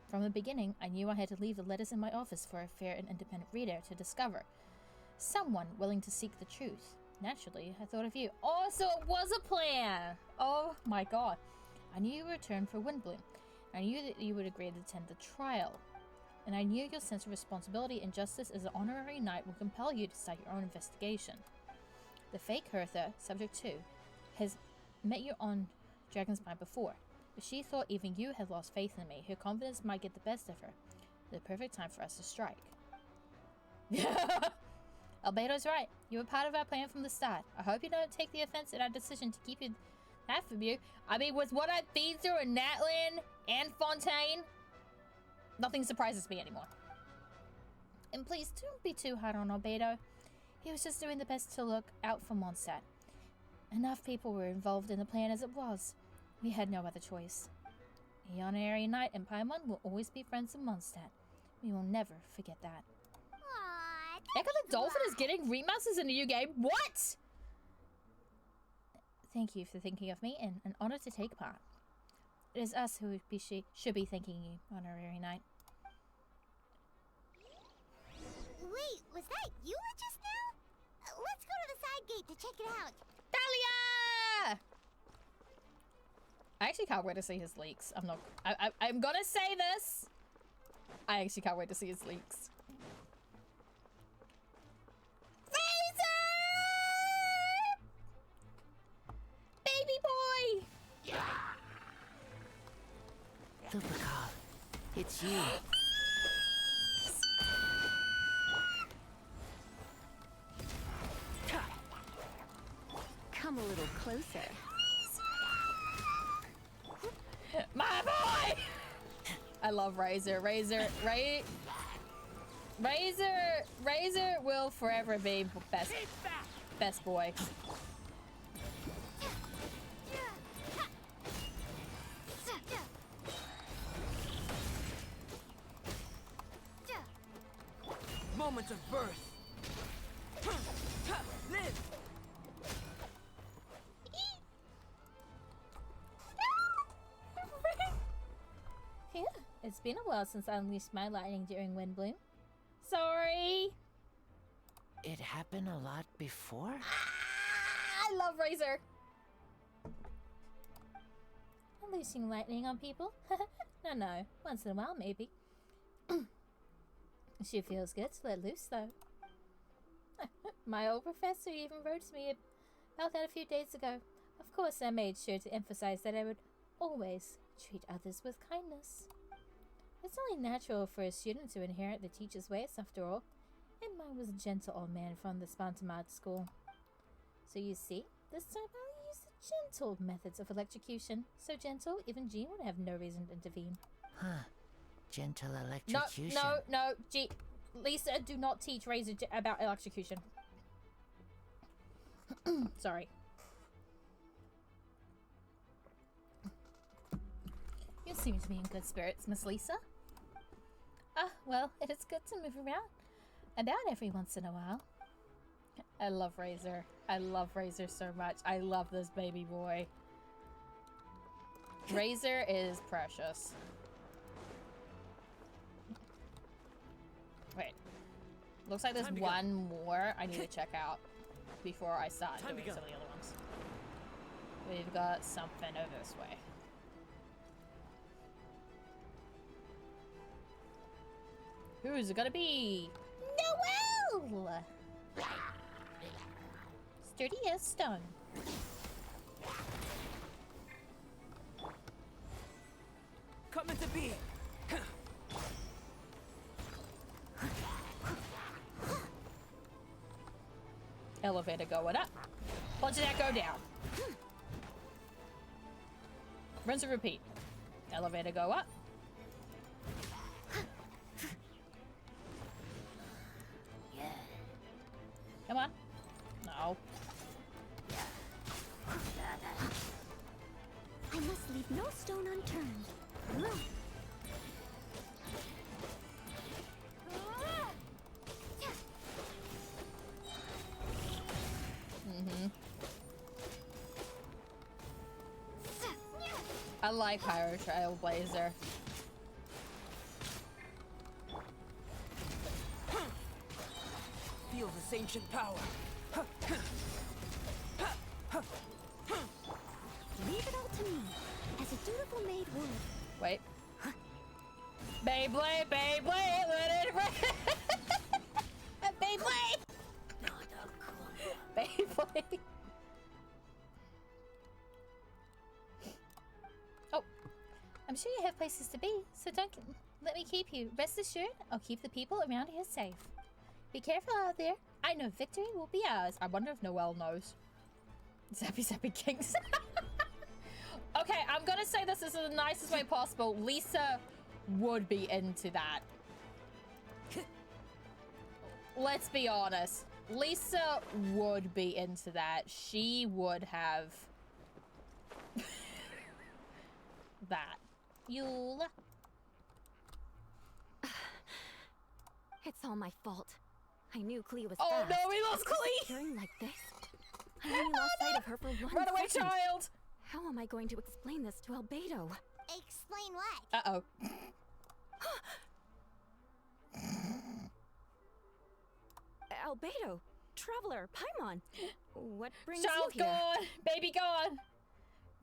From the beginning, I knew I had to leave the letters in my office for a fair and independent reader to discover. Someone willing to seek the truth. Naturally, I thought of you. Oh, so it was a plan! Oh my god. I knew you would return for Windbloom. I knew that you would agree to attend the trial. And I knew your sense of responsibility and justice as an honorary knight would compel you to start your own investigation. The fake Hertha, Subject 2, has met you on Dragonspine before, but she thought even you had lost faith in me. Her confidence might get the best of her. The perfect time for us to strike. Albedo's right. You were part of our plan from the start. I hope you don't take the offense at our decision to keep that from you. I mean, with what I've been through in Natlan and Fontaine, nothing surprises me anymore. And please don't be too hard on Albedo. He was just doing the best to look out for Mondstat. Enough people were involved in the plan as it was. We had no other choice. The honorary knight and Paimon will always be friends of Mondstat. We will never forget that. Echo the Dolphin is getting remasters in a new game? What? Thank you for thinking of me, and an honor to take part. It is us who should be thanking you, honorary knight. Wait, was that you just now? Let's go to the side gate to check it out. Dahlia! I actually can't wait to see his leaks. I'm gonna say this. I actually can't wait to see his leaks. Baby boy! Lupikov, it's you. Come a little closer. My boy! I love Razor. Razor will forever be best boy. moment of birth. Live! Yeah, it's been a while since I unleashed my lightning during Windbloom. Sorry! It happened a lot before? I love Razor! Unleashing lightning on people? No, once in a while maybe. She feels good to let loose though. My old professor even wrote to me about that a few days ago. Of course I made sure to emphasize that I would always treat others with kindness. It's only natural for a student to inherit the teacher's ways after all, and mine was a gentle old man from the Spantamad school. So you see, this time I'll use the gentle methods of electrocution. So gentle, even Jean would have no reason to intervene. Huh. Gentle electrocution. No, Lisa, do not teach Razor about electrocution. Sorry. You seem to be in good spirits, Miss Lisa. Ah, well, it is good to move around about every once in a while. I love Razor. I love Razor so much. I love this baby boy. Razor is precious. Wait. Looks like there's one more I need to check out before I start doing some of the other ones. We've got something over this way. Who's it gonna be? Noelle! Sturdy as stone. Coming to be. Elevator going up. Watch that go down. Rinse and repeat. Elevator go up. Come on. No. I must leave no stone unturned. I like Pyro Trailblazer. Feel this ancient power. Leave it all to me, as a dutiful maid would. Wait. Beyblade, Beyblade, let it rain! Beyblade! Beyblade! Oh, I'm sure you have places to be, so don't let me keep you. Rest assured, I'll keep the people around here safe. Be careful out there. I know victory will be ours. I wonder if Noelle knows. Zappy Zappy Kings. Okay, I'm gonna say this is the nicest way possible. Lisa would be into that. Let's be honest. Lisa would be into that. She would have that. You'll. It's all my fault. I knew Clea was Oh fast. no, we lost Clea! Disappearing like this? I only lost sight of her for 1 second. Run away, child! How am I going to explain this to Albedo? Explain what? Uh-oh. Albedo, Traveler, Paimon. What brings Child's you here? gone! Baby gone!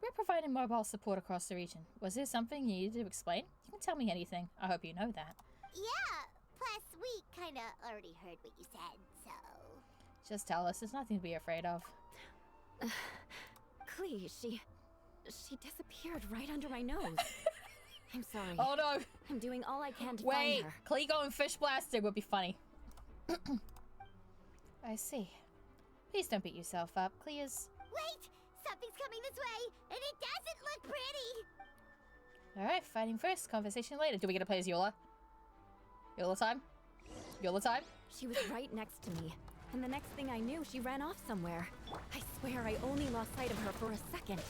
We're providing mobile support across the region. Was there something you needed to explain? You can tell me anything. I hope you know that. Yeah, plus we kinda already heard what you said, so... Just tell us. There's nothing to be afraid of. Clea, she disappeared right under my nose. I'm sorry. Oh no! I'm doing all I can to Wait, find her. Clea going fish blasting would be funny. I see. Please don't beat yourself up. Clea's... Wait! Something's coming this way, and it doesn't look pretty! Alright, fighting first, conversation later. Do we get to play as Yola? Yola time? Yola time? She was right next to me, and the next thing I knew, she ran off somewhere. I swear I only lost sight of her for a second.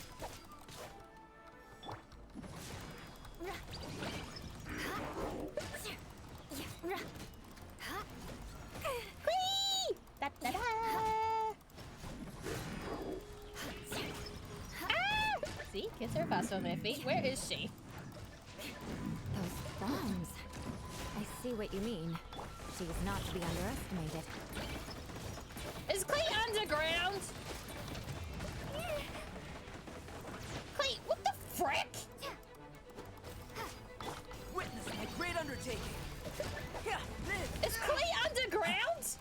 Kids are fast on their feet. Where is she? Those bombs. I see what you mean. She was not to be underestimated. Is Clee underground? Clee, what the frick? Witness my great undertaking. Yeah, live. Is Clee underground?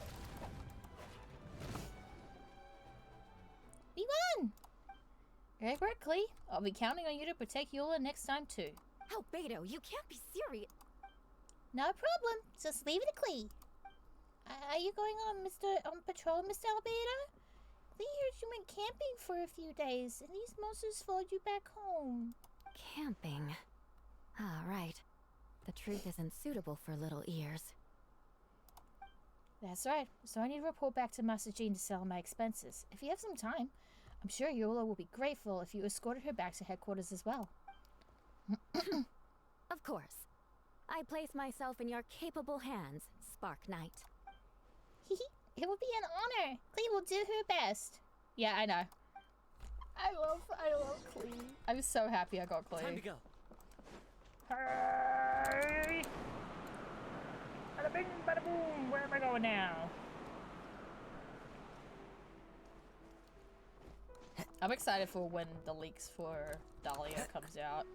We won! Great work, Clee. I'll be counting on you to protect Eula next time, too. Albedo, you can't be serious. No problem. Just leave it to Clee. Are you going on patrol, Mr. Albedo? Clee heard you went camping for a few days, and these monsters followed you back home. Camping. Ah, right. The truth isn't suitable for little ears. That's right. So I need to report back to Master Jean to settle my expenses. If you have some time, I'm sure Yola will be grateful if you escorted her back to headquarters as well. Of course. I place myself in your capable hands, Spark Knight. It will be an honor. Clee will do her best. Yeah, I know. I love Clee. I'm so happy I got Clee. Time to go. Hey! Bada bing, bada boom. Where am I going now? I'm excited for when the leaks for Dahlia comes out.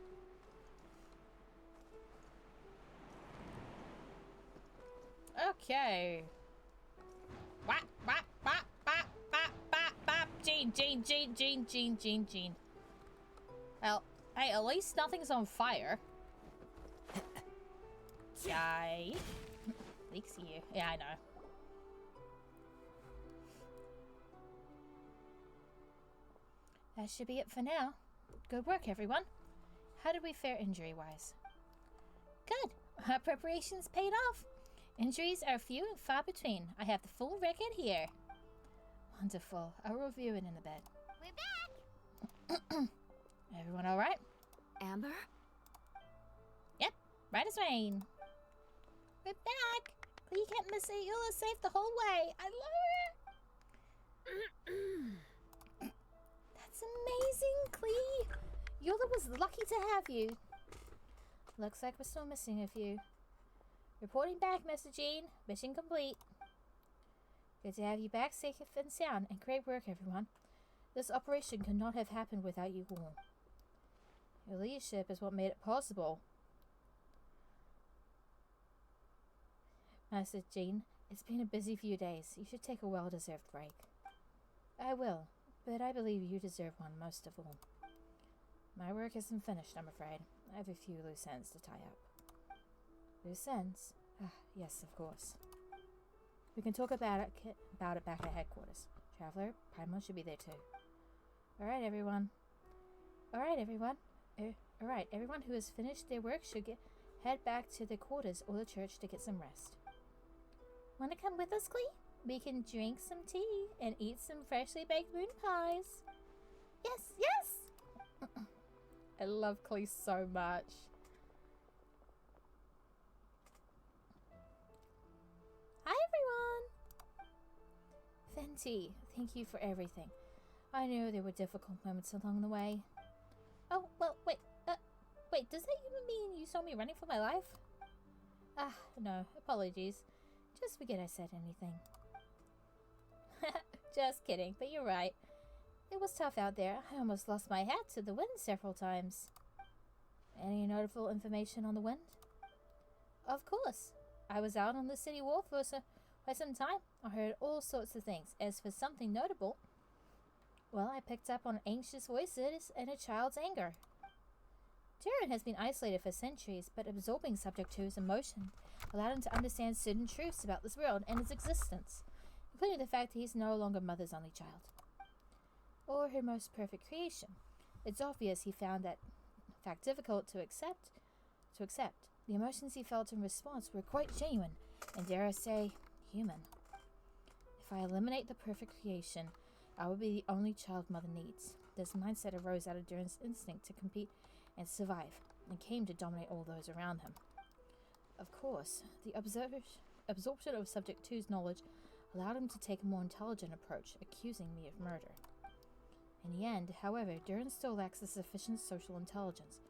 Okay. Wap, wap, wap, wap, wap, wap, wap. Jean. Well, hey, at least nothing's on fire. Yay. Leaks here. Yeah, I know. That should be it for now. Good work, everyone. How did we fare injury-wise? Good. Our preparations paid off. Injuries are few and far between. I have the full record here. Wonderful. I'll review it in a bit. We're back! Everyone alright? Amber? Yep. Right as rain. We're back! Clee kept Miss Ayula safe the whole way. I love her! That's amazing, Clee! Yola was lucky to have you. Looks like we're still missing a few. Reporting back, Mr. Jean. Mission complete. Good to have you back safe and sound, and great work, everyone. This operation could not have happened without you all. Your leadership is what made it possible. Master Jean, it's been a busy few days. You should take a well-deserved break. I will, but I believe you deserve one most of all. My work isn't finished, I'm afraid. I have a few loose ends to tie up. Loose ends? Ah, yes, of course. We can talk about it back at headquarters. Traveler, Paimon should be there too. Alright, everyone. Everyone who has finished their work should head back to their quarters or the church to get some rest. Wanna come with us, Clee? We can drink some tea and eat some freshly baked moon pies. Yes! I love Clee so much. Hi, everyone! Fenty, thank you for everything. I know there were difficult moments along the way. Oh, well, wait, does that even mean you saw me running for my life? Ah, no, apologies. Just forget I said anything. Just kidding, but you're right. It was tough out there. I almost lost my hat to the wind several times. Any notable information on the wind? Of course. I was out on the city wall for some time. I heard all sorts of things. As for something notable, well, I picked up on anxious voices and a child's anger. Darren has been isolated for centuries, but absorbing Subject 2's emotion allowed him to understand certain truths about this world and its existence, including the fact that he's no longer Mother's only child. Or her most perfect creation. It's obvious he found that fact difficult to accept. The emotions he felt in response were quite genuine, and dare I say, human. If I eliminate the perfect creation, I will be the only child Mother needs. This mindset arose out of Darren's instinct to compete and survive, and came to dominate all those around him. Of course, the absorption of Subject 2's knowledge allowed him to take a more intelligent approach, accusing me of murder. In the end, however, Durin still lacks the sufficient social intelligence.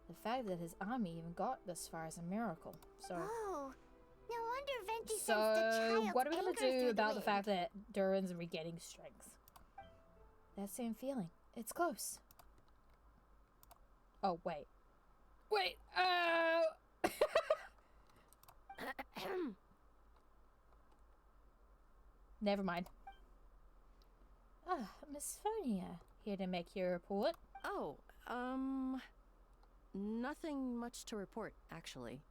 The fact that his army even got this far is a miracle. So, Oh, no wonder Venti sensed the child's what are we gonna anger do through about the wind. fact that Durin's regaining strength? That same feeling. It's close. Oh, wait. Wait, Never mind. Ah, Miss Phonia, here to make your report. Oh, nothing much to report, actually.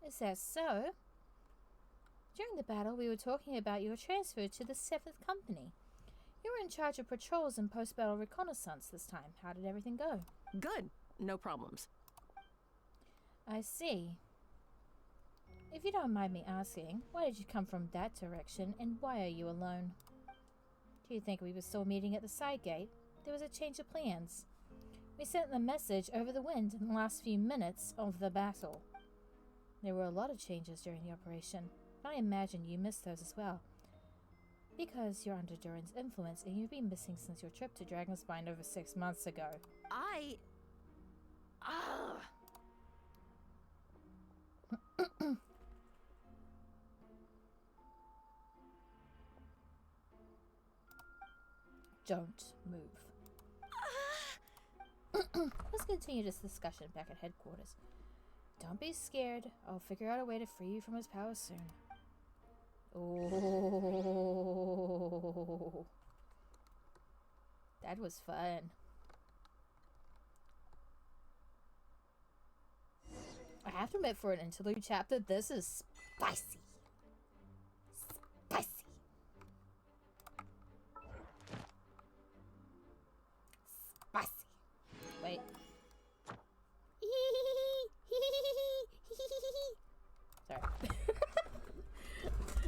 Is that so? During the battle, we were talking about your transfer to the 7th Company. You were in charge of patrols and post-battle reconnaissance this time. How did everything go? Good. No problems. I see. If you don't mind me asking, why did you come from that direction, and why are you alone? Do you think we were still meeting at the side gate? There was a change of plans. We sent the message over the wind in the last few minutes of the battle. There were a lot of changes during the operation, but I imagine you missed those as well. Because you're under Durin's influence, and you've been missing since your trip to Dragonspine over 6 months ago. Don't move. Let's continue this discussion back at headquarters. Don't be scared. I'll figure out a way to free you from his power soon. Oh, that was fun. I have to admit, for an interlude chapter, this is spicy. Spicy. Spicy. Wait. Sorry.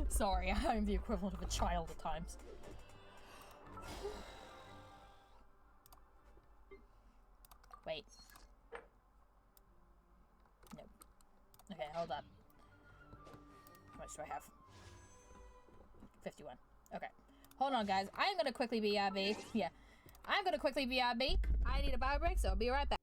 Sorry, I'm the equivalent of a child at times. Wait. No. Okay, hold up. How much do I have? 51. Okay. Hold on, guys. I'm gonna quickly BRB. Yeah. I'm gonna quickly BRB. I need a bio break, so I'll be right back.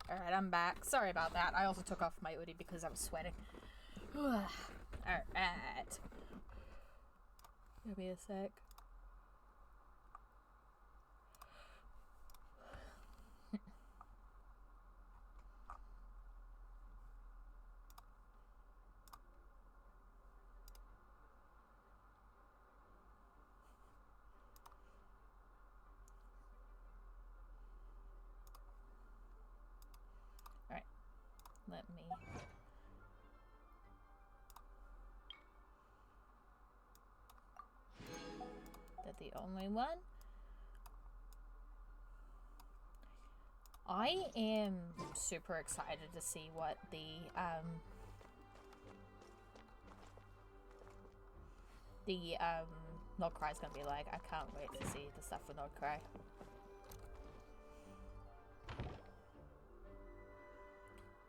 Alright, I'm back. Sorry about that. I also took off my hoodie because I was sweating. Alright. Give me a sec. Alright. Let me... That the only one? I am super excited to see what the Nordcry is gonna be like. I can't wait to see the stuff with Nordcry.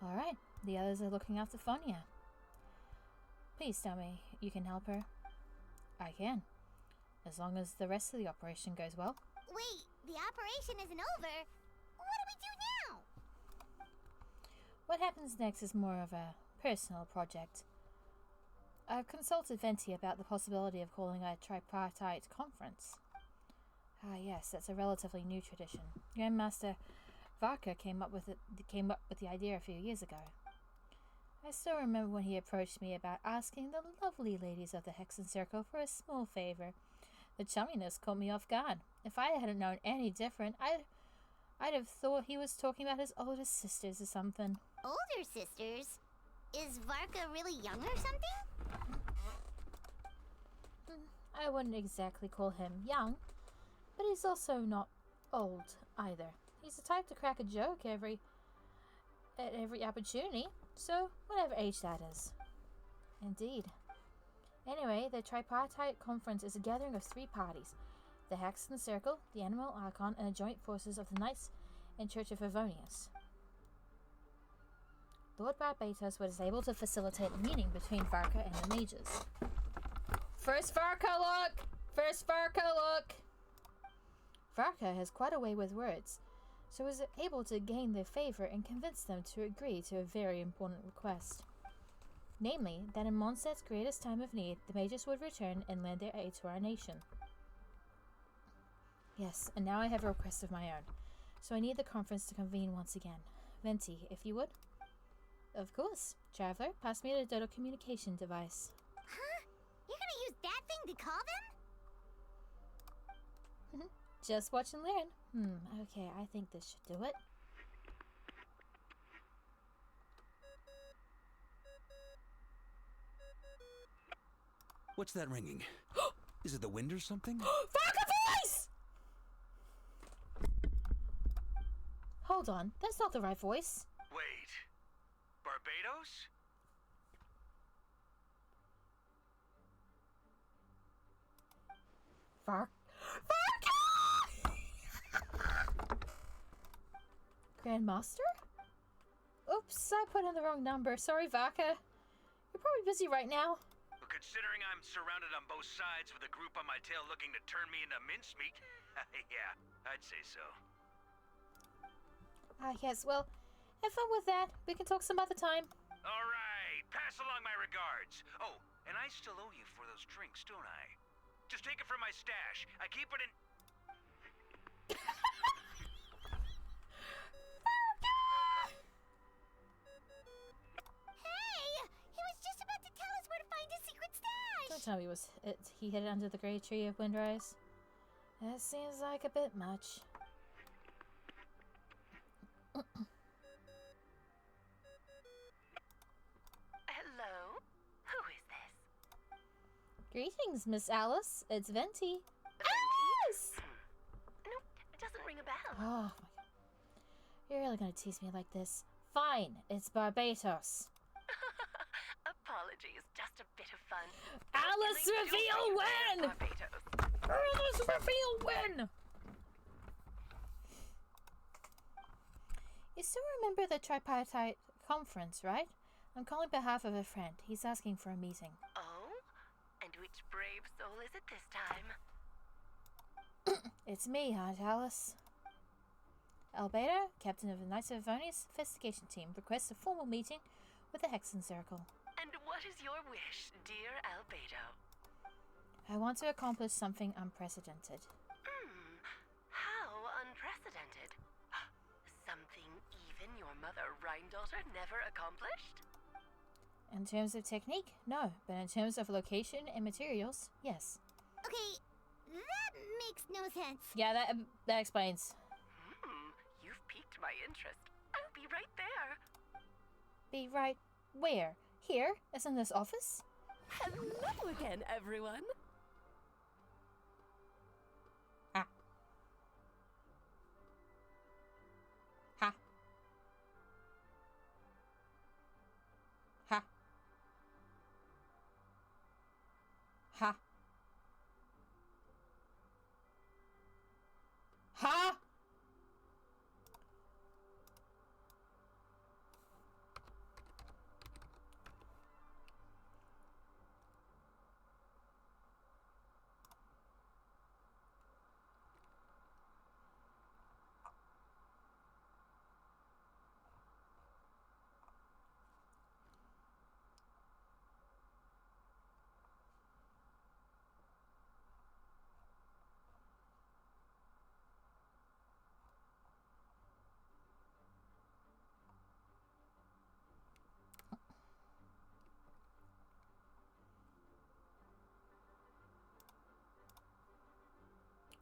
Alright, the others are looking after Fonia. Please tell me you can help her. I can. As long as the rest of the operation goes well. Wait, the operation isn't over. What do we do now? What happens next is more of a personal project. I've consulted Venti about the possibility of calling a tripartite conference. Ah yes, that's a relatively new tradition. Grandmaster Varka came up with the idea a few years ago. I still remember when he approached me about asking the lovely ladies of the Hexen Circle for a small favor. The chumminess caught me off guard. If I hadn't known any different, I'd have thought he was talking about his older sisters or something. Older sisters? Is Varka really young or something? I wouldn't exactly call him young, but he's also not old either. He's the type to crack a joke at every opportunity, so whatever age that is. Indeed. Anyway, the Tripartite Conference is a gathering of 3 parties. The Hexen Circle, the Animal Archon, and the joint forces of the Knights and Church of Avonius. Lord Barbatos was able to facilitate a meeting between Varka and the mages. First Varka look! First Varka look! Varka has quite a way with words, so was able to gain their favor and convince them to agree to a very important request. Namely, that in Mondstat's greatest time of need, the mages would return and lend their aid to our nation. Yes, and now I have a request of my own, so I need the conference to convene once again. Venti, if you would. Of course. Traveler, pass me the Dodo communication device. Huh? You're gonna use that thing to call them? Just watch and learn. Okay, I think this should do it. What's that ringing? Is it the wind or something? Varka voice! Hold on, that's not the right voice. Wait. Barbados? Varka! Grandmaster? Oops, I put in the wrong number. Sorry, Varka. You're probably busy right now. Well, considering I'm surrounded on both sides with a group on my tail looking to turn me into mincemeat, yeah, I'd say so. Yes, well, have fun with that. We can talk some other time. All right, pass along my regards. Oh, and I still owe you for those drinks, don't I? Just take it from my stash. I keep it in... Don't tell me he hid it under the great tree of Windrise. That seems like a bit much. Hello? Who is this? Greetings, Miss Alice. It's Venti. Alice! Nope, it doesn't ring a bell. Oh my god. You're really gonna tease me like this? Fine, it's Barbatos. Apologies, just a bit of fun. Alice, reveal when! Alice, reveal when! You still remember the tripartite conference, right? I'm calling on behalf of a friend. He's asking for a meeting. Oh? And which brave soul is it this time? It's me, Aunt Alice. Albedo, captain of the Knights of Avonius investigation team, requests a formal meeting with the Hexen Circle. And what is your wish, dear Albedo? I want to accomplish something unprecedented. How unprecedented. Something even your mother Rhine-daughter never accomplished? In terms of technique, no. But in terms of location and materials, yes. Okay, that makes no sense. Yeah, that explains. You've piqued my interest. I'll be right there. Be right where? Here? As in this office? Hello again, everyone. Ha. Ha. Ha. Ha. Ha.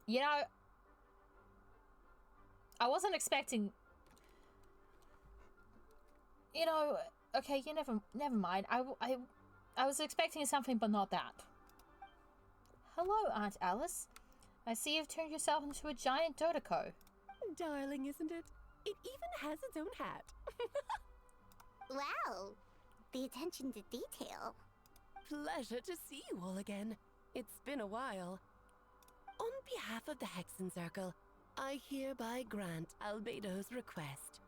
You know, I wasn't expecting. You know, okay, you never mind. I was expecting something, but not that. Hello, Aunt Alice. I see you've turned yourself into a giant Dodoko. Darling, isn't it? It even has its own hat. Wow, the attention to detail. Pleasure to see you all again. It's been a while. On behalf of the Hexen Circle, I hereby grant Albedo's request.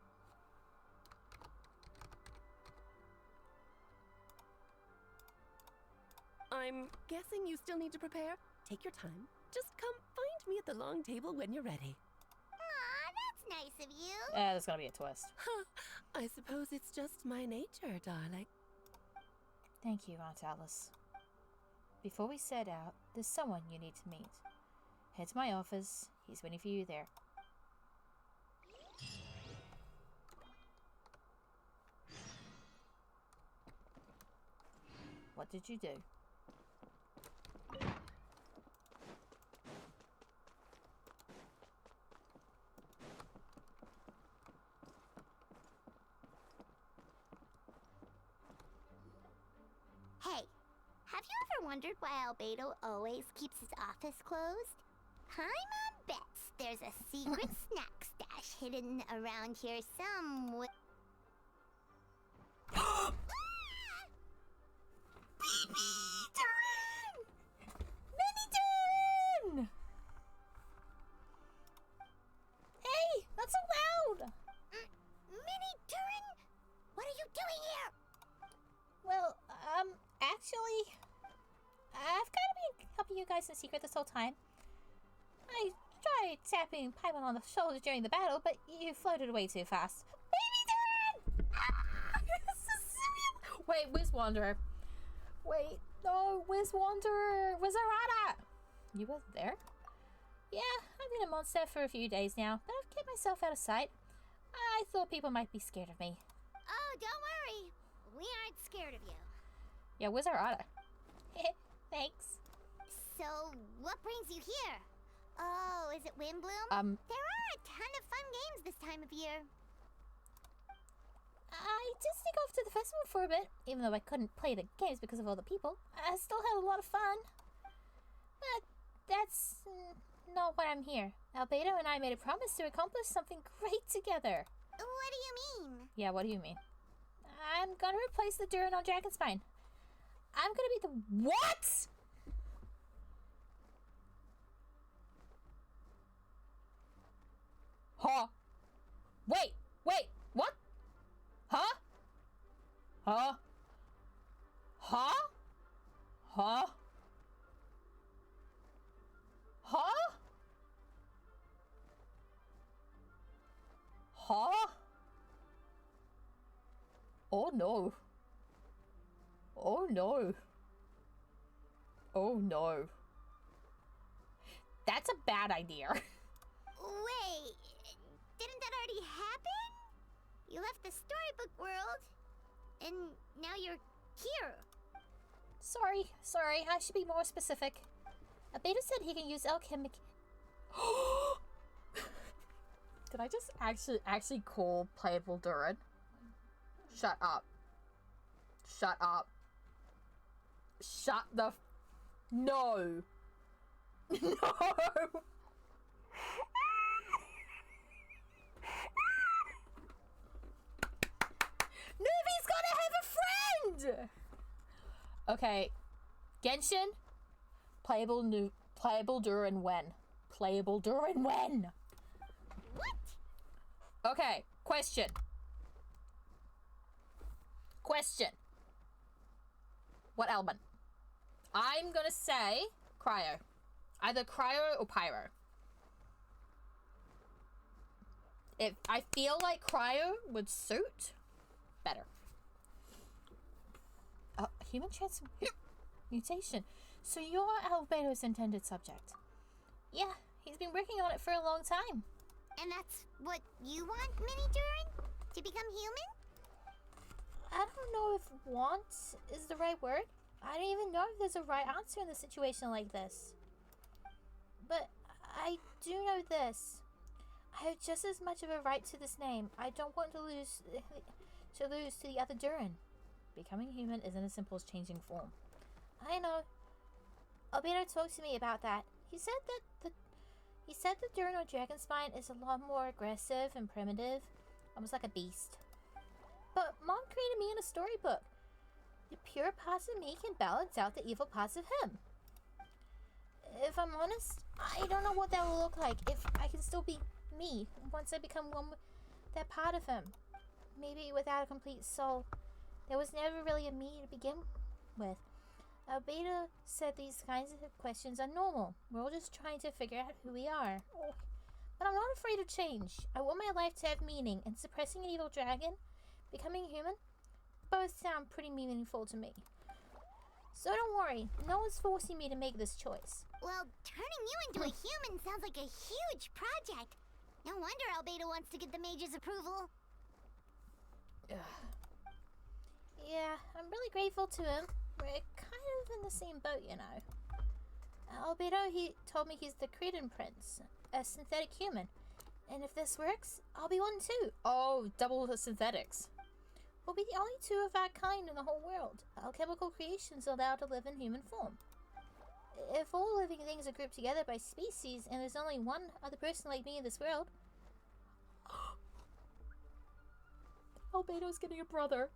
I'm guessing you still need to prepare? Take your time. Just come find me at the long table when you're ready. Aw, that's nice of you. There's gonna be a twist. I suppose it's just my nature, darling. Thank you, Aunt Alice. Before we set out, there's someone you need to meet. Head to my office. He's waiting for you there. What did you do? Hey, have you ever wondered why Albedo always keeps his office closed? I'm on bets there's a secret snack stash hidden around here somewhere. Baby Durin! Mini Durin! Hey, not so loud! Mini Durin, what are you doing here? Well, actually, I've kind of been helping you guys in secret this whole time. I tried tapping Paimon on the shoulder during the battle, but you floated away too fast. Baby Durin! Wait, where's Wanderer? Wait, no, where's Wanderer? Where's Arata? You were there? Yeah, I've been in Mondstat for a few days now, but I've kept myself out of sight. I thought people might be scared of me. Oh, don't worry. We aren't scared of you. Yeah, where's Arata? Thanks. So, what brings you here? Oh, is it Windbloom? There are a ton of fun games this time of year. I did sneak off to the festival for a bit, even though I couldn't play the games because of all the people. I still had a lot of fun. But that's not why I'm here. Albedo and I made a promise to accomplish something great together. What do you mean? Yeah, what do you mean? I'm gonna replace the Durin on Dragonspine. I'm gonna be the what? Huh? Wait, what? Huh? Huh? Huh? Huh? Huh? Oh no. Oh no. Oh no. That's a bad idea. Wait, didn't that already happen? You left the storybook world, and now you're here. Sorry, I should be more specific. Albedo said he can use alchemic. Did I just actually call playable Durin? Shut up. Shut up. Shut the no. No. Nuvi's gonna have a friend. Okay, Genshin. Playable Durin when? Playable Durin when? What? Okay, question. What element? I'm gonna say cryo. Either cryo or pyro. I feel like cryo would suit better. Human transmutation. So you're Albedo's intended subject. Yeah, he's been working on it for a long time. And that's what you want, Mini Durin? To become human? I don't know if want is the right word. I don't even know if there's a right answer in a situation like this. But I do know this. I have just as much of a right to this name. I don't want to lose to the other Durin. Becoming human isn't as simple as changing form. I know. Albedo talked to me about that. He said that the Durin or Dragonspine is a lot more aggressive and primitive, almost like a beast. But Mom created me in a storybook. The pure parts of me can balance out the evil parts of him. If I'm honest, I don't know what that will look like if I can still be me once I become one with that part of him. Maybe without a complete soul. There was never really a me to begin with. Albedo said these kinds of questions are normal. We're all just trying to figure out who we are. Oh, but I'm not afraid of change. I want my life to have meaning, and suppressing an evil dragon, becoming human, both sound pretty meaningful to me. So don't worry, no one's forcing me to make this choice. Well, turning you into a human sounds like a huge project. No wonder Albedo wants to get the mage's approval. Yeah, I'm really grateful to him. We're kind of in the same boat, you know. Albedo, he told me he's the Cretan Prince, a synthetic human. And if this works, I'll be one too. Oh, double the synthetics. We'll be the only two of our kind in the whole world. Alchemical creations allowed to live in human form. If all living things are grouped together by species and there's only one other person like me in this world... Albedo's getting a brother.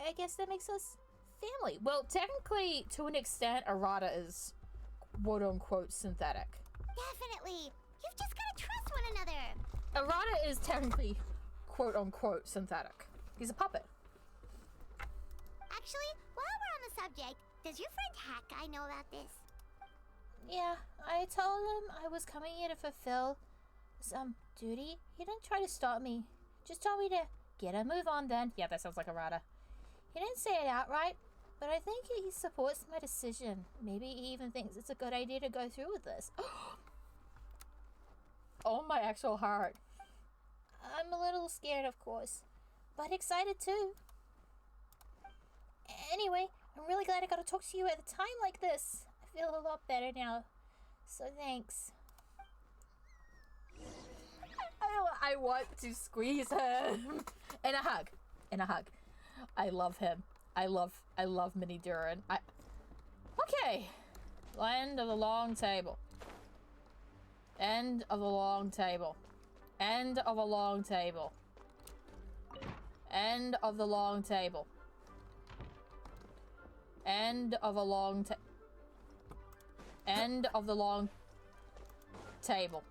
I guess that makes us family. Well, technically, to an extent, Arata is quote-unquote synthetic. Definitely. You've just gotta trust one another. Arata is technically quote-unquote synthetic. He's a puppet. Actually, while we're on the subject, does your friend Hakai know about this? Yeah, I told him I was coming here to fulfill some duty. He didn't try to stop me. Just told me to get a move on then. Yeah, that sounds like Arata. He didn't say it outright, but I think he supports my decision. Maybe he even thinks it's a good idea to go through with this. Oh, my actual heart. I'm a little scared, of course, but excited too. Anyway, I'm really glad I got to talk to you at a time like this. I feel a lot better now, so thanks. I want to squeeze him. And a hug. I love him. I love Mini Durin. Okay. End of the long table. End of the long table. End of a long table. End of the long table. End of a long End of the long table.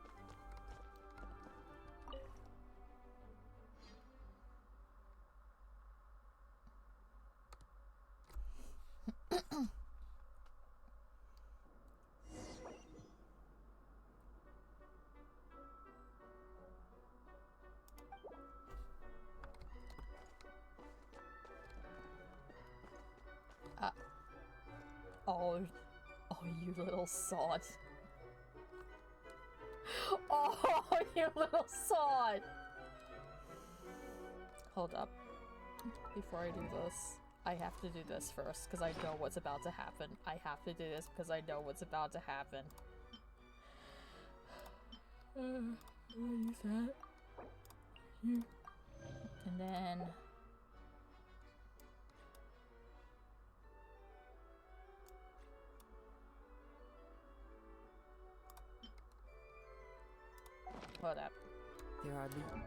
Oh, you little sod. Oh, you little sod. Hold up. Before I do this, I have to do this first because I know what's about to happen. I have to do this because I know what's about to happen. Use that. And then... Hold up. There are leaves around.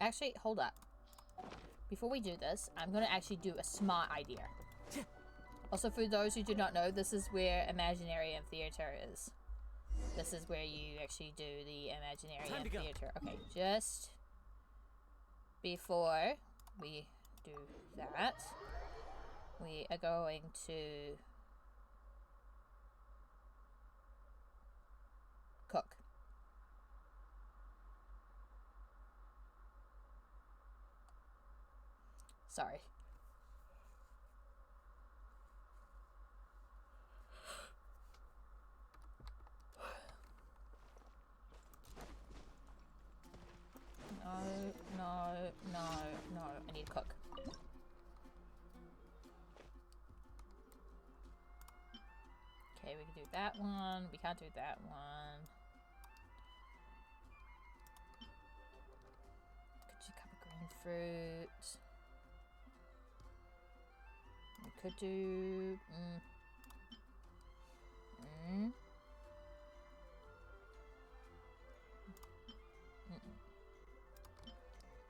Actually, hold up. Before we do this, I'm gonna actually do a smart idea. Also, for those who do not know, this is where Imaginary Amphitheater is. This is where you actually do the Imaginary Amphitheater. Okay, just before we do that, we are going to cook. Sorry. No. I need to cook. Okay, we can do that one. We can't do that one. Could you cut green fruit? We could do...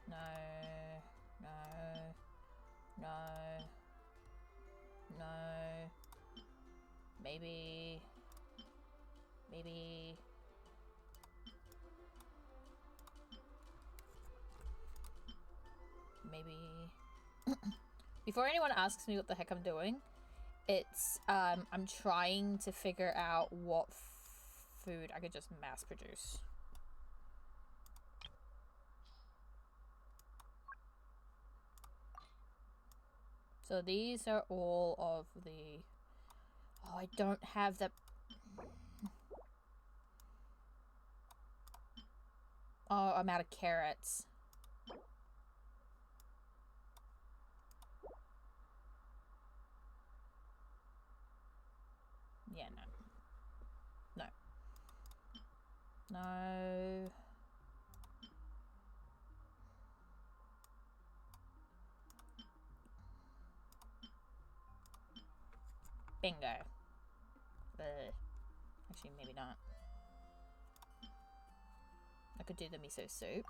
No. Maybe. Before anyone asks me what the heck I'm doing, it's, I'm trying to figure out what food I could just mass produce. So these are all of the... Oh, I don't have the... Oh, I'm out of carrots. Yeah, no. No. Bingo. Actually, maybe not. I could do the miso soup.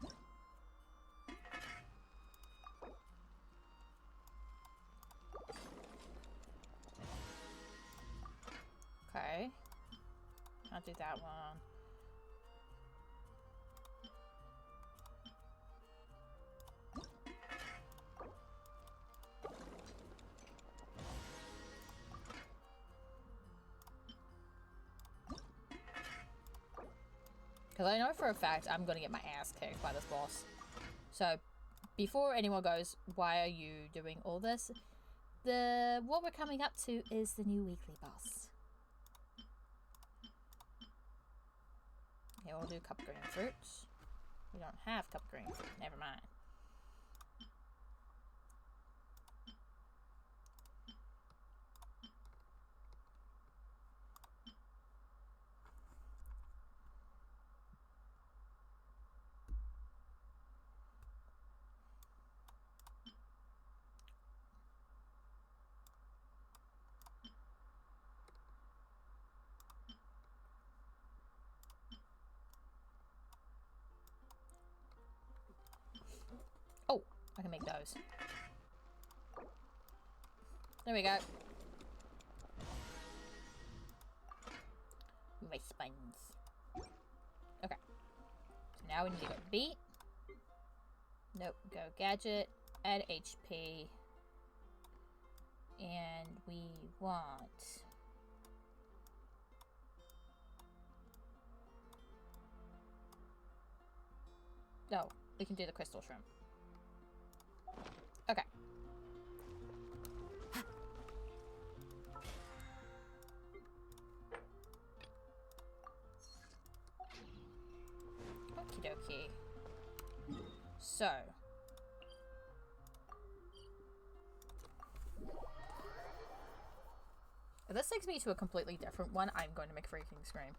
Okay. Can't do that one. Because I know for a fact I'm going to get my ass kicked by this boss. So, before anyone goes, why are you doing all this? What we're coming up to is the new weekly boss. Okay, we'll do cup green fruits. We don't have cup green fruit, never mind. Oh, I can make those. There we go. Rice buns. Okay. So now we need to go beat. Nope, go gadget, add HP. And we want No, we can do the crystal shrimp. Okay. Okie dokie. So. If this takes me to a completely different one, I'm going to make a freaking scream.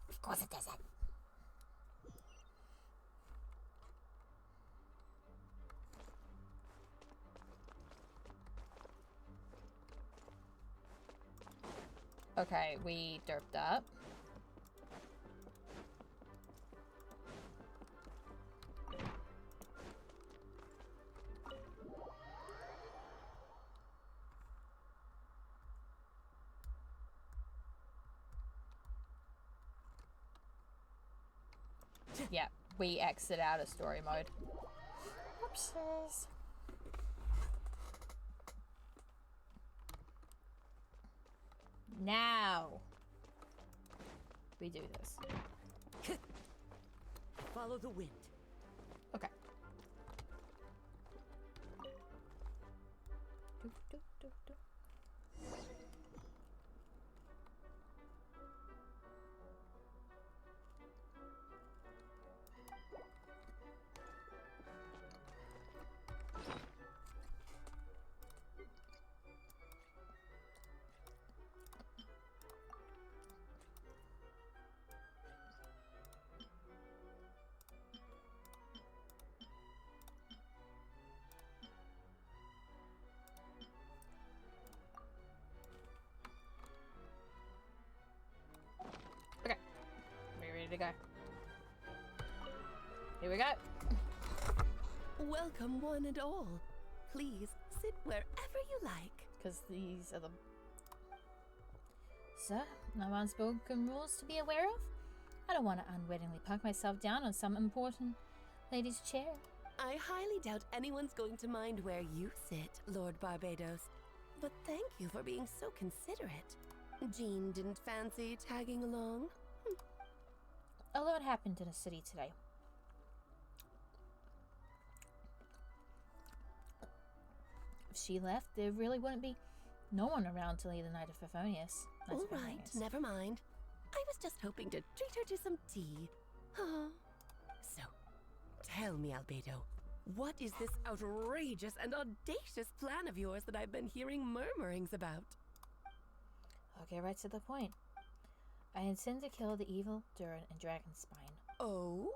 Of course it doesn't. Okay, we derped up. Yeah, we exit out of story mode. Whoopsies. Now we do this. Follow the wind. Okay. Do, do, do, do. Okay. Are you ready to go? Here we go. Welcome, one and all. Please sit wherever you like. Because these are the... Sir, no unspoken rules to be aware of? I don't want to unwittingly park myself down on some important lady's chair. I highly doubt anyone's going to mind where you sit, Lord Barbados. But thank you for being so considerate. Jean didn't fancy tagging along? A lot happened in the city today. If she left, there really wouldn't be no one around to lead the night of Favonius. All right, never mind. I was just hoping to treat her to some tea. So, tell me, Albedo, what is this outrageous and audacious plan of yours that I've been hearing murmurings about? I'll get right to the point. I intend to kill the evil Durin and Dragonspine. Oh?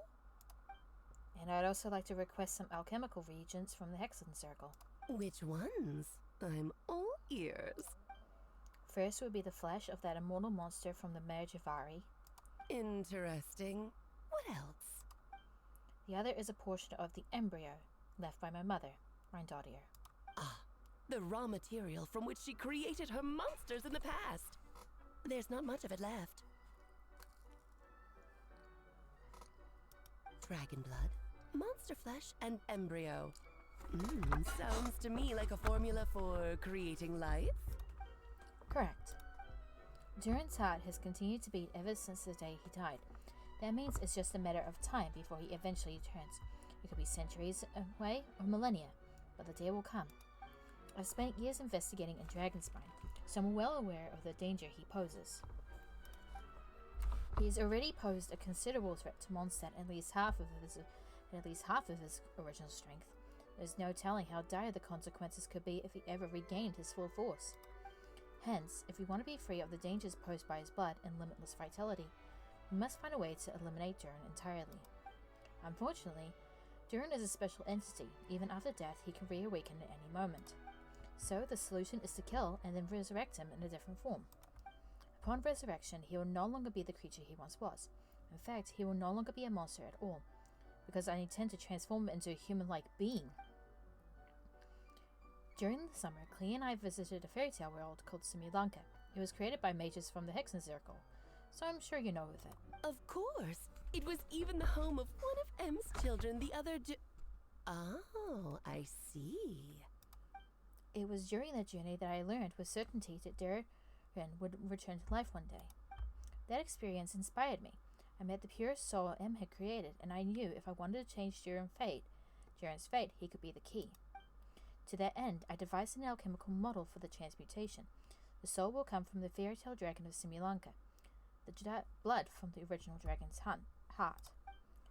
And I'd also like to request some alchemical reagents from the Hexen Circle. Which ones? I'm all ears. First would be the flesh of that immortal monster from the Mer Javari. Interesting. What else? The other is a portion of the embryo left by my mother, Reindardir. Ah, the raw material from which she created her monsters in the past. There's not much of it left. Dragon blood, monster flesh, and embryo. Sounds to me like a formula for creating life. Correct. Durin's heart has continued to beat ever since the day he died. That means it's just a matter of time before he eventually returns. It could be centuries away or millennia, but the day will come. I've spent years investigating in Dragonspine, so I'm well aware of the danger he poses. He's already posed a considerable threat to Mondstat at least half of his original strength. There's no telling how dire the consequences could be if he ever regained his full force. Hence, if we want to be free of the dangers posed by his blood and limitless vitality, we must find a way to eliminate Durin entirely. Unfortunately, Durin is a special entity. Even after death, he can reawaken at any moment. So the solution is to kill and then resurrect him in a different form. Upon resurrection, he will no longer be the creature he once was. In fact, he will no longer be a monster at all. because I intend to transform it into a human-like being. During the summer, Clea and I visited a fairy tale world called Simulanka. It was created by mages from the Hexen Circle, so I'm sure you know of it. Of course. It was even the home of one of M's children the other Oh, I see. It was during that journey that I learned with certainty that Darren would return to life one day. That experience inspired me. I met the purest soul M had created, and I knew if I wanted to change Darren's fate, he could be the key. To that end, I devised an alchemical model for the transmutation. The soul will come from the fairy tale dragon of Simulanka, the blood from the original dragon's heart,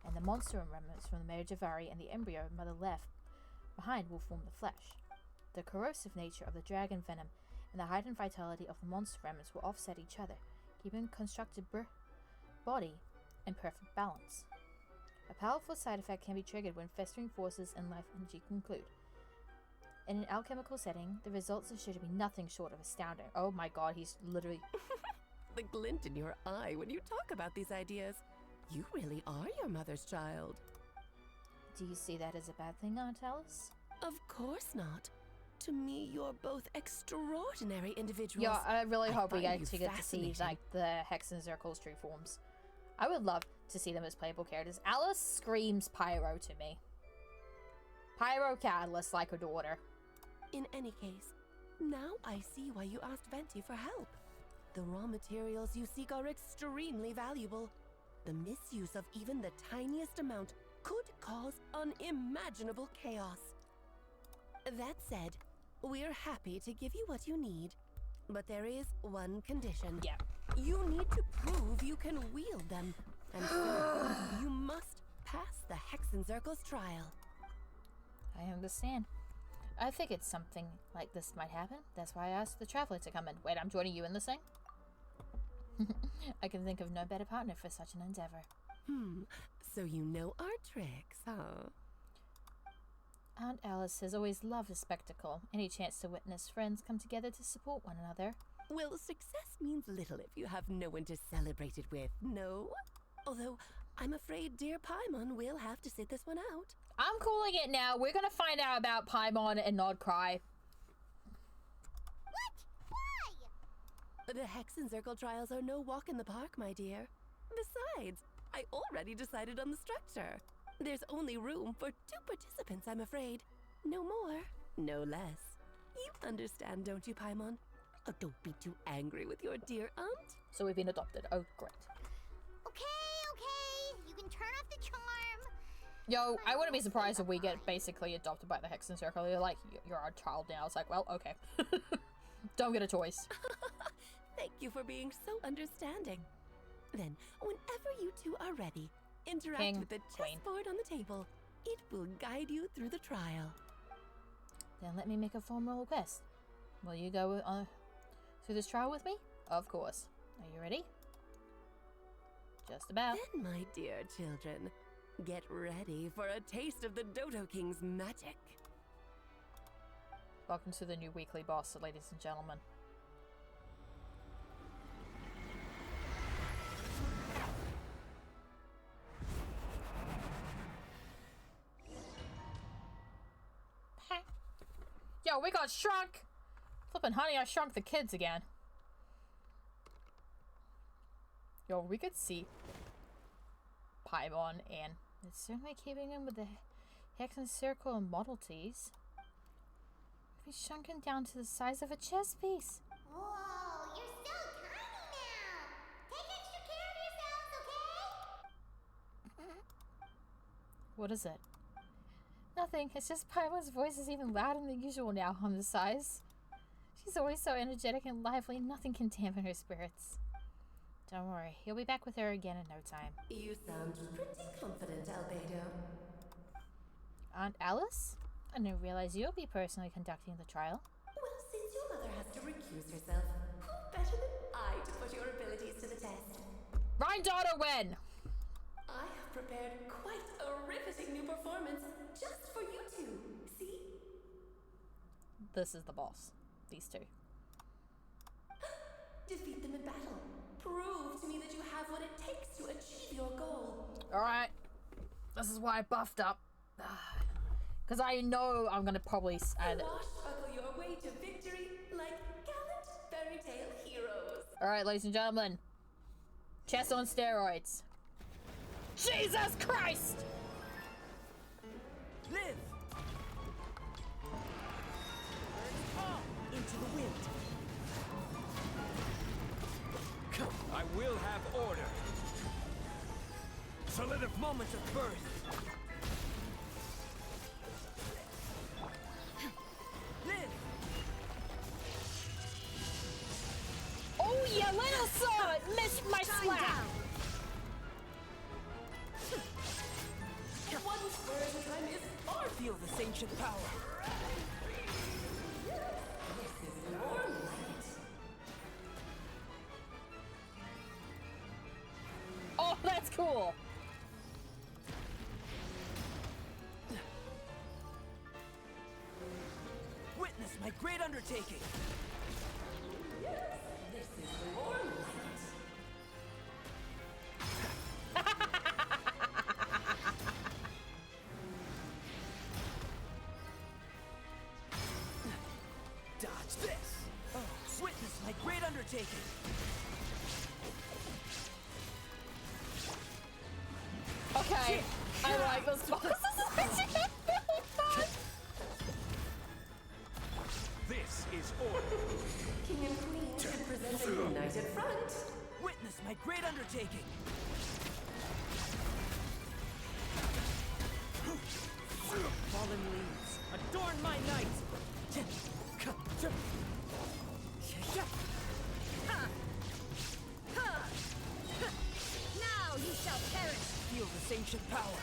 and the monster remnants from the marriage of Ari and the embryo mother left behind will form the flesh. The corrosive nature of the dragon venom and the heightened vitality of the monster remnants will offset each other, keeping a constructed body in perfect balance. A powerful side effect can be triggered when festering forces and life energy conclude. In an alchemical setting, the results are sure to be nothing short of astounding. Oh my god, he's literally... The glint in your eye when you talk about these ideas. You really are your mother's child. Do you see that as a bad thing, Aunt Alice? Of course not. To me, you're both extraordinary individuals. Yeah, I really hope we get to see, fascinating. like, the Hexen Circle's true forms. I would love to see them as playable characters. Alice screams Pyro to me. Pyro Catalyst like her daughter. In any case, now I see why you asked Venti for help. The raw materials you seek are extremely valuable. The misuse of even the tiniest amount could cause unimaginable chaos. That said, we're happy to give you what you need. But there is one condition. Yeah. You need to prove you can wield them. And so, you must pass the Hexen Circle's trial. I understand. I figured something like this might happen. That's why I asked the Traveler to come in. Wait, I'm joining you in this thing? I can think of no better partner for such an endeavor. So you know our tricks, huh? Aunt Alice has always loved a spectacle. Any chance to witness friends come together to support one another. Well, success means little if you have no one to celebrate it with, no? Although, I'm afraid dear Paimon will have to sit this one out. I'm calling it now. We're gonna find out about Paimon and Nod Cry. What? Why? The Hexen Circle trials are no walk in the park, my dear. Besides, I already decided on the structure. There's only room for 2 participants, I'm afraid. No more, no less. You understand, don't you, Paimon? Oh, don't be too angry with your dear aunt. So we've been adopted. Oh, great. Okay. You can turn off the charm. Yo, I wouldn't be surprised if we get basically adopted by the Hexen Circle. They're like, you're our child now. It's like, well, okay. Don't get a choice. Thank you for being so understanding. Then, whenever you two are ready, interact with the chessboard on the table. It will guide you through the trial. Then let me make a formal request. Will you go through this trial with me? Of course. Are you ready? Just about. Then, my dear children, get ready for a taste of the Dodo King's magic. Welcome to the new weekly boss, ladies and gentlemen. Yo, we got shrunk! Flippin' honey, I shrunk the kids again. Yo, we could see Paimon, and it's certainly keeping in with the Hexen Circle and Model Ts. We've shrunken down to the size of a chess piece. Whoa, you're so tiny now. Take extra care of yourselves, okay? What is it? Nothing. It's just Paimon's voice is even louder than usual now on the size. She's always so energetic and lively, nothing can dampen her spirits. Don't worry, you'll be back with her again in no time. You sound pretty confident, Albedo. Aunt Alice? I didn't realize you'll be personally conducting the trial. Well, since your mother has to recuse herself, who better than I to put your abilities to the test? Rhine-Daughter, when? I have prepared quite a riveting new performance just for you two. See? This is the boss. These two. Defeat them in battle. Prove to me that you have what it takes to achieve your goal. Alright. This is why I buffed up. Because I know I'm gonna probably add it. Buckle your way to victory like gallant fairy tale heroes. Alright, ladies and gentlemen. Chess on steroids. Jesus Christ! Live! Into the wind. I will have order. Solidify moments of birth. Live! Oh yeah, little son! Missed my slap! One square at a time is far. Feel this ancient power. This is more like it. Oh, that's cool! Witness my great undertaking. Yes, this is more like Dodge this. Oh, witness my great undertaking. Okay, I like this boss. This is actually really fun. This is order. King and Queen should present a united front. Witness my great undertaking. Fallen leaves, adorn my night. Now you shall perish. Feel this ancient power.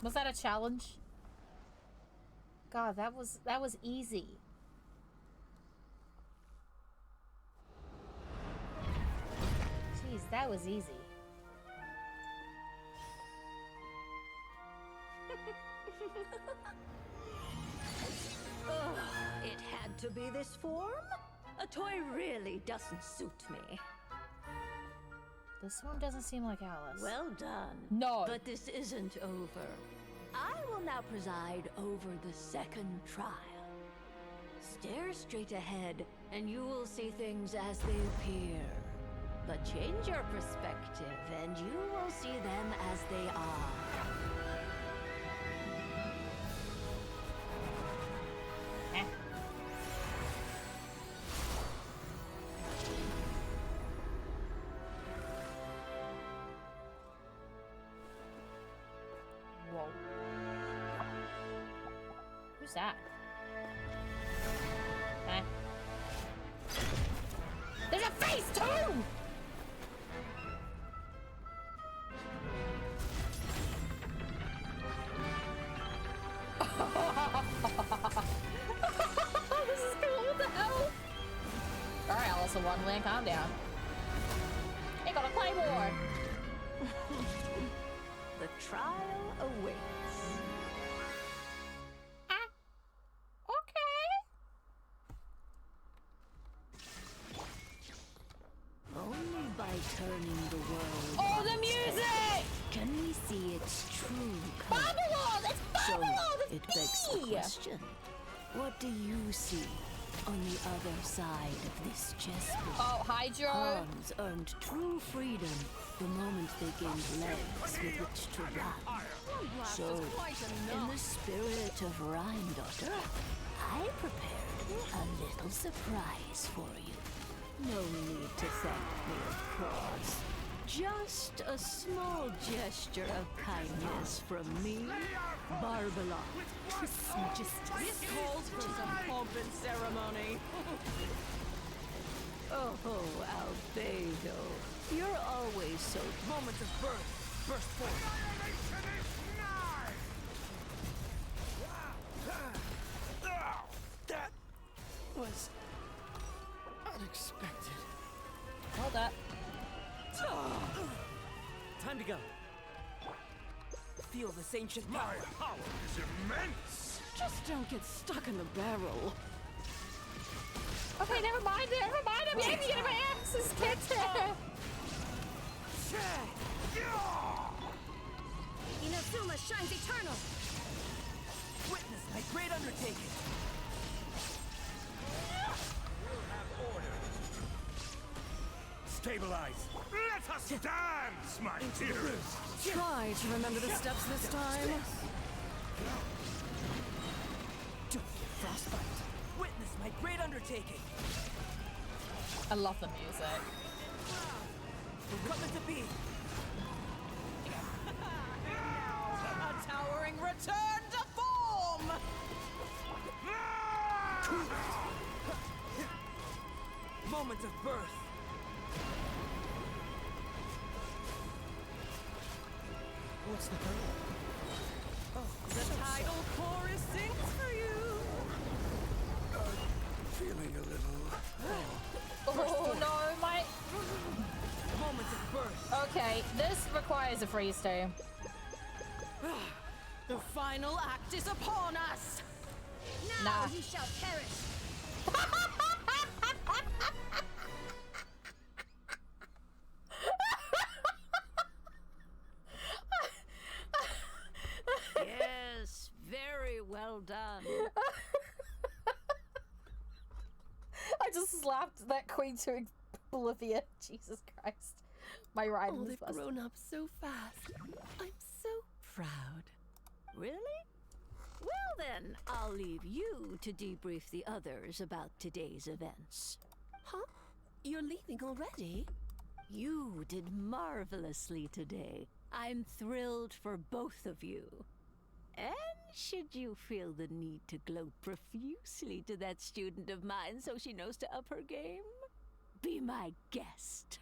Was that a challenge? God, that was easy. Jeez, that was easy. Ugh, it had to be this form? A toy really doesn't suit me. This one doesn't seem like Alice. Well done. No. But this isn't over. I will now preside over the second trial. Stare straight ahead, and you will see things as they appear. But change your perspective, and you will see them as they are. Whoa. Who's that? Eh. There's a face too! This is cool, what the hell? Alright, Alice in Wonderland, calm down. They got a claymore! The trial awaits. Okay. Only by turning the world. Oh, the music! Can we see its true colors? Babylon! It's So Babylon! it begs the question: what do you see on the other side of this chessboard? Oh, Hydro! Pawns earned true freedom the moment they gained legs with which to run. So, in the spirit of Rhine-daughter, I prepared a little surprise for you. No need to thank me, of course. Just a small gesture of kindness from me, Barbelon. This calls for some pomp and ceremony. Oh, Albedo, you're always so... Moments of birth, burst forth. That was unexpected. Hold up. Time to go. Feel this ancient power. My power is immense! Just don't get stuck in the barrel. Okay, never mind, I'm getting my ass is kicked. Inazuma shines eternal. Witness my great undertaking. Stabilize. Let us dance, my dearest. Try to remember the steps this time. Don't get frostbite. Witness my great undertaking. I love the music. We're coming to be. A towering return to form! Moment of birth. What's the hurry? Oh, The tidal chorus sings for you! Feeling a little... Oh no, my... Moment of birth. Okay, this requires a freeze too. The final act is upon us! Now you shall perish! Yes, very well done. I just slapped that queen to oblivion. Jesus Christ. My ride was they've busted. grown up so fast. I'm so proud. Really? Well then, I'll leave you to debrief the others about today's events. Huh? You're leaving already? You did marvelously today. I'm thrilled for both of you. And should you feel the need to gloat profusely to that student of mine so she knows to up her game, be my guest.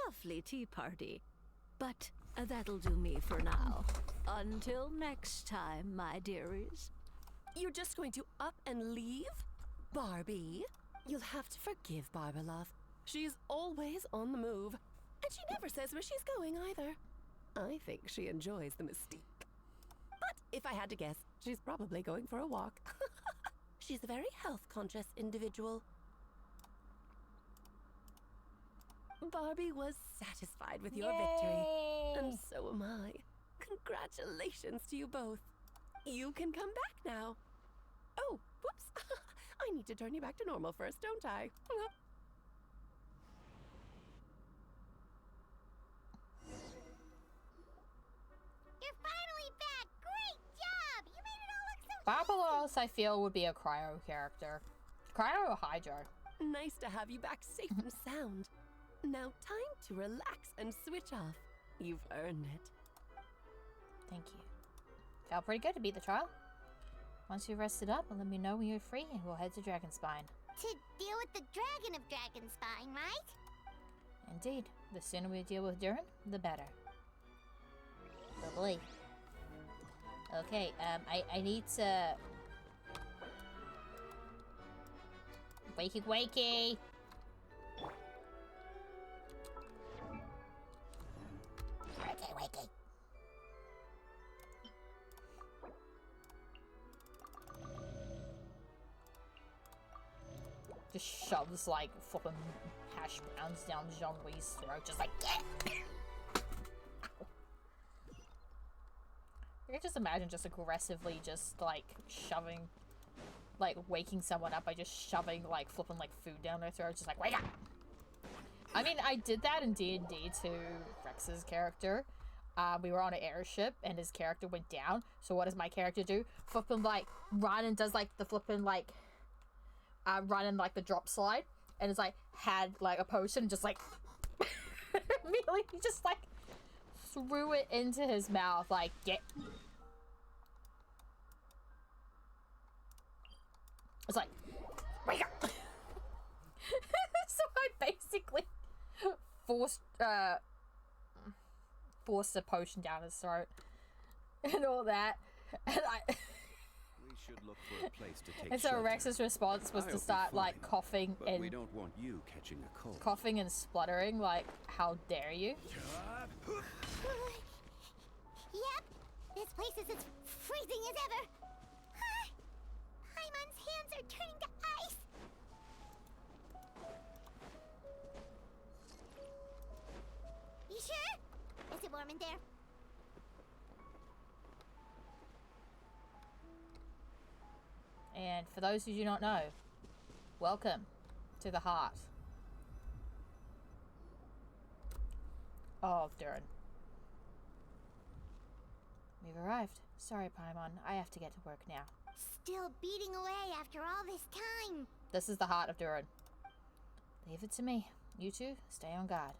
Lovely tea party. But that'll do me for now. Until next time, my dearies. You're just going to up and leave? Barbie? You'll have to forgive Barbalov. She's always on the move. And she never says where she's going either. I think she enjoys the mystique. But if I had to guess, she's probably going for a walk. She's a very health-conscious individual. Barbie was satisfied with your victory. And so am I. Congratulations to you both. You can come back now. Oh, whoops. I need to turn you back to normal first, don't I? You're finally back! Great job! You made it all look so Barbaros, I feel, would be a Cryo character. Cryo or Hydro? Nice to have you back safe and sound. Now time to relax and switch off. You've earned it. Thank you. Felt pretty good to beat the trial. Once you've rested up, let me know when you're free and we'll head to Dragonspine. To deal with the Dragon of Dragonspine, right? Indeed. The sooner we deal with Durin, the better. Oh boy. Okay, I need to... Wakey wakey! Wakey wakey. Just shoves like flipping hash browns down Jean-Louis' throat, just like yeah. I can just imagine just aggressively just like shoving, like waking someone up by just shoving like flipping like food down their throat, just like wake up. I mean, I did that in D&D to Rex's character. We were on an airship and his character went down. So what does my character do? Flipping like run and does like the flipping like run and like the drop slide. and it's like had like a potion, just like immediately he just like threw it into his mouth, like get. It's like, wake up. So I basically forced a potion down his throat and all that, and We should look for a place to take and so shelter. Rex's response was I'll to be start like fine, coughing but and we don't want you catching a cold. coughing and spluttering, like, how dare you? Yep, this place is as freezing as ever. Paimon's hands are turning to ice. You sure? Is it warm in there? And for those who do not know, welcome to the heart of Durin. We've arrived. Sorry, Paimon, I have to get to work now. Still beating away after all this time. This is the heart of Durin. Leave it to me. You two, stay on guard.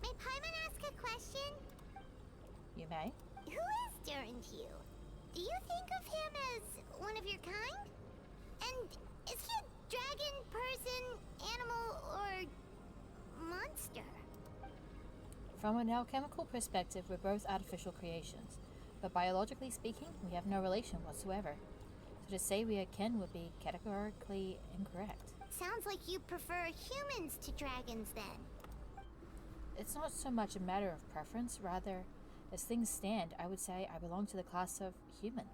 May Paimon ask a question? You may. Who is Durin to you? Do you think of him as one of your kind? And is he a dragon, person, animal, or monster? From an alchemical perspective, we're both artificial creations, but biologically speaking, we have no relation whatsoever. So to say we are kin would be categorically incorrect. Sounds like you prefer humans to dragons then. It's not so much a matter of preference, rather, as things stand, I would say I belong to the class of human,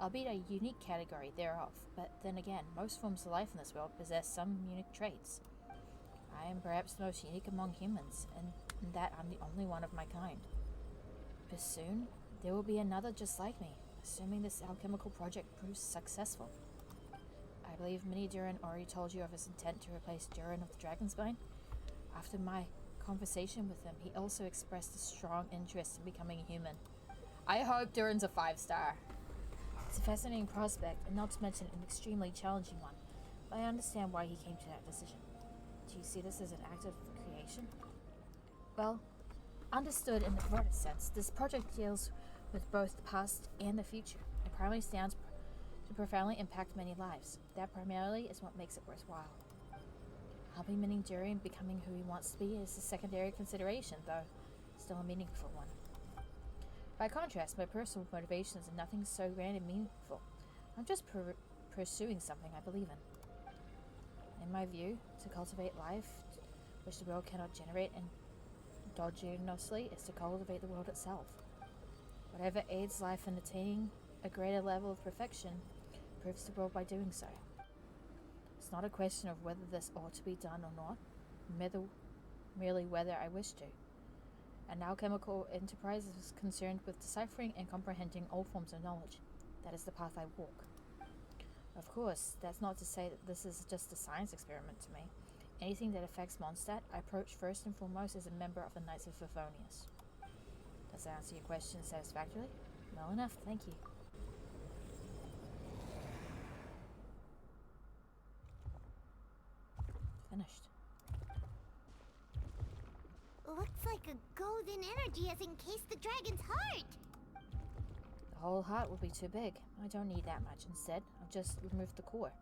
albeit a unique category thereof, but then again, most forms of life in this world possess some unique traits. I am perhaps the most unique among humans, and in that I'm the only one of my kind. But soon, there will be another just like me, assuming this alchemical project proves successful. I believe Mini Durin already told you of his intent to replace Durin of the Dragonspine. After my conversation with him, he also expressed a strong interest in becoming a human. I hope Durin's a 5-star. It's a fascinating prospect, and not to mention an extremely challenging one, but I understand why he came to that decision. Do you see this as an act of creation? Well, understood in the broadest sense, this project deals with both the past and the future. It primarily stands to profoundly impact many lives. That primarily is what makes it worthwhile. Helping Mini Durin becoming who he wants to be is a secondary consideration, though still a meaningful one. By contrast, my personal motivations are nothing so grand and meaningful. I'm just pursuing something I believe in. In my view, to cultivate life, which the world cannot generate endogenously, is to cultivate the world itself. Whatever aids life in attaining a greater level of perfection, proves the world by doing so. It's not a question of whether this ought to be done or not, merely whether I wish to. An alchemical enterprise is concerned with deciphering and comprehending all forms of knowledge. That is the path I walk. Of course, that's not to say that this is just a science experiment to me. Anything that affects Mondstat, I approach first and foremost as a member of the Knights of Favonius. Does that answer your question satisfactorily? Well enough, thank you. Finished. Looks like a golden energy has encased the dragon's heart. The whole heart will be too big. I don't need that much. Instead, I've just removed the core.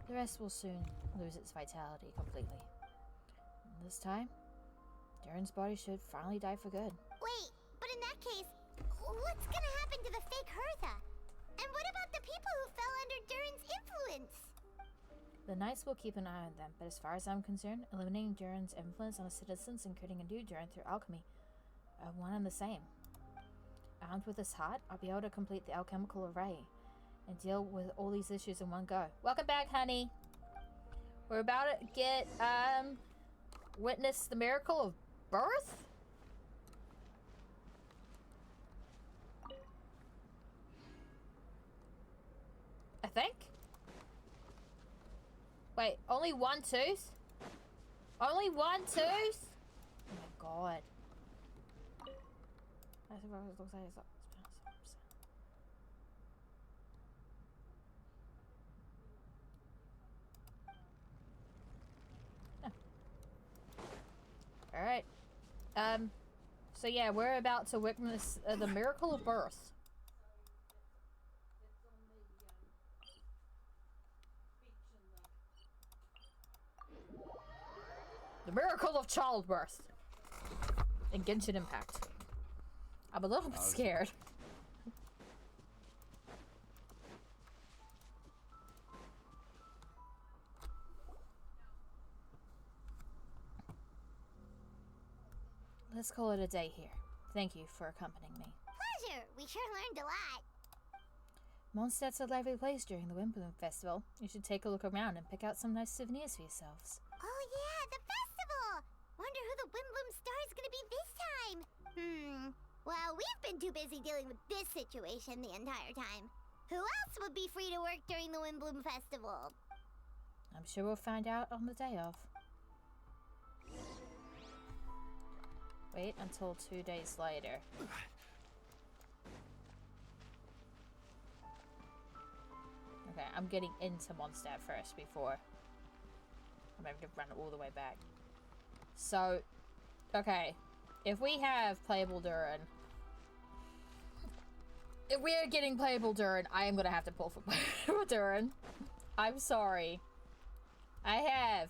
The rest will soon lose its vitality completely. And this time, Durin's body should finally die for good. Wait, but in that case, what's gonna happen to the fake Hertha? And what about the people who fell under Durin's influence? The Knights will keep an eye on them, but as far as I'm concerned, eliminating Durin's influence on the citizens and creating a new Durin through alchemy are one and the same. Armed with this heart, I'll be able to complete the alchemical array and deal with all these issues in one go. Welcome back, honey. We're about to get, witness the miracle of birth? I think? Wait, only one tooth? Only one tooth? Oh my god. I suppose it looks like it's Alright. So yeah, we're about to witness the miracle of birth. The miracle of childbirth. In Genshin Impact. I'm a little bit scared. Let's call it a day here. Thank you for accompanying me. Pleasure! We sure learned a lot. Mondstat's a lively place during the Windbloom Festival. You should take a look around and pick out some nice souvenirs for yourselves. Oh yeah, the festival! Wonder who the Windbloom Star is gonna be this time. Well, we've been too busy dealing with this situation the entire time. Who else would be free to work during the Windbloom Festival? I'm sure we'll find out on the day of. Wait until 2 days later. Okay, I'm getting into Mondstat first before I'm able to run all the way back. So, okay, if we have playable Durin, if we are getting playable Durin, I am gonna have to pull for playable Durin. I'm sorry. I have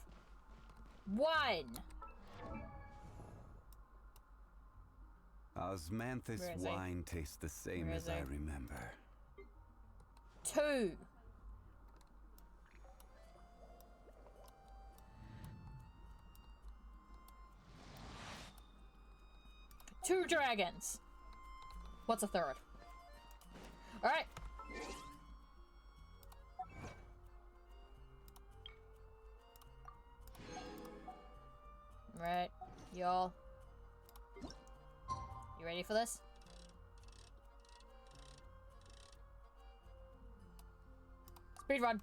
one. Osmanthus wine tastes the same as I remember. 2. Two dragons. What's a third? All right. Right, y'all. You ready for this? Speed run.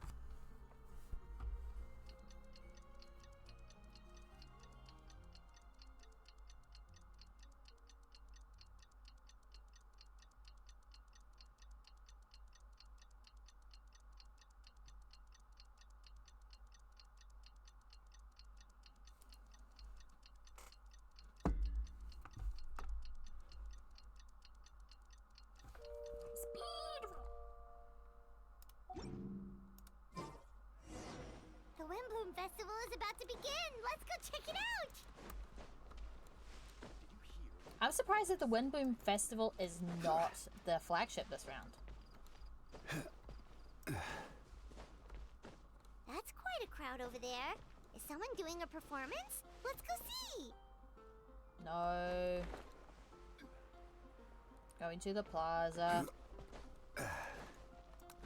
The Windbloom Festival is about to begin! Let's go check it out! I'm surprised that the Windbloom Festival is not the flagship this round. That's quite a crowd over there. Is someone doing a performance? Let's go see! No. Going to the plaza.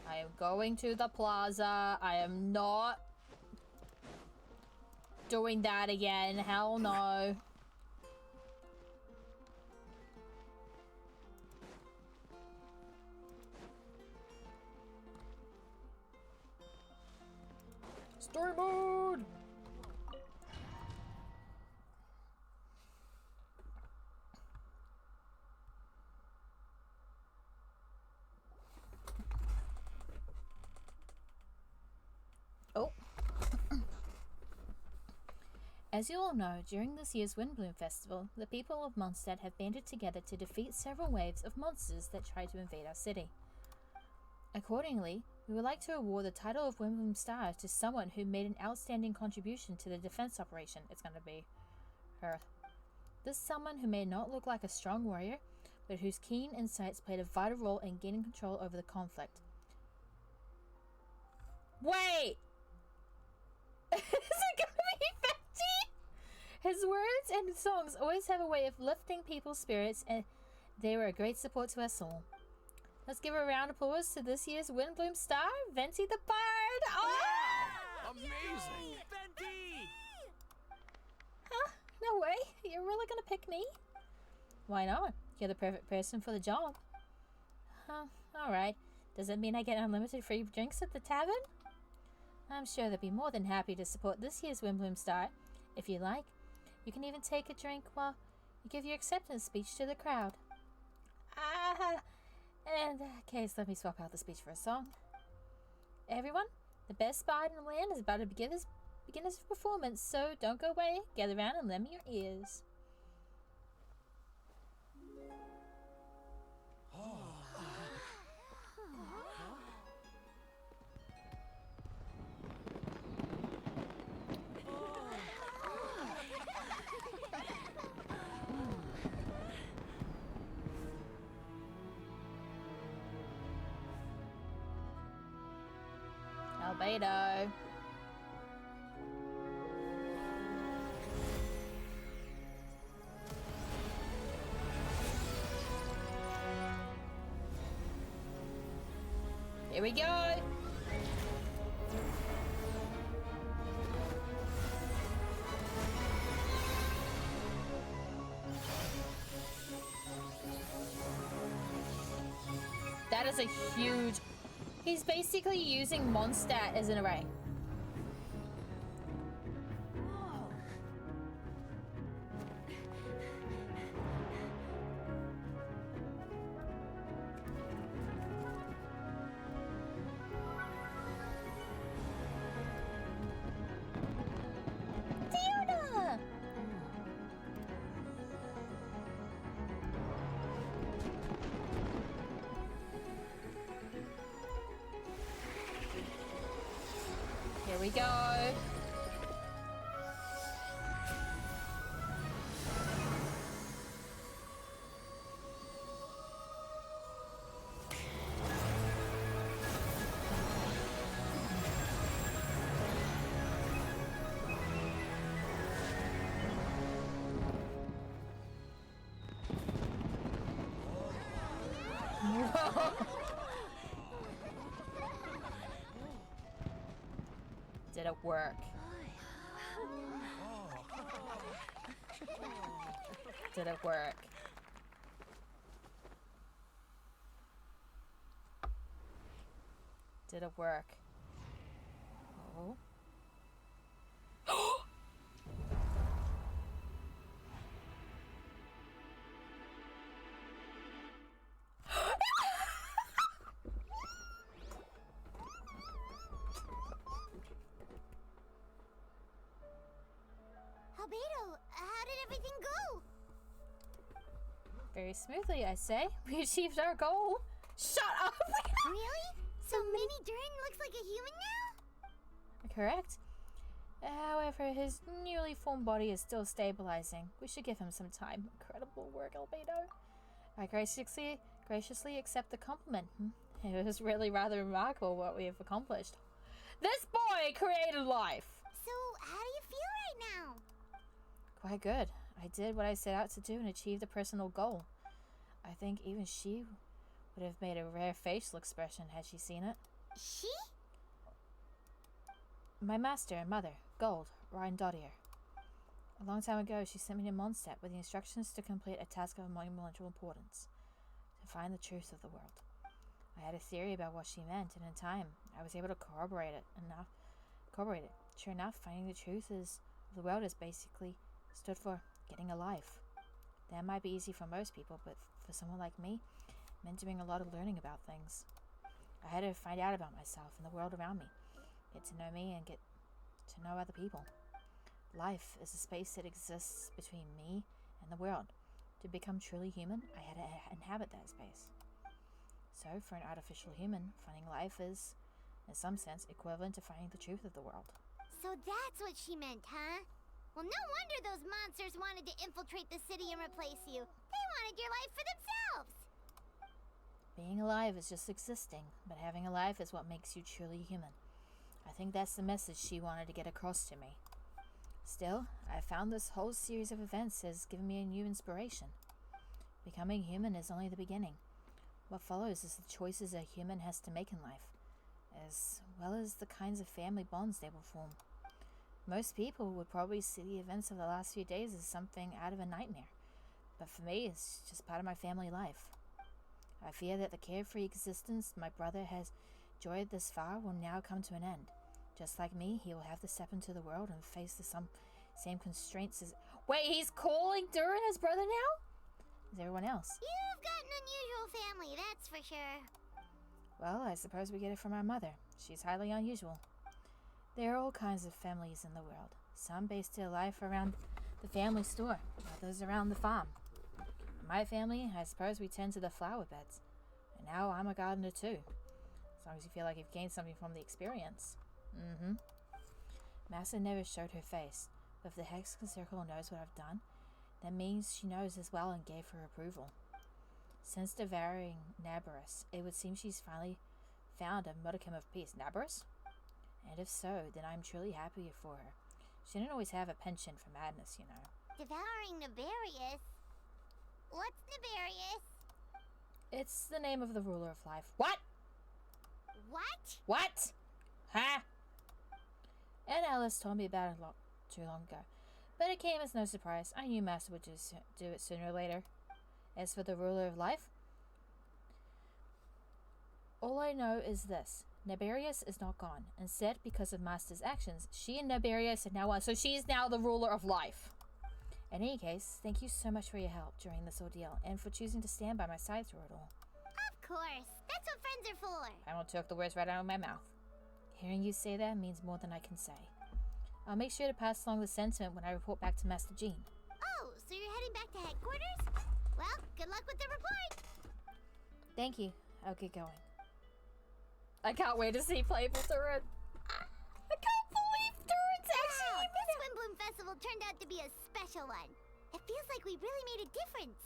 I am going to the plaza. I am not doing that again. Hell no. Story mode! Oh. As you all know, during this year's Windbloom Festival, the people of Mondstat have banded together to defeat several waves of monsters that try to invade our city. Accordingly, we would like to award the title of Windbloom Star to someone who made an outstanding contribution to the defense operation. It's going to be her. This someone who may not look like a strong warrior, but whose keen insights played a vital role in gaining control over the conflict. Wait! Is it going to be 50? His words and songs always have a way of lifting people's spirits, and they were a great support to us all. Let's give a round of applause to this year's Windbloom Star, Venti the Bard! Oh! Yeah! Amazing! Venti! Huh? No way. You're really gonna pick me? Why not? You're the perfect person for the job. Huh, alright. Does it mean I get unlimited free drinks at the tavern? I'm sure they'll be more than happy to support this year's Windbloom Star, If you like, you can even take a drink while you give your acceptance speech to the crowd. In that case, let me swap out the speech for a song. Everyone, the best bard in the land is about to begin his performance, so don't go away. Gather around and lend me your ears. Albedo. Here we go. That is a huge... He's basically using Mondstat as an array. Fiona! Here we go. Whoa. Did it work? Did it work? Did it work? Oh. Albedo, how did everything go? Very smoothly, I say. We achieved our goal. Shut up! Really? So Mini Durin looks like a human now? Correct. However, his newly formed body is still stabilizing. We should give him some time. Incredible work, Albedo. I graciously accept the compliment. It was really rather remarkable what we have accomplished. This boy created life! So, how do you feel right now? Quite good. I did what I set out to do and achieved a personal goal. I think even she would have made a rare facial expression had she seen it. She? My master and mother, Gold, Rhine-Dottir. A long time ago, she sent me to Mondstat with the instructions to complete a task of monumental importance. To find the truth of the world. I had a theory about what she meant, and in time, I was able to corroborate it. Sure enough, finding the truth of the world is basically stood for getting a life. That might be easy for most people, but for someone like me, it meant doing a lot of learning about things. I had to find out about myself and the world around me. Get to know me and get to know other people. Life is a space that exists between me and the world. To become truly human, I had to inhabit that space. So, for an artificial human, finding life is, in some sense, equivalent to finding the truth of the world. So that's what she meant, huh? Well, no wonder those monsters wanted to infiltrate the city and replace you. They wanted your life for themselves. Being alive is just existing, but having a life is what makes you truly human. I think that's the message she wanted to get across to me. Still, I found this whole series of events has given me a new inspiration. Becoming human is only the beginning. What follows is the choices a human has to make in life, as well as the kinds of family bonds they will form. Most people would probably see the events of the last few days as something out of a nightmare, but for me, it's just part of my family life. I fear that the carefree existence my brother has enjoyed this far will now come to an end. Just like me, he will have to step into the world and face the Same constraints as... Wait, he's calling Durin his brother now? Is everyone else? You've got an unusual family, that's for sure. Well, I suppose we get it from our mother. She's highly unusual. There are all kinds of families in the world. Some base their life around the family store, others around the farm. In my family, I suppose we tend to the flower beds. And now I'm a gardener too. As long as you feel like you've gained something from the experience. Mm-hmm. Massa never showed her face, but if the Hexagon Circle knows what I've done, that means she knows as well and gave her approval. Since devouring Nabarus, it would seem she's finally found a modicum of peace. Nabarus? And if so, then I'm truly happy for her. She didn't always have a penchant for madness, you know. Devouring Nabarius? What's Nabarius? It's the name of the ruler of life. What? What? What? Huh? And Alice told me about it too long ago. But it came as no surprise. I knew Master would do it sooner or later. As for the ruler of life, all I know is this. Nabarius is not gone. Instead, because of Master's actions, she and Nabarius are now one. So she's now the ruler of life. In any case, thank you so much for your help during this ordeal and for choosing to stand by my side through it all. Of course. That's what friends are for. I almost took the words right out of my mouth. Hearing you say that means more than I can say. I'll make sure to pass along the sentiment when I report back to Master Jean. Oh, so you're heading back to headquarters? Well, good luck with the report. Thank you. I'll get going. I can't wait to see playable Durin. I can't believe Durin's actually... Wow, this Wimbloom Festival turned out to be a special one. It feels like we really made a difference.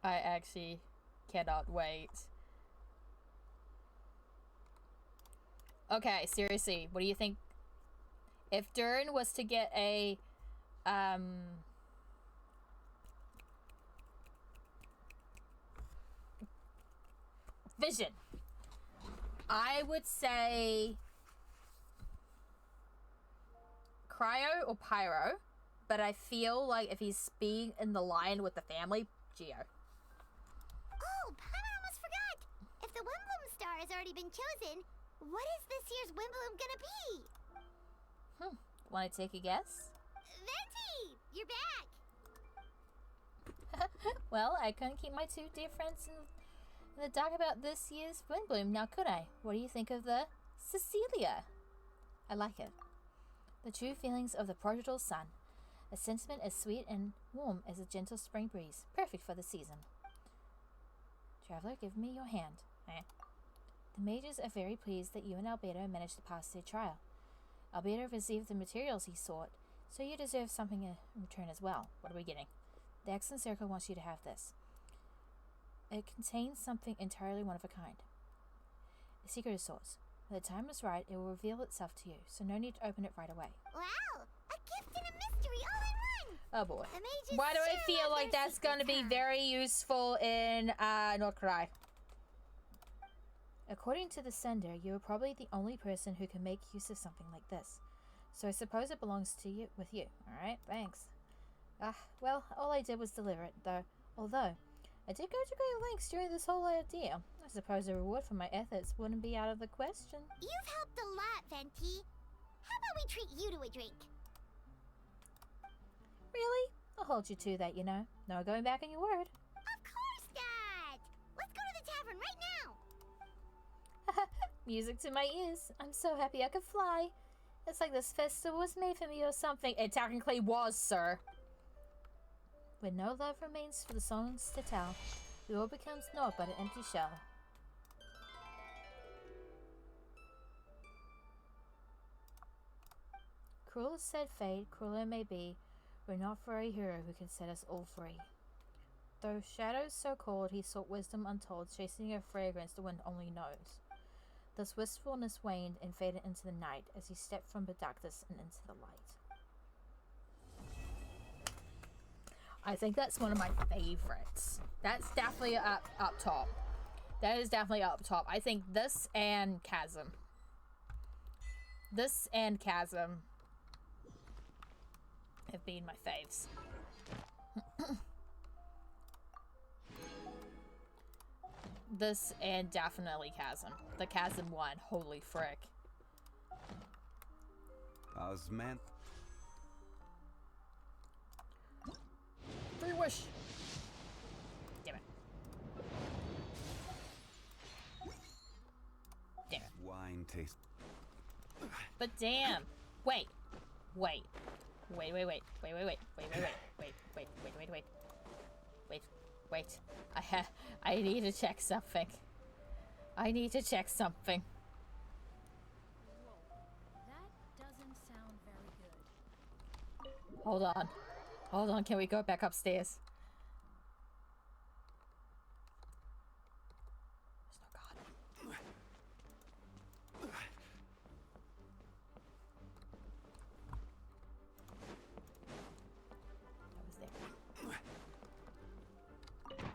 I actually cannot wait. Okay, seriously, what do you think? If Durin was to get a vision, I would say cryo or pyro, but I feel like if he's being in the line with the family, Geo. Oh, I almost forgot. If the Wimbloom star has already been chosen, what is this year's Wimbloom gonna be? Want to take a guess? Venti, you're back. Well, I couldn't keep my two dear friends in the dark about this year's Wimbloom, now could I? What do you think of the Cecilia? I like it. The true feelings of the prodigal son. A sentiment as sweet and warm as a gentle spring breeze. Perfect for the season. Traveler, give me your hand. The mages are very pleased that you and Albedo managed to pass their trial. Albedo received the materials he sought, so you deserve something in return as well. What are we getting? The Excellent Circle wants you to have this. It contains something entirely one of a kind. A secret of sorts. When the time is right, it will reveal itself to you, so no need to open it right away. Wow, a gift and a mystery all in one. Oh boy. The mages Why do I sure feel love like their that's going to be secrets, very useful in North Korea? According to the sender, you are probably the only person who can make use of something like this. So I suppose it belongs to you, with you. Alright, thanks. Well, all I did was deliver it, though. Although, I did go to great lengths during this whole ordeal. I suppose a reward for my efforts wouldn't be out of the question. You've helped a lot, Venti. How about we treat you to a drink? Really? I'll hold you to that, you know. No going back on your word. Of course, Dad! Let's go to the tavern right now! Music to my ears. I'm so happy I could fly. It's like this festival was made for me or something. It technically was, sir. When no love remains for the songs to tell, the world becomes naught but an empty shell. Cruel as said fate, cruel it may be, were not for a hero who can set us all free. Though shadows so cold, he sought wisdom untold, chasing a fragrance the wind only knows. Thus wistfulness waned and faded into the night as he stepped from the darkness and into the light. I think that's one of my favorites. That's definitely up top. That is definitely up top. I think this and Chasm. This and Chasm have been my faves. This and definitely Chasm. The Chasm one, holy frick. Osman. Free wish. Damn it. Damn it. Wine taste. But damn. Wait. Wait. Wait, wait, wait. Wait, wait, wait. Wait, wait, wait. Wait, wait, wait, wait, wait. Wait, wait. I need to check something. I need to check something. That doesn't sound very good. Hold on. Hold on, can we go back upstairs? There's no God. That was there.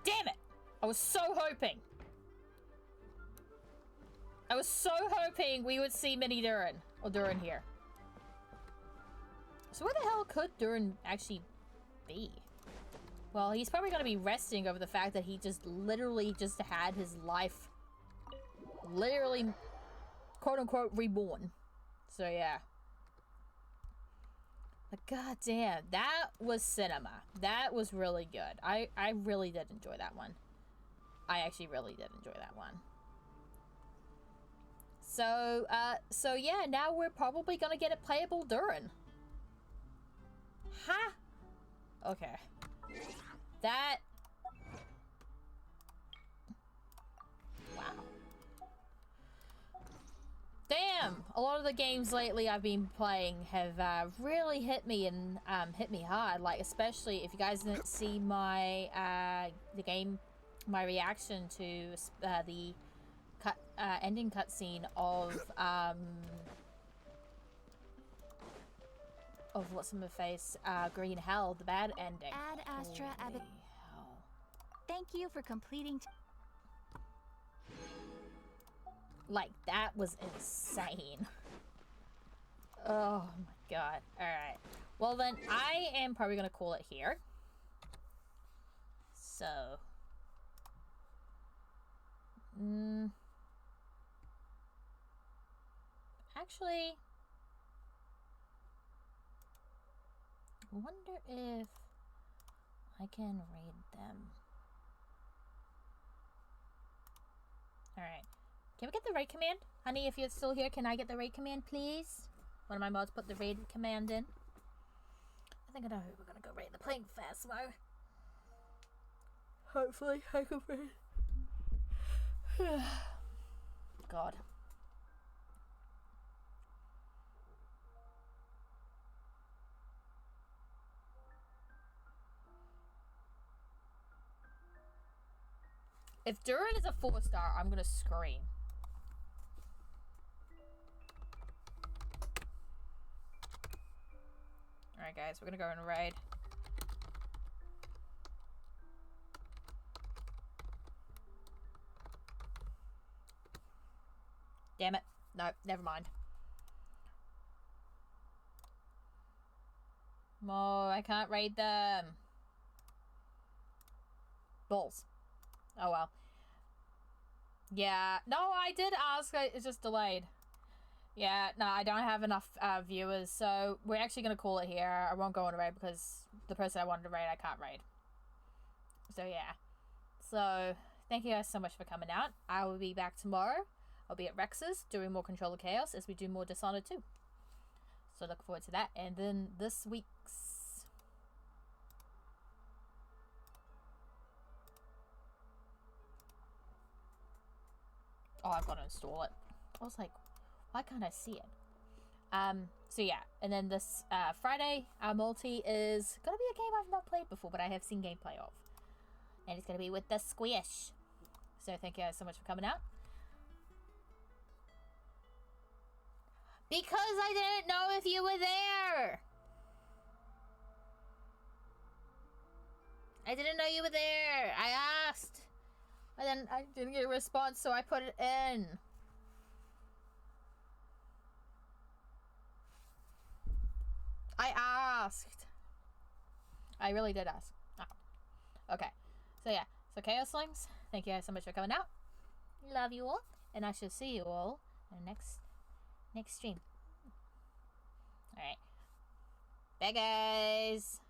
Damn it! I was so hoping. I was so hoping we would see Mini Durin. Or Durin here. So where the hell could Durin actually be? Well, he's probably going to be resting over the fact that he just literally just had his life literally quote-unquote reborn. So yeah. But goddamn, that was cinema. That was really good. I really did enjoy that one. I actually really did enjoy that one. So yeah, now we're probably going to get a playable Durin. Huh? Okay. That... Wow. Damn! A lot of the games lately I've been playing have really hit me and hit me hard. Like, especially if you guys didn't see my my reaction to the ending cutscene of what's in my face, Green Hell, the bad ending. Ad Astra Holy Abbott. hell. Thank you for completing. Like, that was insane. Oh my god. Alright. Well then, I am probably gonna call it here. So. Actually. I wonder if I can raid them. Alright. Can we get the raid command? Honey, if you're still here, can I get the raid command, please? One of my mods put the raid command in. I think I know who we're gonna go raid. The playing Phasmo. Hopefully I can raid. God. If Durin is a 4-star, I'm gonna scream. Alright guys, we're gonna go and raid. Damn it. No, never mind. Mo, I can't raid them. Balls. Oh well. Yeah, no, I did ask, it's just delayed. Yeah, no, I don't have enough viewers, so we're actually gonna call it here. I won't go on a raid because the person I wanted to raid, I can't raid. So yeah. So, thank you guys so much for coming out. I will be back tomorrow. I'll be at Rex's doing more Control of Chaos as we do more Dishonored 2. So look forward to that. And then this week's... Oh, I've got to install it. I was like, why can't I see it? So yeah, and then this Friday, our multi is gonna be a game I've not played before, but I have seen gameplay of. And it's gonna be with the Squish. So thank you guys so much for coming out. Because I didn't know if you were there! I didn't know you were there! I asked! And then I didn't get a response, so I put it in. I asked. I really did ask. Oh. Okay. So yeah. So Chaos Slings, thank you guys so much for coming out. Love you all. And I shall see you all in the next stream. Alright. Bye guys.